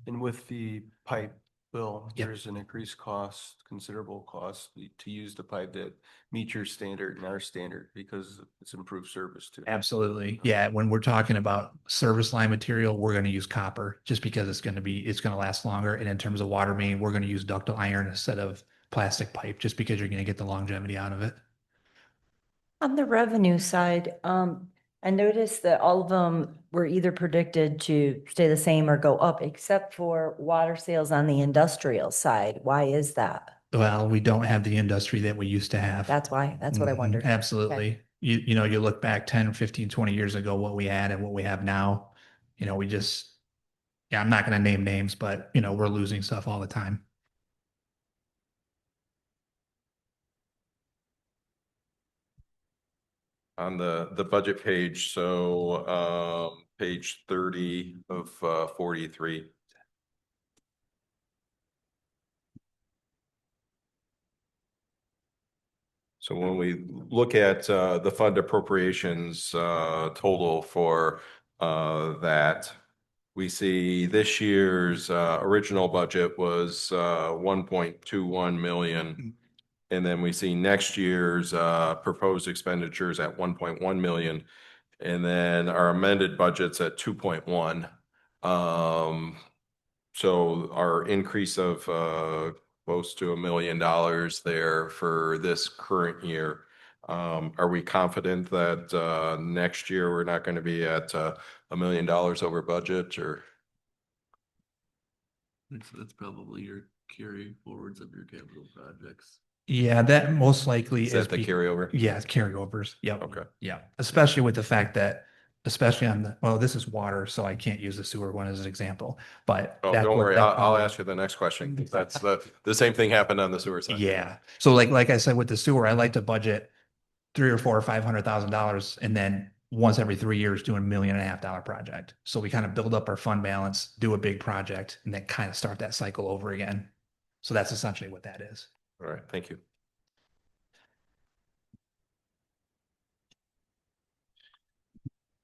And with the pipe bill, Yep. there's an increased cost, considerable cost to use the pipe that meets your standard and our standard because it's improved service too. Absolutely. Yeah. When we're talking about service line material, we're going to use copper just because it's going to last longer. And in terms of water main, we're going to use ductile iron instead of plastic pipe just because you're going to get the longevity out of it. On the revenue side, I noticed that all of them were either predicted to stay the same or go up, except for water sales on the industrial side. Why is that? Well, we don't have the industry that we used to have. That's why, that's what I Mhm, wondered. Absolutely. You know, you look back 10, 15, 20 years ago, what we had and what we have now, I'm not going to name names, but we're losing stuff all the time. On the budget page, so page 30 of 43. So when we look at the fund appropriations total for that, we see this year's original budget was 1.21 million. And then we see next year's proposed expenditures at 1.1 million. And then our amended budget's at 2.1. So our increase of close to $1 million there for this current year. Are we confident that next year we're not going to be at $1 million over budget or? That's probably your carry forwards of your capital projects. Yeah, that most likely Is that the carryover? Yeah, it's carryovers. Yep. Okay. Yeah, especially with the fact that, especially on the, well, this is water, so I can't use the sewer one as an example, but. Oh, that's don't what worry. that I'll probably- ask you the next question. That's the same thing happened on the sewer side. Yeah, so like I said, with the sewer, I like to budget $300,000 or $400,000 or $500,000 and then once every 3 years do $1.5 million project. So we kind of build up our fund balance, do a big project, and then kind of start that cycle over again. So that's essentially what that is. All right. Thank you.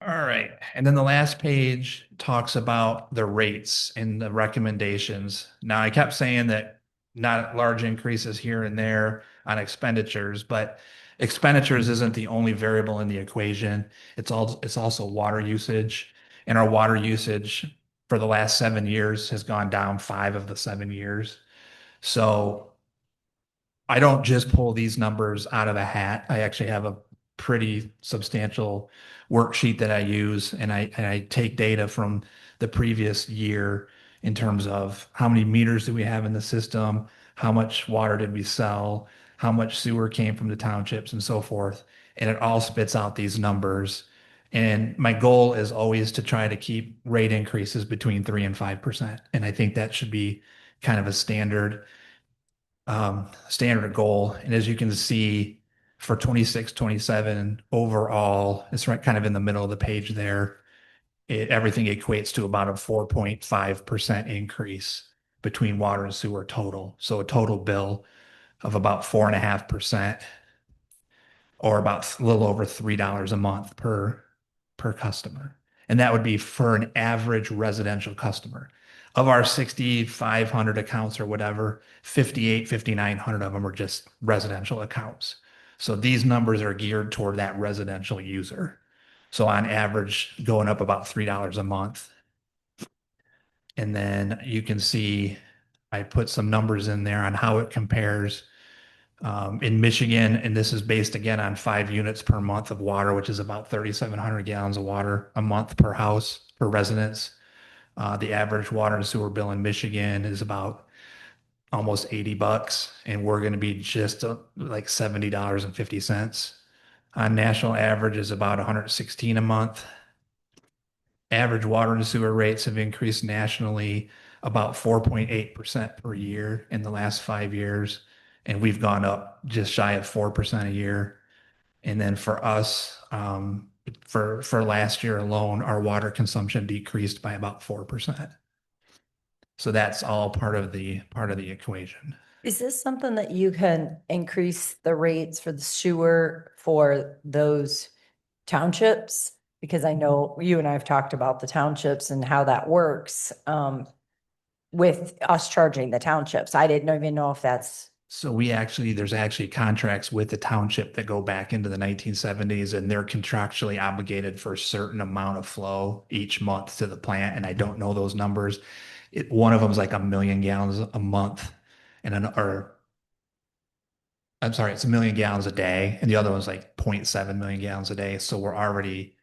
All right. And then the last page talks about the rates and the recommendations. Now, I kept saying that not large increases here and there on expenditures, but expenditures isn't the only variable in the equation. It's also water usage. And our water usage for the last 7 years has gone down 5 of the 7 years. So I don't just pull these numbers out of a hat. I actually have a pretty substantial worksheet that I use, and I take data from the previous year in terms of how many meters do we have in the system, how much water did we sell, how much sewer came from the townships, and so forth. And it all spits out these numbers. And my goal is always to try to keep rate increases between 3 and 5%. And I think that should be kind of a standard goal. And as you can see for 26, 27 overall, it's right kind of in the middle of the page there. Everything equates to about a 4.5% increase between water and sewer total. So a total bill of about 4.5% or about a little over $3 a month per customer. And that would be for an average residential customer. Of our 6,500 accounts or whatever, 5,900 of them are just residential accounts. So these numbers are geared toward that residential user. So on average, going up about $3 a month. And then you can see I put some numbers in there on how it compares in Michigan, and this is based again on 5 units per month of water, which is about 3,700 gallons of water a month per house, per residence. The average water and sewer bill in Michigan is about almost $80, and we're going to be just like $70.50. On national average is about 116 a month. Average water and sewer rates have increased nationally about 4.8% per year in the last 5 years. And we've gone up just shy of 4% a year. And then for us, for last year alone, our water consumption decreased by about 4%. So that's all part of the equation. Is this something that you can increase the rates for the sewer for those townships? Because I know you and I have talked about the townships and how that works, with us charging the townships. I didn't even know if that's. So there's actually contracts with the township that go back into the 1970s, and they're contractually obligated for a certain amount of flow each month to the plant. And I don't know those numbers. One of them is like 1 million gallons a month, I'm sorry, it's 1 million gallons a day, and the other one's like 0.7 million gallons a day. So we're already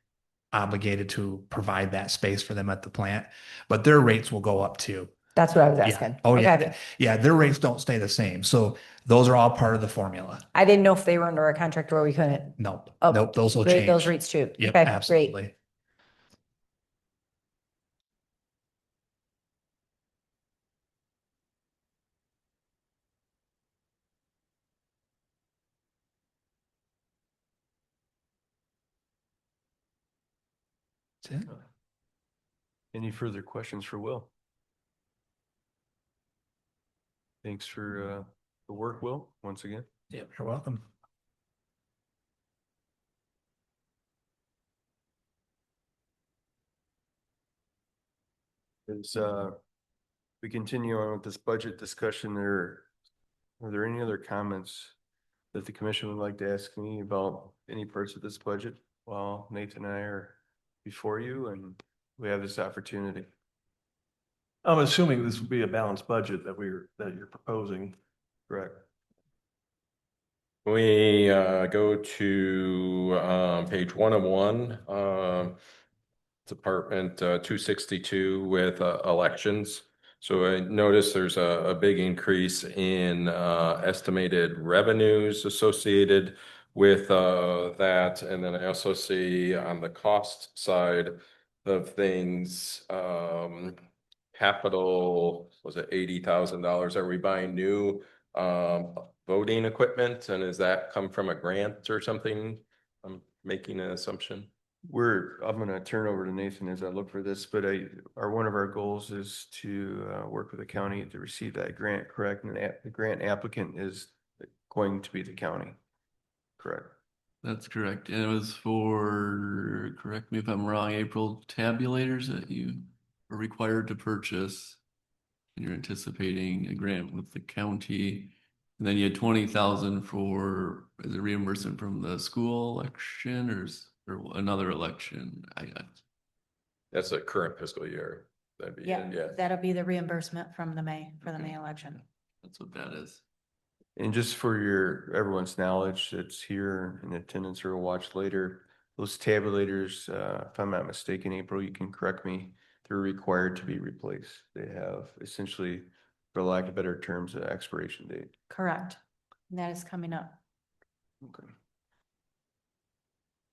obligated to provide that space for them at the plant, but their rates will go up too. That's what I was Yeah. asking. Oh, yeah. Okay. Yeah, their rates don't stay the same. So those are all part of the formula. I didn't know if they were under a contract where we couldn't. Nope. Oh, Nope. Those will rate change. those rates too. Yep, Okay, great. absolutely. That's it. Any further questions for Will? Thanks for the work, Will, once again. Yep, you're welcome. As we continue on with this budget discussion, are there any other comments that the commission would like to ask me about any parts of this budget while Nathan and I are before you and we have this opportunity? I'm assuming this would be a balanced budget that you're proposing. Correct. We go to page 101, Department 262 with elections. So I noticed there's a big increase in estimated revenues associated with that. And then I also see on the cost side of things, capital, was it $80,000? Are we buying new voting equipment? And does that come from a grant or something? I'm making an assumption. I'm gonna turn over to Nathan as I look for this, but one of our goals is to work with the county to receive that grant, correct? And the grant applicant is going to be the county, correct? That's correct. And it was for, correct me if I'm wrong, April tabulators that you are required to purchase. And you're anticipating a grant with the county. And then you had 20,000 for, is it reimbursement from the school election or another election? That's a current fiscal year. That'd be, Yeah, yeah. that'll be the reimbursement from the May election. That's what that is. And just for everyone's knowledge that's here in attendance or will watch later, those tabulators, if I'm not mistaken, April, you can correct me, they're required to be replaced. They have essentially, for lack of better terms, an expiration date. Correct. And that is coming up. Okay.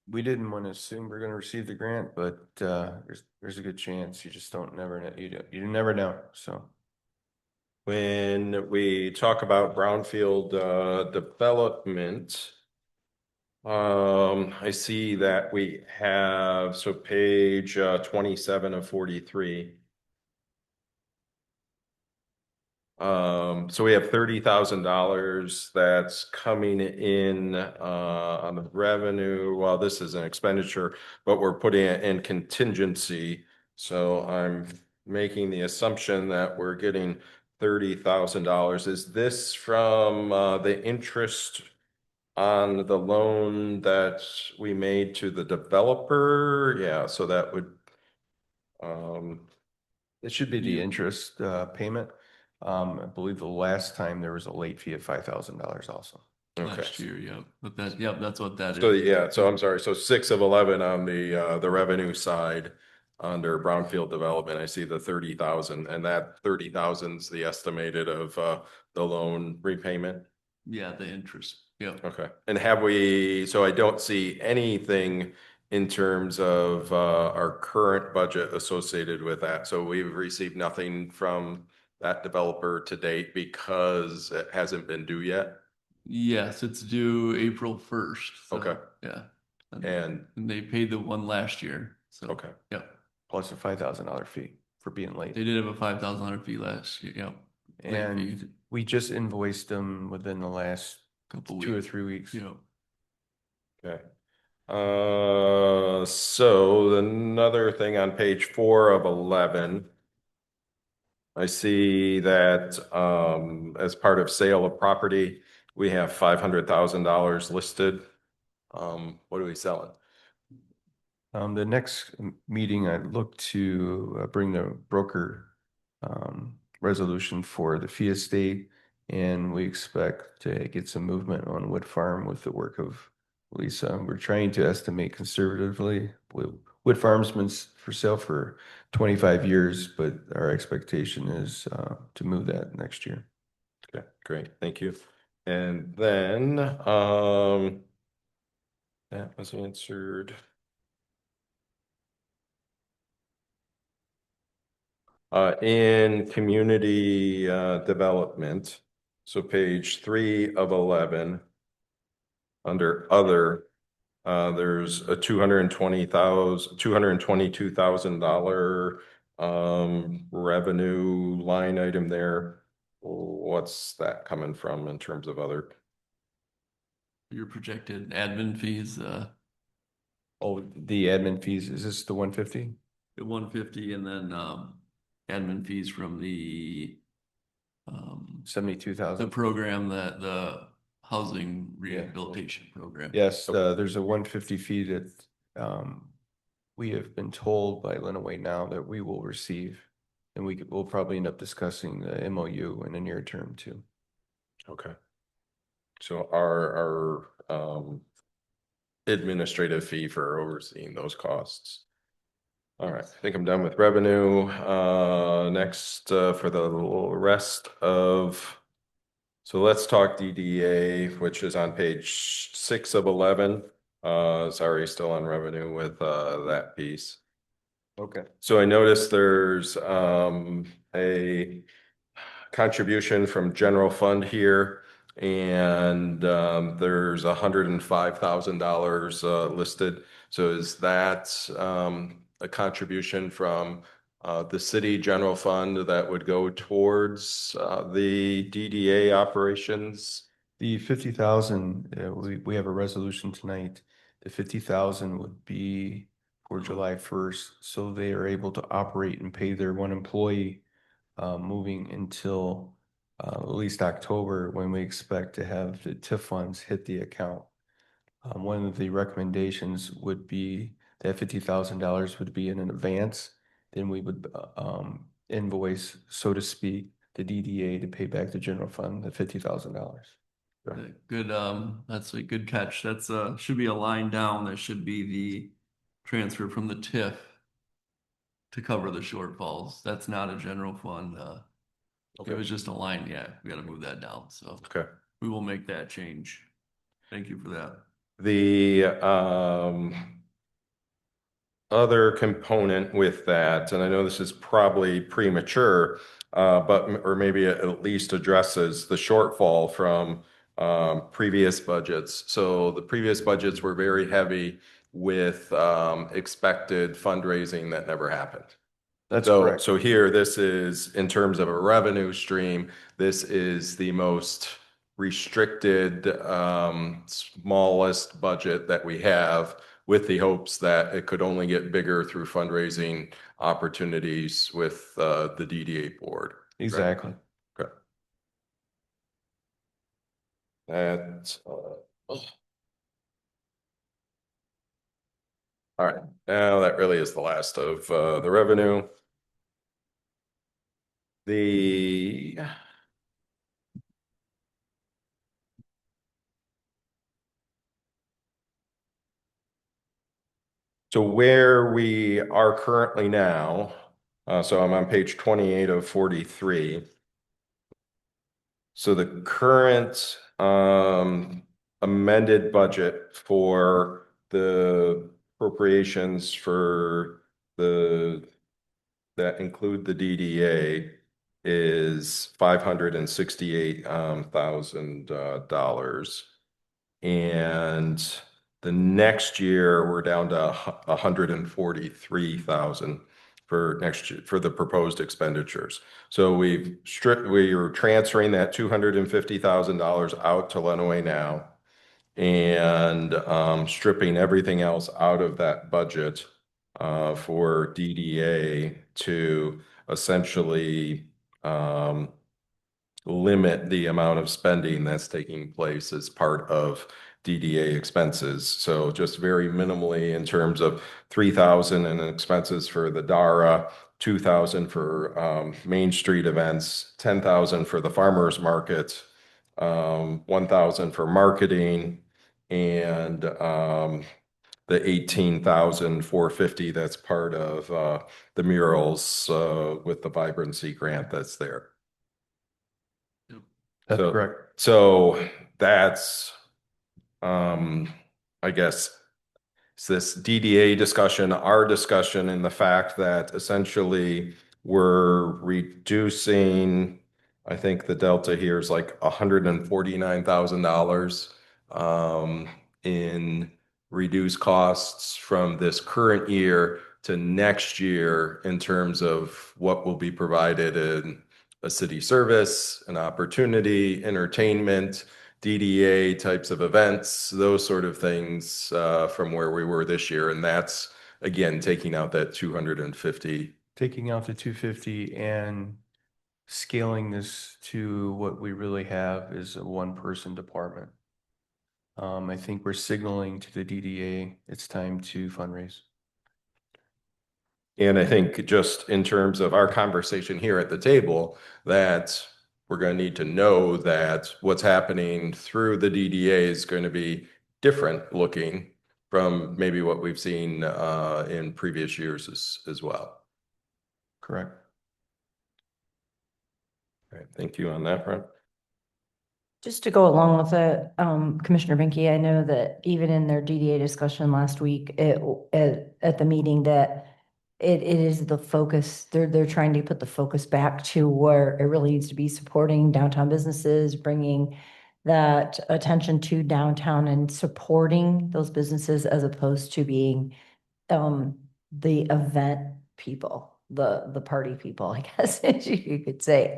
We didn't want to assume we're going to receive the grant, but there's a good chance. You just don't never know. You never know. So When we talk about brownfield development, I see that we have, so page 27 of 43. So we have $30,000 that's coming in on the revenue. Well, this is an expenditure, but we're putting it in contingency. So I'm making the assumption that we're getting $30,000. Is this from the interest on the loan that we made to the developer? Yeah, so that would it should be the interest payment. I believe the last time there was a late fee of $5,000 also. Last year, yeah. But that's what that is. So yeah, so I'm sorry. So 6 of 11 on the revenue side under brownfield development, I see the 30,000, and that 30,000 is the estimated of the loan repayment. Yeah, the interest. Yeah. Okay. And so I don't see anything in terms of our current budget associated with that. So we've received nothing from that developer to date because it hasn't been due yet. Yes, it's due April 1st. So, Okay. yeah. And they paid the one last year. So, okay. yeah. Plus a $5,000 fee for being late. They did have a $5,000 fee last year. Yeah. And we just invoiced them within the last Couple 2 or weeks. 3 weeks. Yeah. Okay. So another thing on page 4 of 11, I see that as part of sale of property, we have $500,000 listed. What are we selling? The next meeting, I look to bring the broker resolution for the fee estate, and we expect to get some movement on Wood Farm with the work of Lisa. We're trying to estimate conservatively. Wood Farm's been for sale for 25 years, but our expectation is to move that next year. Okay, great, thank you. And then that was answered. In community development, so page 3 of 11, under other, there's a $222,000 revenue line item there. What's that coming from in terms of other? Your projected admin fees, Oh, the admin fees, is this the 150? the 150, and then admin fees from the 72,000. program, that the housing rehabilitation program. Yes, there's a 150 fee that we have been told by Lenawee now that we will receive, and we'll probably end up discussing the MOU in the near term too. Okay. So our administrative fee for overseeing those costs. All right, I think I'm done with revenue. Next, for the rest of, so let's talk DDA, which is on page 6 of 11. Sorry, still on revenue with that piece. Okay. So I noticed there's a contribution from general fund here, and there's $105,000 listed. So is that a contribution from the city general fund that would go towards the DDA operations? The 50,000, we have a resolution tonight. The 50,000 would be for July 1st, so they are able to operate and pay their one employee moving until at least October, when we expect to have the TIF funds hit the account. One of the recommendations would be that $50,000 would be in an advance. Then we would invoice, so to speak, the DDA to pay back the general fund the $50,000. Good, that's a good catch. That's should be a line down. That should be the transfer from the TIF to cover the shortfalls. That's not a general fund. It was just a line. Yeah, we got to move that down. So Okay. we will make that change. Thank you for that. The other component with that, and I know this is probably premature, but or maybe it at least addresses the shortfall from previous budgets. So the previous budgets were very heavy with expected fundraising that never happened. That's correct. So here, this is in terms of a revenue stream, this is the most restricted, smallest budget that we have, with the hopes that it could only get bigger through fundraising opportunities with the DDA board. Exactly. Okay. That, all right, now that really is the last of the revenue. So where we are currently now, so I'm on page 28 of 43. So the current amended budget for the appropriations for that include the DDA is $568,000. And the next year, we're down to 143,000 for next year for the proposed expenditures. So we are transferring that $250,000 out to Lenawee now, and stripping everything else out of that budget for DDA to essentially limit the amount of spending that's taking place as part of DDA expenses. So just very minimally in terms of 3,000 in expenses for the DARA, 2,000 for Main Street events, 10,000 for the farmers market, 1,000 for marketing, and the 18,450 that's part of the murals with the vibrancy grant that's there. That's correct. So that's, I guess, it's this DDA discussion, our discussion, and the fact that essentially we're reducing, I think the delta here is like $149,000 in reduced costs from this current year to next year in terms of what will be provided in a city service, an opportunity, entertainment, DDA types of events, those sort of things from where we were this year. And that's, again, taking out that 250. Taking out the 250 and scaling this to what we really have is a one-person department. I think we're signaling to the DDA it's time to fundraise. And I think just in terms of our conversation here at the table, that we're going to need to know that what's happening through the DDA is going to be different looking from maybe what we've seen in previous years as well. Correct. All right, thank you on that front. Just to go along with it, Commissioner Binky, I know that even in their DDA discussion last week, at the meeting, that it is the focus, they're trying to put the focus back to where it really needs to be, supporting downtown businesses, bringing that attention to downtown and supporting those businesses as opposed to being the event people, the party people, I guess you could say.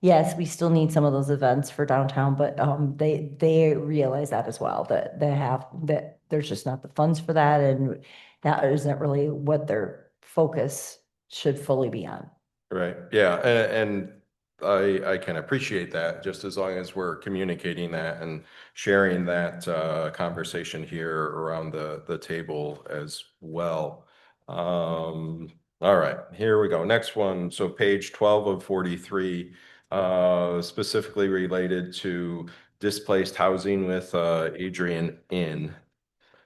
Yes, we still need some of those events for downtown, but they realize that as well, that that there's just not the funds for that, and that isn't really what their focus should fully be on. Right, yeah, and I can appreciate that, just as long as we're communicating that and sharing that conversation here around the table as well. All right, here we go. Next one. So page 12 of 43, specifically related to displaced housing with Adrian Inn.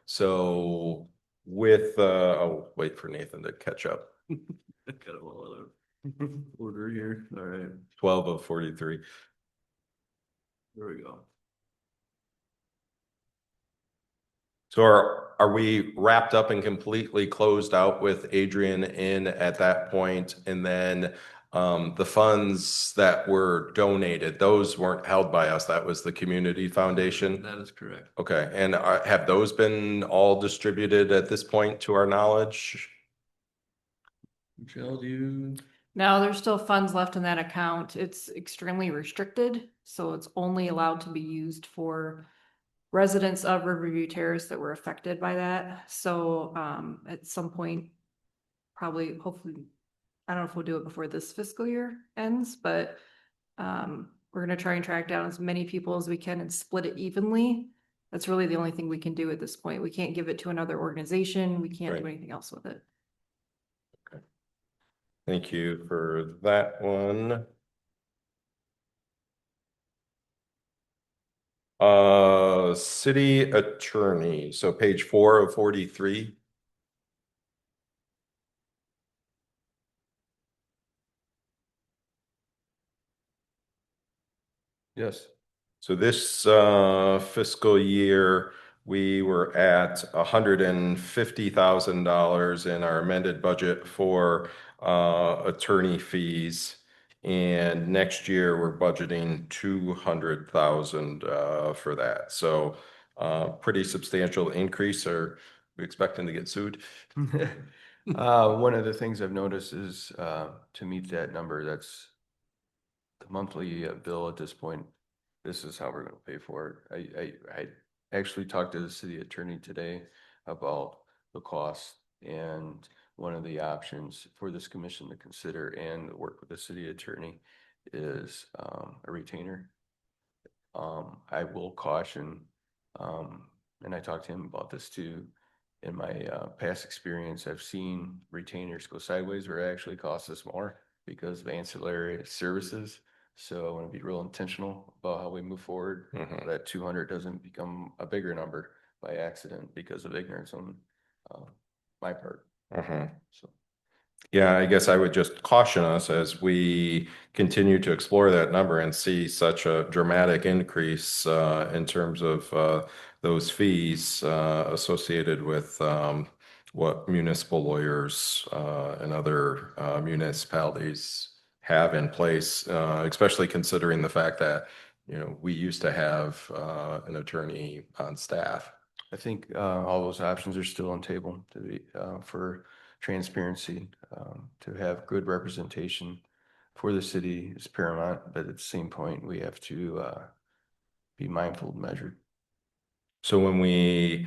So with I'll wait for Nathan to catch up. Got a little order here. All right, 12 of 43. there we go. So are we wrapped up and completely closed out with Adrian Inn at that point? And then the funds that were donated, those weren't held by us. That was the community foundation. That is correct. Okay, and have those been all distributed at this point to our knowledge? Michelle, do you? No, there's still funds left in that account. It's extremely restricted, so it's only allowed to be used for residents of Riverview Terrace that were affected by that. So at some point, probably, hopefully, I don't know if we'll do it before this fiscal year ends, but we're gonna try and track down as many people as we can and split it evenly. That's really the only thing we can do at this point. We can't give it to another organization. We can't do anything else with it. Thank you for that one. City attorney, so page 4 of 43. Yes. So this fiscal year, we were at $150,000 in our amended budget for attorney fees. And next year, we're budgeting 200,000 for that. So pretty substantial increase. Are we expecting to get sued? One of the things I've noticed is to meet that number, that's the monthly bill at this point. This is how we're going to pay for it. I actually talked to the city attorney today about the cost, and one of the options for this commission to consider and work with the city attorney is a retainer. I will caution, and I talked to him about this too. In my past experience, I've seen retainers go sideways where it actually costs us more because of ancillary services. So I want to be real intentional about how we move forward. That 200 doesn't become a bigger number by accident because of ignorance on my part. So. Yeah, I guess I would just caution us as we continue to explore that number and see such a dramatic increase in terms of those fees associated with what municipal lawyers and other municipalities have in place, especially considering the fact that, you know, we used to have an attorney on staff. I think all those options are still on the table to be for transparency, to have good representation for the city is paramount, but at the same point, we have to be mindful and measured. So when we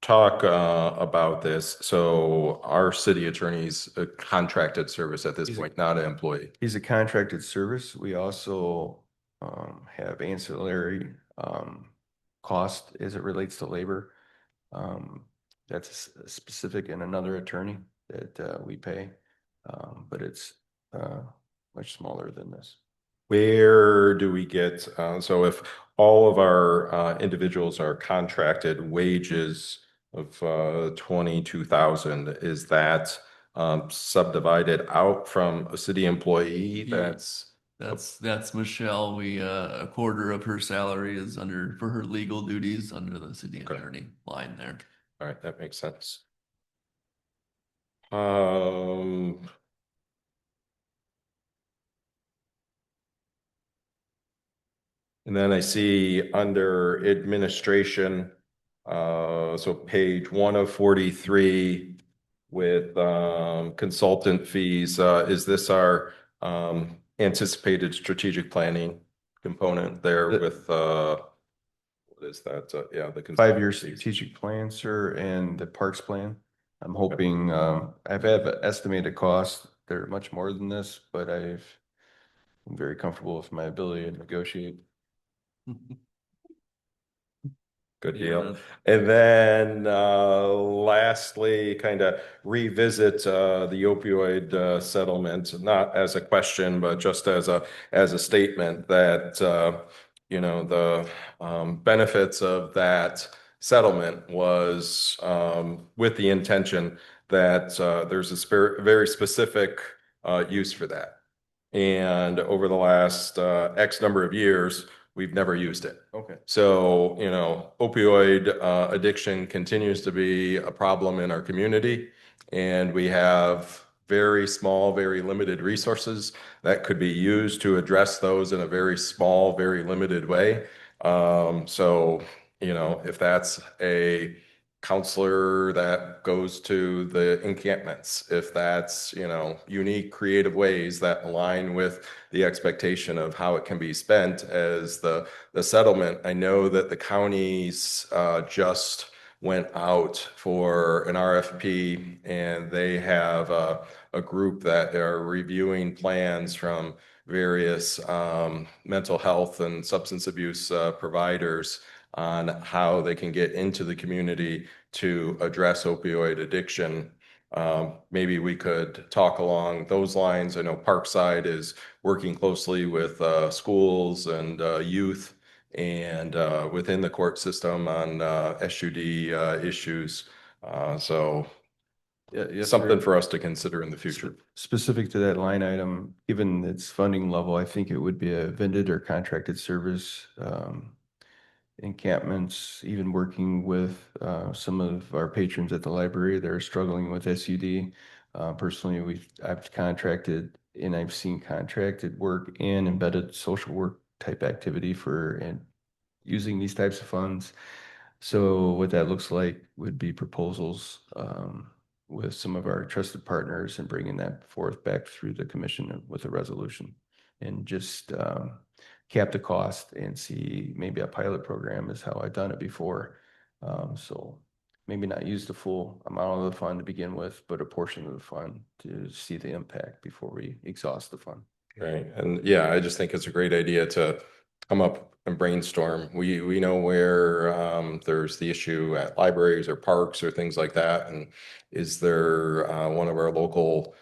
talk about this, so our city attorney's a contracted service at this point, not an employee. He's a contracted service. We also have ancillary cost as it relates to labor. That's specific in another attorney that we pay, but it's much smaller than this. Where do we get, so if all of our individuals are contracted wages of 22,000, is that subdivided out from a city employee? That's Michelle. We, a quarter of her salary is for her legal duties under the city Okay. attorney line there. All right, that makes sense. And then I see under administration, so page 1 of 43 with consultant fees, is this our anticipated strategic planning component there with what is that? Yeah, the 5-year strategic plan, sir, and the parks plan. I'm hoping, I've had an estimated cost. They're much more than this, but I'm very comfortable with my ability to negotiate. Good deal. And then lastly, kind of revisit the opioid settlement, not as a question, but just as a statement that you know, the benefits of that settlement was with the intention that there's a very specific use for that. And over the last X number of years, we've never used it. Okay. So, you know, opioid addiction continues to be a problem in our community, and we have very small, very limited resources that could be used to address those in a very small, very limited way. So, you know, if that's a counselor that goes to the encampments, if that's, you know, unique, creative ways that align with the expectation of how it can be spent as the settlement. I know that the counties just went out for an RFP, and they have a group that are reviewing plans from various mental health and substance abuse providers on how they can get into the community to address opioid addiction. Maybe we could talk along those lines. I know Parkside is working closely with schools and youth and within the court system on SUD issues. So Yes, something sir. for us to consider in the future. Specific to that line item, given its funding level, I think it would be a vended or contracted service. Encampments, even working with some of our patrons at the library that are struggling with SUD. Personally, I've contracted and I've seen contracted work and embedded social work type activity and using these types of funds. So what that looks like would be proposals with some of our trusted partners and bringing that forth back through the commission with a resolution and just cap the cost and see maybe a pilot program is how I've done it before. So maybe not use the full amount of the fund to begin with, but a portion of the fund to see the impact before we exhaust the fund. Right. And yeah, I just think it's a great idea to come up and brainstorm. We know where there's the issue at libraries or parks or things like that. And is there one of our local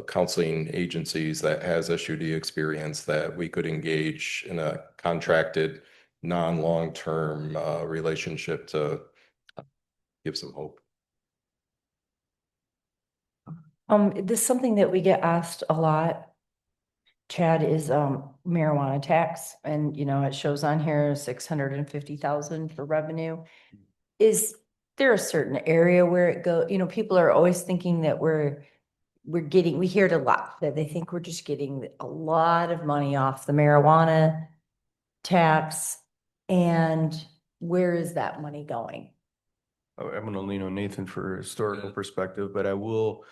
counseling agencies that has SUD experience that we could engage in a contracted, non-long-term relationship to give some hope? This is something that we get asked a lot, Chad, is marijuana tax, and you know, it shows on here 650,000 for revenue. Is there a certain area where it go, you know, people are always thinking that we hear it a lot, that they think we're just getting a lot of money off the marijuana tax, and where is that money going? I'm going to lean on Nathan for historical perspective, but I will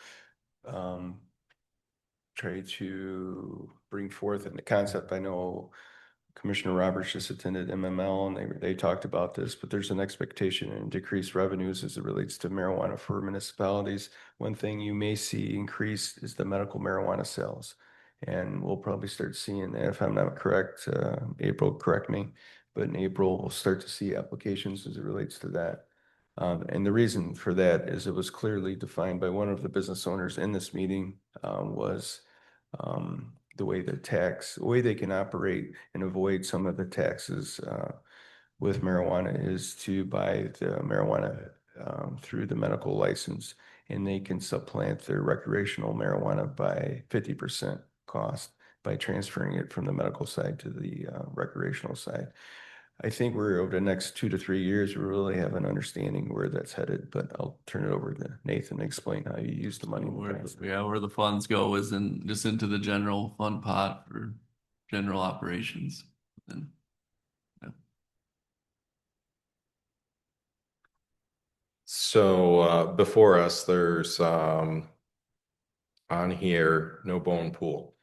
try to bring forth in the concept. I know Commissioner Roberts just attended MML and they talked about this, but there's an expectation in decreased revenues as it relates to marijuana for municipalities. One thing you may see increased is the medical marijuana sales. And we'll probably start seeing that, if I'm not correct, April, correct me, but in April, we'll start to see applications as it relates to that. And the reason for that is it was clearly defined by one of the business owners in this meening, was the way the way they can operate and avoid some of the taxes with marijuana is to buy the marijuana through the medical license, and they can supplant their recreational marijuana by 50% cost by transferring it from the medical side to the recreational side. I think we're over the next 2 to 3 years, we really have an understanding where that's headed, but I'll turn it over to Nathan to explain how you use the money. Where the funds go is just into the general fund pot for general operations. And So before us, there's on here, no bone pool.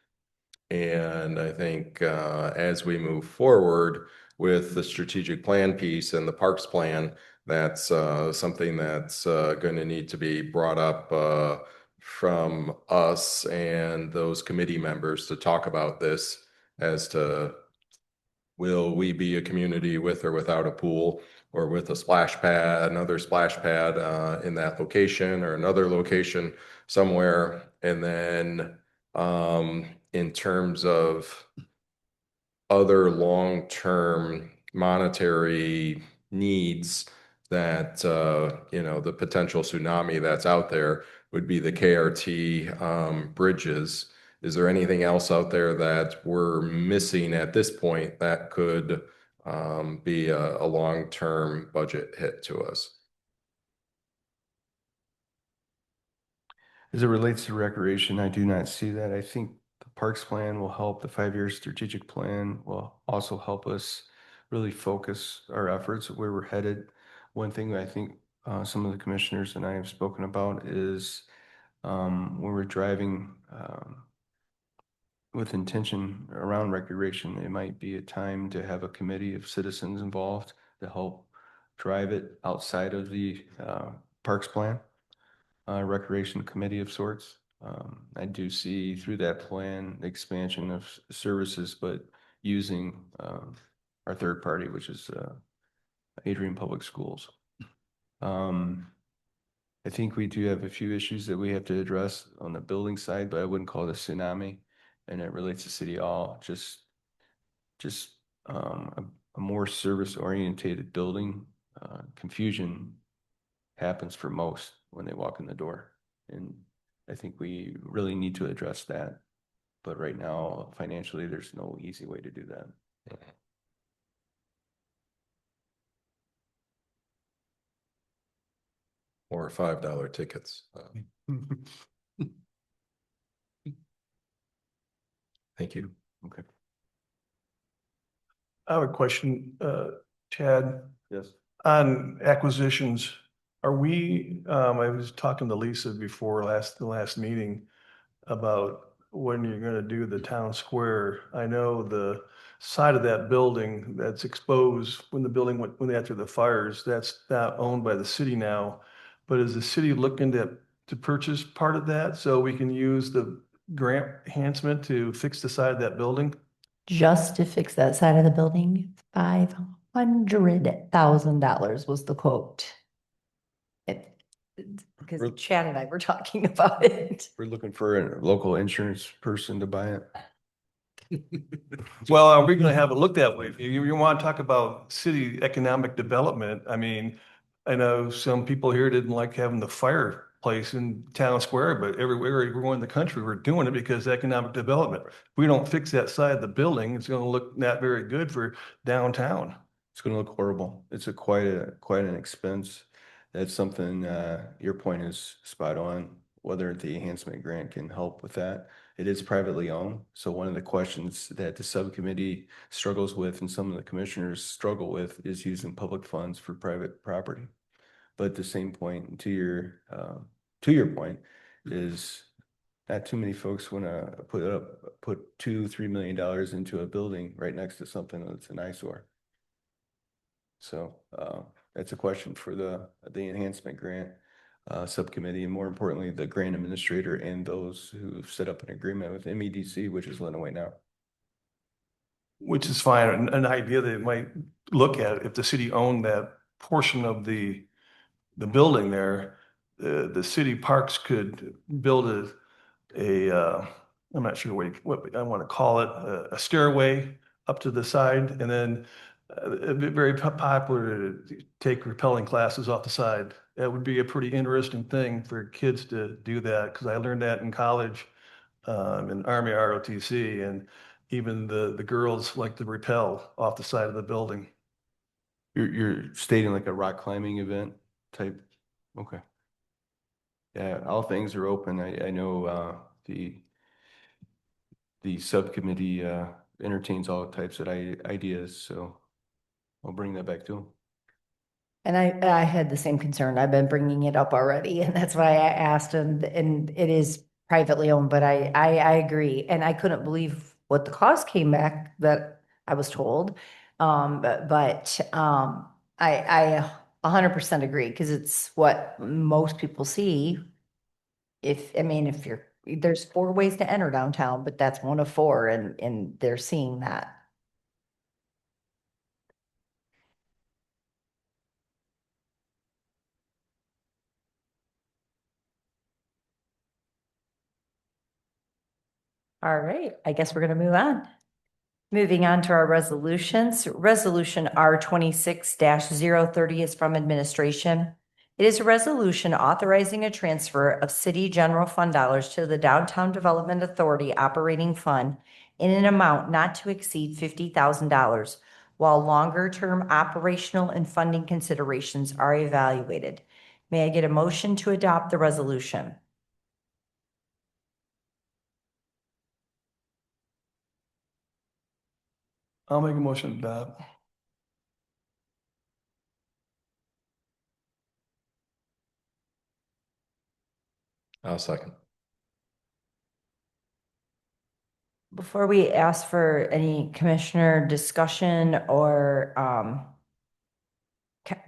And I think as we move forward with the strategic plan piece and the parks plan, that's something that's going to need to be brought up from us and those committee members to talk about this as to will we be a community with or without a pool, or with a splash pad, another splash pad in that location or another location somewhere. And then in terms of other long-term monetary needs that, the potential tsunami that's out there would be the KRT bridges. Is there anything else out there that we're missing at this point that could be a long-term budget hit to us? As it relates to recreation, I do not see that. I think the parks plan will help. The 5-year strategic plan will also help us really focus our efforts where we're headed. One thing I think some of the commissioners and I have spoken about is when we're driving with intention around recreation, it might be a time to have a committee of citizens involved to help drive it outside of the parks plan, recreation committee of sorts. I do see through that plan expansion of services, but using our third party, which is Adrian Public Schools. I think we do have a few issues that we have to address on the building side, but I wouldn't call it a tsunami. And it relates to City Hall, just a more service orientated building. Confusion happens for most when they walk in the door. And I think we really need to address that. But right now, financially, there's no easy way to do that. Or $5 tickets. Thank you. Okay. I have a question, Chad. Yes. On acquisitions, I was talking to Lisa before the last meeting about when you're gonna do the town square. I know the side of that building that's exposed when after the fires, that's not owned by the city now. But is the city looking to purchase part of that so we can use the grant enhancement to fix the side of that building? Just to fix that side of the building, $500,000 was the quote. Because Chad and I were talking about it. We're looking for a local insurance person to buy it. Well, are we gonna have it look that way? You want to talk about city economic development? I mean, I know some people here didn't like having the fireplace in town square, but everywhere in the country, we're doing it because economic development. If we don't fix that side of the building, it's gonna look not very good for downtown. It's going to look horrible. It's quite an expense. That's something, your point is spot on, whether the enhancement grant can help with that. It is privately owned. So one of the questions that the subcommittee struggles with and some of the commissioners struggle with is using public funds for private property. But at the same point, to your point, is not too many folks want to put $2-3 million into a building right next to something that's an eyesore. So that's a question for the enhancement grant subcommittee, and more importantly, the grant administrator and those who've set up an agreement with MEDC, which is Lenawee now. Which is fine. An idea they might look at if the city owned that portion of the building there, the city parks could build a I'm not sure what I want to call it, a stairway up to the side, and then it'd be very popular to take rappelling classes off the side. That would be a pretty interesting thing for kids to do that, because I learned that in college, in Army ROTC, and even the girls like to rappel off the side of the building. You're stating like a rock climbing event type? Okay. Yeah, all things are open. I know, the subcommittee, entertains all types of ideas, so I'll bring that back to them. And I had the same concern. I've been bringing it up already, and that's why I asked, and it is privately owned, but I agree. And I couldn't believe what the cost came back that I was told. I 100% agree, because it's what most people see. I mean, there's 4 ways to enter downtown, but that's one of 4, and they're seeing that. All right, I guess we're going to move on. Moving on to our resolutions. Resolution R26-030 is from administration. It is a resolution authorizing a transfer of city general fund dollars to the Downtown Development Authority Operating Fund in an amount not to exceed $50,000, while longer-term operational and funding considerations are evaluated. May I get a motion to adopt the resolution? I'll make a motion to adopt. I'll second. Before we ask for any commissioner discussion or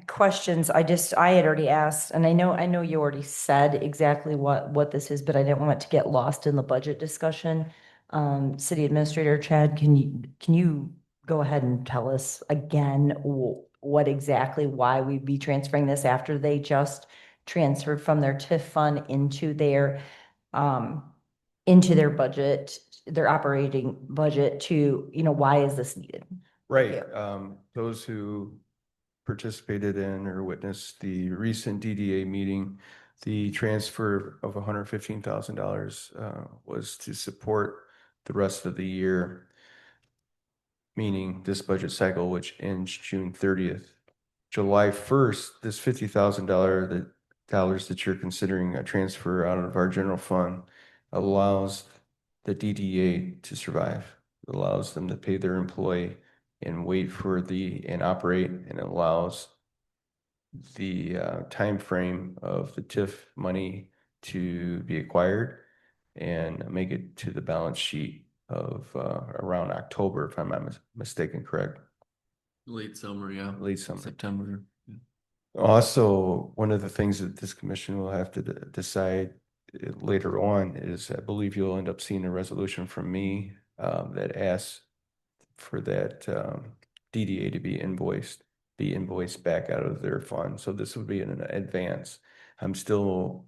questions, I had already asked, and I know you already said exactly what this is, but I didn't want it to get lost in the budget discussion. City Administrator Chad, can you go ahead and tell us again what exactly, why we'd be transferring this after they just transferred from their TIF fund into their budget, their operating budget, to, why is this needed? Right. Those who participated in or witnessed the recent DDA meeting, the transfer of $115,000 was to support the rest of the year, meaning this budget cycle, which ends June 30th. July 1st, this $50,000 that you're considering a transfer out of our general fund allows the DDA to survive. It allows them to pay their employee and wait for and operate, and it allows the time frame of the TIF money to be acquired and make it to the balance sheet of around October, if I'm not mistaken, correct? Late summer, yeah. Late summer. September. Also, one of the things that this commission will have to decide later on is, I believe you'll end up seeing a resolution from me that asks for that DDA to be invoiced back out of their fund. So this would be in advance. I'm still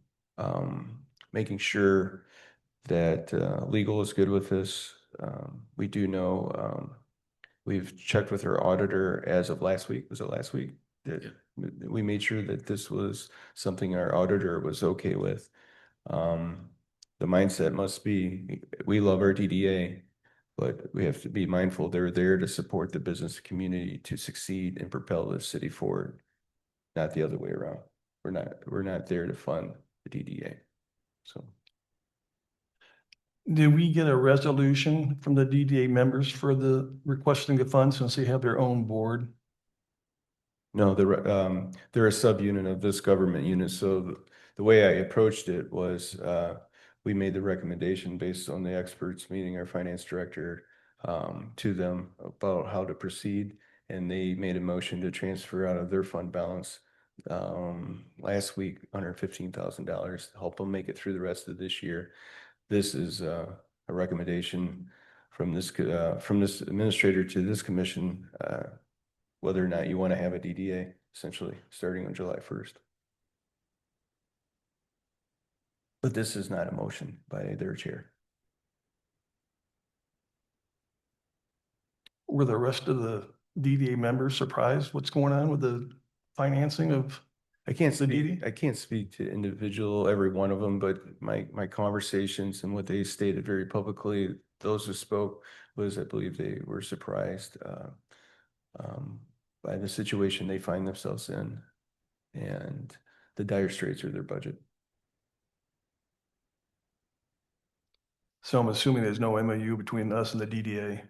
making sure that legal is good with this. We do know, we've checked with our auditor as of last week. Was it last week? That we made sure that this was something our auditor was okay with. The mindset must be, we love our DDA, but we have to be mindful they're there to support the business community to succeed and propel the city forward, not the other way around. We're not there to fund the DDA. So. Did we get a resolution from the DDA members for the requesting the funds, since they have their own board? No, they're a subunit of this government unit. So the way I approached it was, we made the recommendation based on the experts meeting our finance director to them about how to proceed. And they made a motion to transfer out of their fund balance last week, $115,000 to help them make it through the rest of this year. This is a recommendation from this administrator to this commission, whether or not you want to have a DDA, essentially, starting on July 1st. But this is not a motion by their chair. were the rest of the DDA members surprised what's going on with the financing of? I can't The speak, DD? I can't speak to individual, every one of them, but my conversations and what they stated very publicly, those who spoke was, I believe they were surprised by the situation they find themselves in and the dire straits of their budget. So I'm assuming there's no MOU between us and the DDA.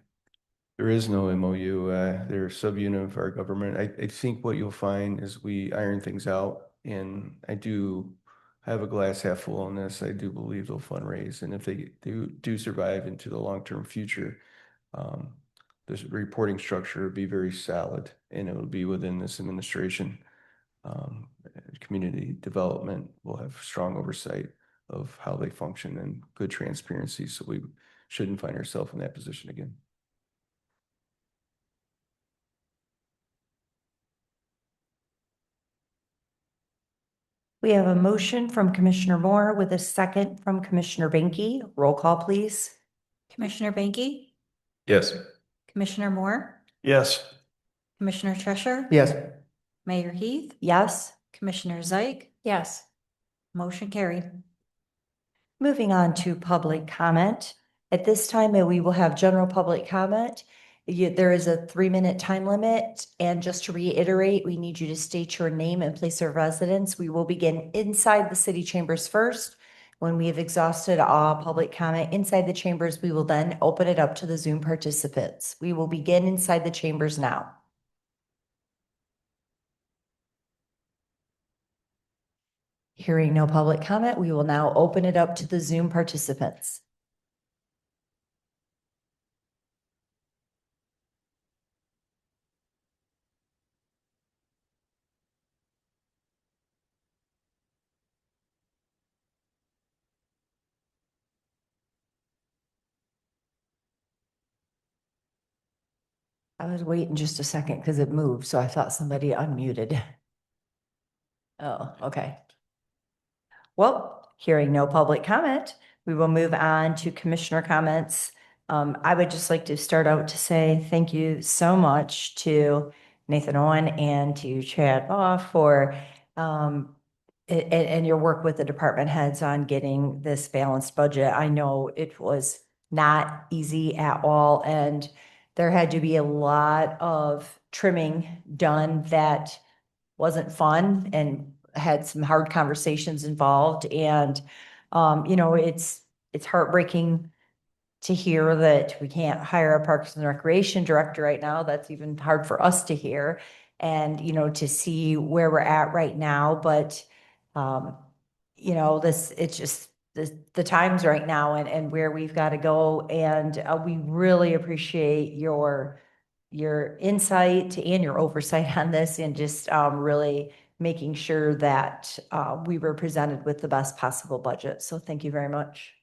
There is no MOU. They're a subunit of our government. I think what you'll find is we iron things out, and I do have a glass half full on this. I do believe they'll fundraise, and if they do survive into the long-term future, this reporting structure would be very solid, and it will be within this administration. Community development will have strong oversight of how they function and good transparency, so we shouldn't find ourselves in that position again. We have a motion from Commissioner Moore with a second from Commissioner Banky. Roll call, please. Commissioner Banky, Yes. Commissioner Moore, Yes. Commissioner Cheshire. Yes. Mayor Heath, Yes. Commissioner Zeig, Yes. motion carried. Moving on to public comment. At this time, we will have general public comment. There is a 3-minute time limit. And just to reiterate, we need you to state your name and place of residence. We will begin inside the city chambers first. When we have exhausted all public comment inside the chambers, we will then open it up to the Zoom participants. We will begin inside the chambers now. Hearing no public comment, we will now open it up to the Zoom participants. I was waiting just a second because it moved, so I thought somebody unmuted. Oh, okay. Well, hearing no public comment, we will move on to commissioner comments. I would just like to start out to say thank you so much to Nathan Owen and to Chad Baugh for and your work with the department heads on getting this balanced budget. I know it was not easy at all, and there had to be a lot of trimming done that wasn't fun and had some hard conversations involved. And, it's heartbreaking to hear that we can't hire a Parks and Recreation director right now. That's even hard for us to hear. And, to see where we're at right now. But, it's just the times right now and where we've got to go. And we really appreciate your insight and your oversight on this and just really making sure that we were presented with the best possible budget. So thank you very much.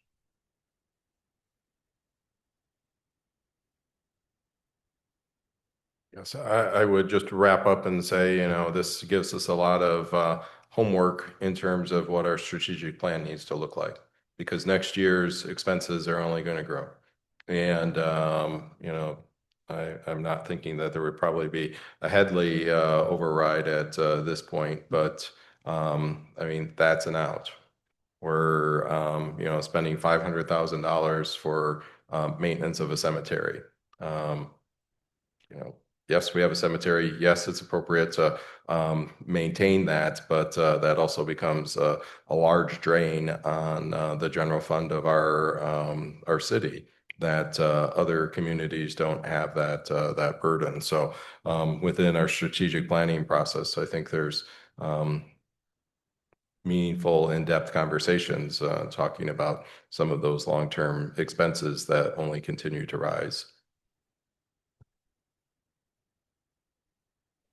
Yes, I would just wrap up and say, this gives us a lot of homework in terms of what our strategic plan needs to look like. Because next year's expenses are only going to grow. And, I'm not thinking that there would probably be a Headley override at this point, but that's an out. We're, spending $500,000 for maintenance of a cemetery. Yes, we have a cemetery. Yes, it's appropriate to maintain that, but that also becomes a large drain on the general fund of our city. That other communities don't have that burden. So within our strategic planning process, I think there's meaningful, in-depth conversations talking about some of those long-term expenses that only continue to rise.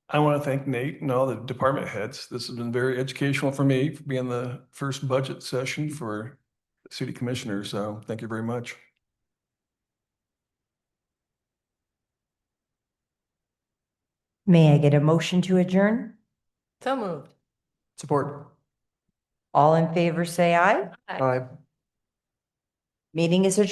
I want to thank Nate and all the department heads. This has been very educational for me, for being the first budget session for city commissioners. So thank you very much. May I get a motion to adjourn? So moved. Support. All in favor, say aye. Aye. Meeting is adjourned.